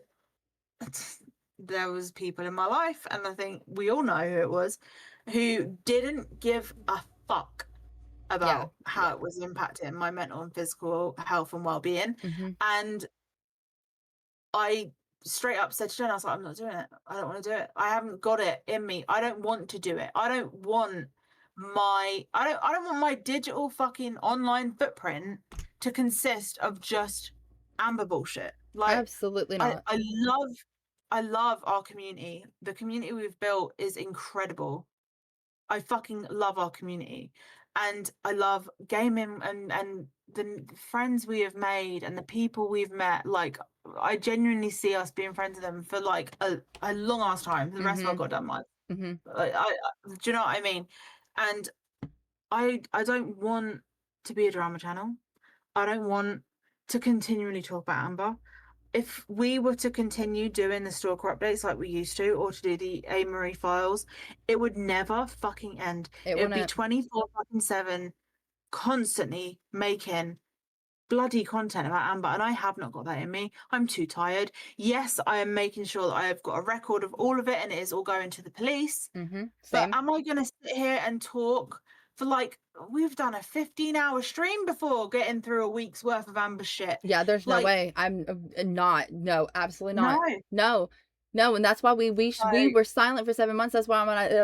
there was people in my life, and I think we all know who it was, who didn't give a fuck about how it was impacting my mental and physical health and well-being. And I straight up said to Jen, I was like, I'm not doing it. I don't want to do it. I haven't got it in me. I don't want to do it. I don't want my digital fucking online footprint to consist of just Amber bullshit. Like, absolutely not. I love our community. The community we've built is incredible. I fucking love our community, and I love gaming and the friends we have made and the people we've met. Like, I genuinely see us being friends with them for like a long ass time, for the rest of our goddamn life. Like, do you know what I mean? And I don't want to be a drama channel. I don't want to continually talk about Amber. If we were to continue doing the stalker updates like we used to, or to do the A. Marie files, it would never fucking end. It would be 24/7, constantly making bloody content about Amber, and I have not got that in me. I'm too tired. Yes, I am making sure that I have got a record of all of it and it is all going to the police. But am I going to sit here and talk for like, we've done a 15-hour stream before getting through a week's worth of Amber shit? Yeah, there's no way. I'm not. No, absolutely not. No, and that's why we were silent for 7 months. That's why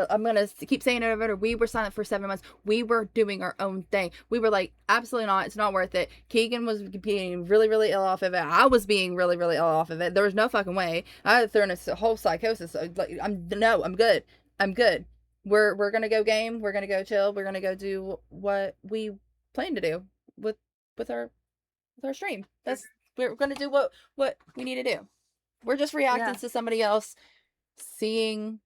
I'm gonna keep saying it over and over. We were silent for 7 months. We were doing our own thing. We were like, absolutely not. It's not worth it. Keegan was being really, really ill off of it. I was being really, really ill off of it. There was no fucking way. I had thrown a whole psychosis. Like, I'm good. I'm good. We're gonna go game. We're gonna go chill. We're gonna go do what we plan to do with our stream. We're gonna do what we need to do. We're just reacting to somebody else seeing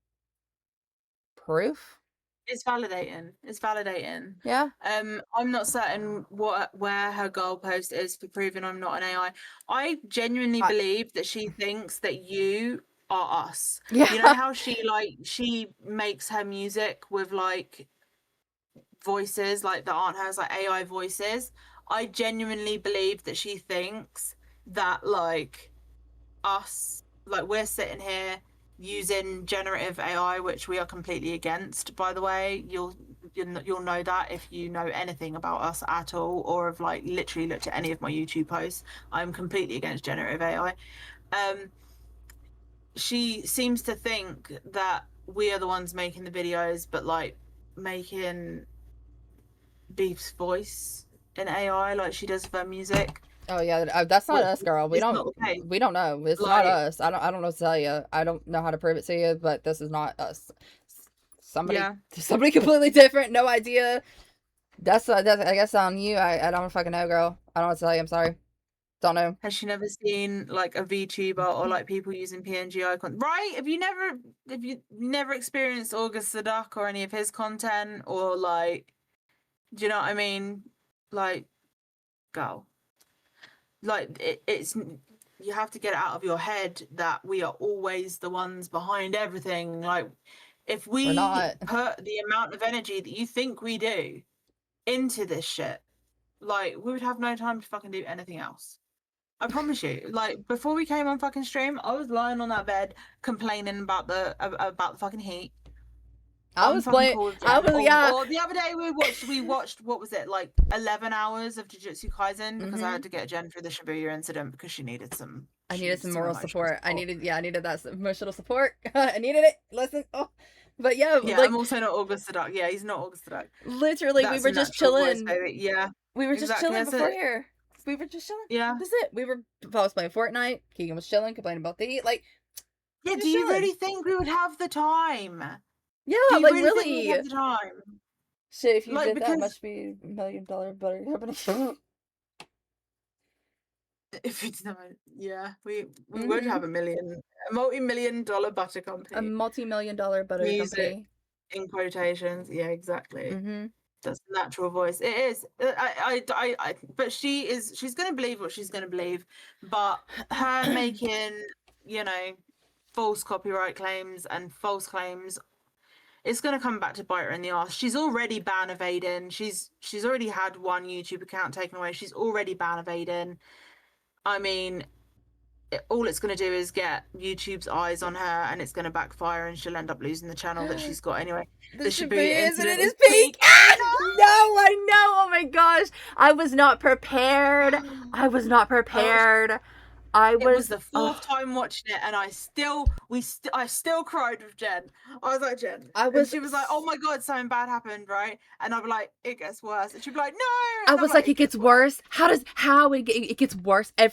proof. It's validating. Yeah. I'm not certain where her goalpost is for proving I'm not an AI. I genuinely believe that she thinks that you are us. Yeah. You know how she makes her music with like voices like that aren't hers, like AI voices. I genuinely believe that she thinks that like us, like we're sitting here using generative AI, which we are completely against, by the way. You'll you'll know that if you know anything about us at all, or have like literally looked at any of my YouTube posts. I'm completely against generative AI. She seems to think that we are the ones making the videos, but like making Beef's voice in AI like she does for her music. Oh yeah, that's not Which us, girl. is not okay. We don't know. It's not Like, us. I don't know what to tell you. I don't know how to prove it to you, but this is not us. Somebody yeah. somebody completely different. No idea. That's I guess on you. I don't fucking know, girl. I don't know what to tell you. I'm sorry. Don't know. Has she never seen like a VTuber or like people using PNG icons? Right? Have you never experienced August the Duck or any of his content, or like, do you know what I mean? Like, go. Like it's you have to get it out of your head that we are always the ones behind everything. Like, if We're we not. put the amount of energy that you think we do into this shit, like, we would have no time to fucking do anything else. I promise you. Like, before we came on fucking stream, I was lying on that bed complaining about the fucking heat. I On was fucking playing. call with I Jen. was yeah. Or the other day we watched what was it, like 11 hours of Jujutsu Kaisen, because I had to get Jen through the Shibuya incident because she needed some. I needed some moral emotional support. I needed that emotional support. I needed it. Listen. Oh. But yeah, Yeah, like I'm also not August the Duck. Yeah, he's not August the Duck. literally, That's we were a just natural voice, chilling. baby. Yeah. We were just exactly, chilling that's before it. here. We were just chilling. Yeah. That's it. I was playing Fortnite. Keegan was chilling, complaining about the heat. Like, Yeah, do you really think we would have the time? Yeah, Do you like really think we'd really. have the time? Shit, if you Like, did that, because must be $1 million butter company. if it's not, yeah, we would have a multi-million-dollar butter A company. multi-million-dollar butter Music company. in quotations. Yeah, exactly. Mm-hmm. That's the natural voice. It is. But she's gonna believe what she's gonna believe. But her making, false copyright claims and false claims, it's gonna come back to bite her in the ass. She's already ban evading. She's already had one YouTube account taken away. She's already ban evading. I mean, all it's going to do is get YouTube's eyes on her, and it's going to backfire, and she'll end up losing the channel that she's got anyway. The Shibuya incident is is peak. Ah! No, I know. Oh my gosh, I was not prepared. I was not prepared. It was the fourth time watching it, and I still cried with Jen. I was like, Jen, and she was like, "Oh my god, something bad happened, right?" And I'd be like, "It gets worse," and she'd be like, "No." I was like, it gets worse. How it gets worse? I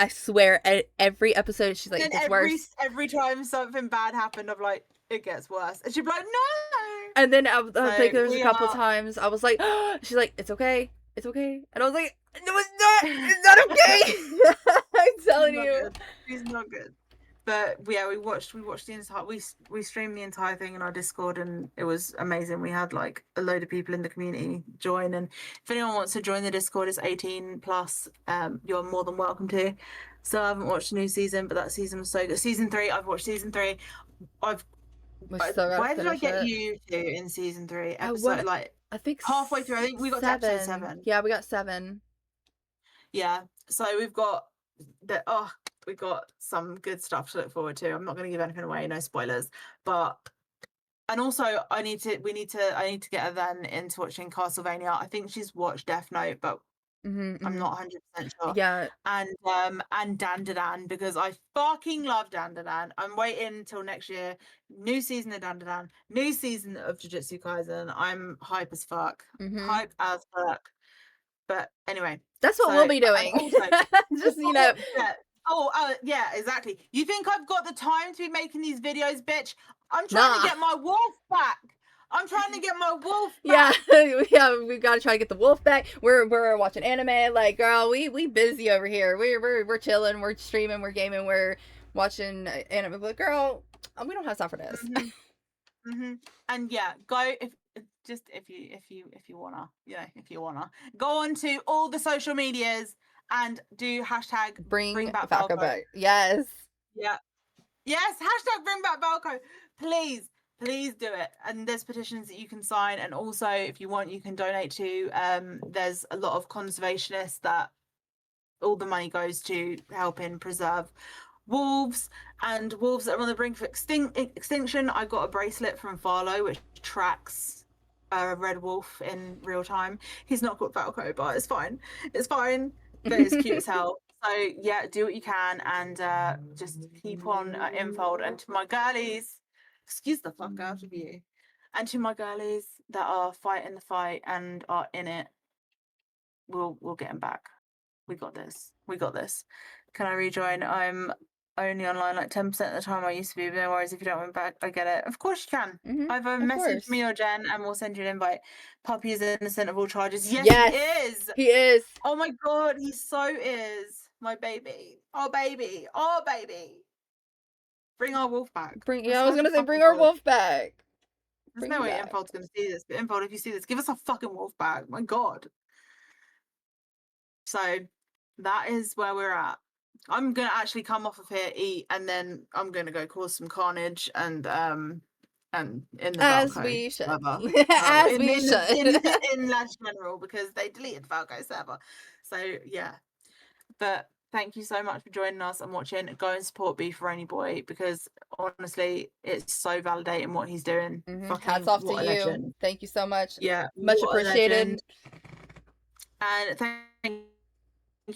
swear, every episode she's like, it gets worse. Every time something bad happened, I'm like, it gets worse, and she'd be like, "No." And then I think there was a couple times I was like, she's like, it's okay, and I was like, no, it's not okay. I'm telling you, she's not good. But yeah, we watched the entire. We streamed the entire thing in our Discord, and it was amazing. We had like a load of people in the community join, and if anyone wants to join the Discord, it's 18 plus. You're more than welcome to. So I haven't watched the new season, but that season was so good. Season 3, I've watched season 3. Where did I get you to in season 3? Episode I think halfway through. I think we got to episode 7. Yeah, we got 7. Yeah, so we've got some good stuff to look forward to. I'm not going to give anything away, no spoilers. And also I need to get her then into watching Castlevania. I think she's watched Death Note, but I'm not 100% sure. Yeah. And Dan, because I fucking love Dan. I'm waiting until next year. New season of Dan, new season of Jujutsu Kaisen. I'm hype as fuck. Hype as fuck. But anyway, that's what we'll be doing. Just yeah, exactly. You think I've got the time to be making these videos, bitch? I'm trying to get my wolf back. Yeah, we gotta try to get the wolf back. We're watching anime. Like, girl, we busy over here. We're chilling. We're streaming. We're gaming. We're watching anime. But girl, we don't have time for this. And yeah, go if you wanna go on to all the social medias and do hashtag bring back Falco. Yes. Yeah. Yes, hashtag bring back Falco. Please do it. And there's petitions that you can sign, and also if you want, you can donate to. There's a lot of conservationists that all the money goes to helping preserve wolves that are on the brink of extinction. I got a bracelet from Farlow which tracks red wolf in real time. He's not got Velcro, but it's fine. It's fine. But it's cute as hell. So yeah, do what you can and just keep on infold. And to my girlies, excuse the fuck out of you. And to my girlies that are fighting the fight and are in it, we'll get them back. We got this. We got this. Can I rejoin? I'm only online like 10% of the time I used to be, but no worries if you don't want back. I get it. Of course you can. Either Of message me course. or Jen and we'll send you an invite. Puppy is innocent of all charges. Yes, Yes, he is. he is. Oh my god, he so is. My baby. Oh baby. Oh baby. Bring our wolf back. I was gonna say, bring our wolf back. There's Bring no him way back. Infold's gonna see this, but Infold, if you see this, give us a fucking wolf back. My god. So that is where we're at. I'm gonna actually come off of here, eat, and then I'm gonna go cause some carnage and in the As Valco we should. server. As we should. In Lash General because they deleted Valco server. So yeah. But thank you so much for joining us and watching. Go and support Be For Only Boy because honestly, it's so validating what he's doing. Fucking Hats off to what a you. legend. Thank you so much. Yeah, Much what a appreciated. legend. And thank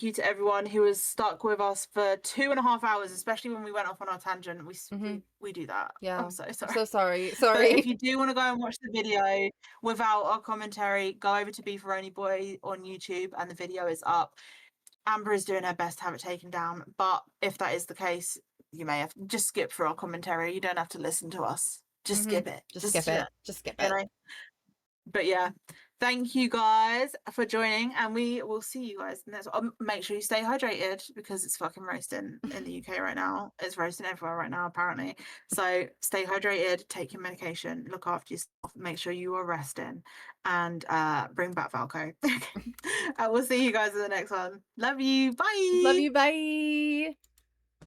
you to everyone who was stuck with us for 2.5 hours, especially when we went off on our tangent. We do that. Yeah. I'm so sorry. So sorry. But Sorry. if you do want to go and watch the video without our commentary, go over to Be For Only Boy on YouTube and the video is up. Amber is doing her best to have it taken down, but if that is the case, you may have to just skip through our commentary. You don't have to listen to us. Just skip it. Just skip it. Just skip it. Know? But yeah, thank you guys for joining, and we will see you guys next. Make sure you stay hydrated because it's fucking roasting in the UK right now. It's roasting everywhere right now, apparently. So stay hydrated, take your medication, look after yourself, make sure you are resting, and bring back Valco. I will see you guys in the next one. Love you. Bye. Love you. Bye.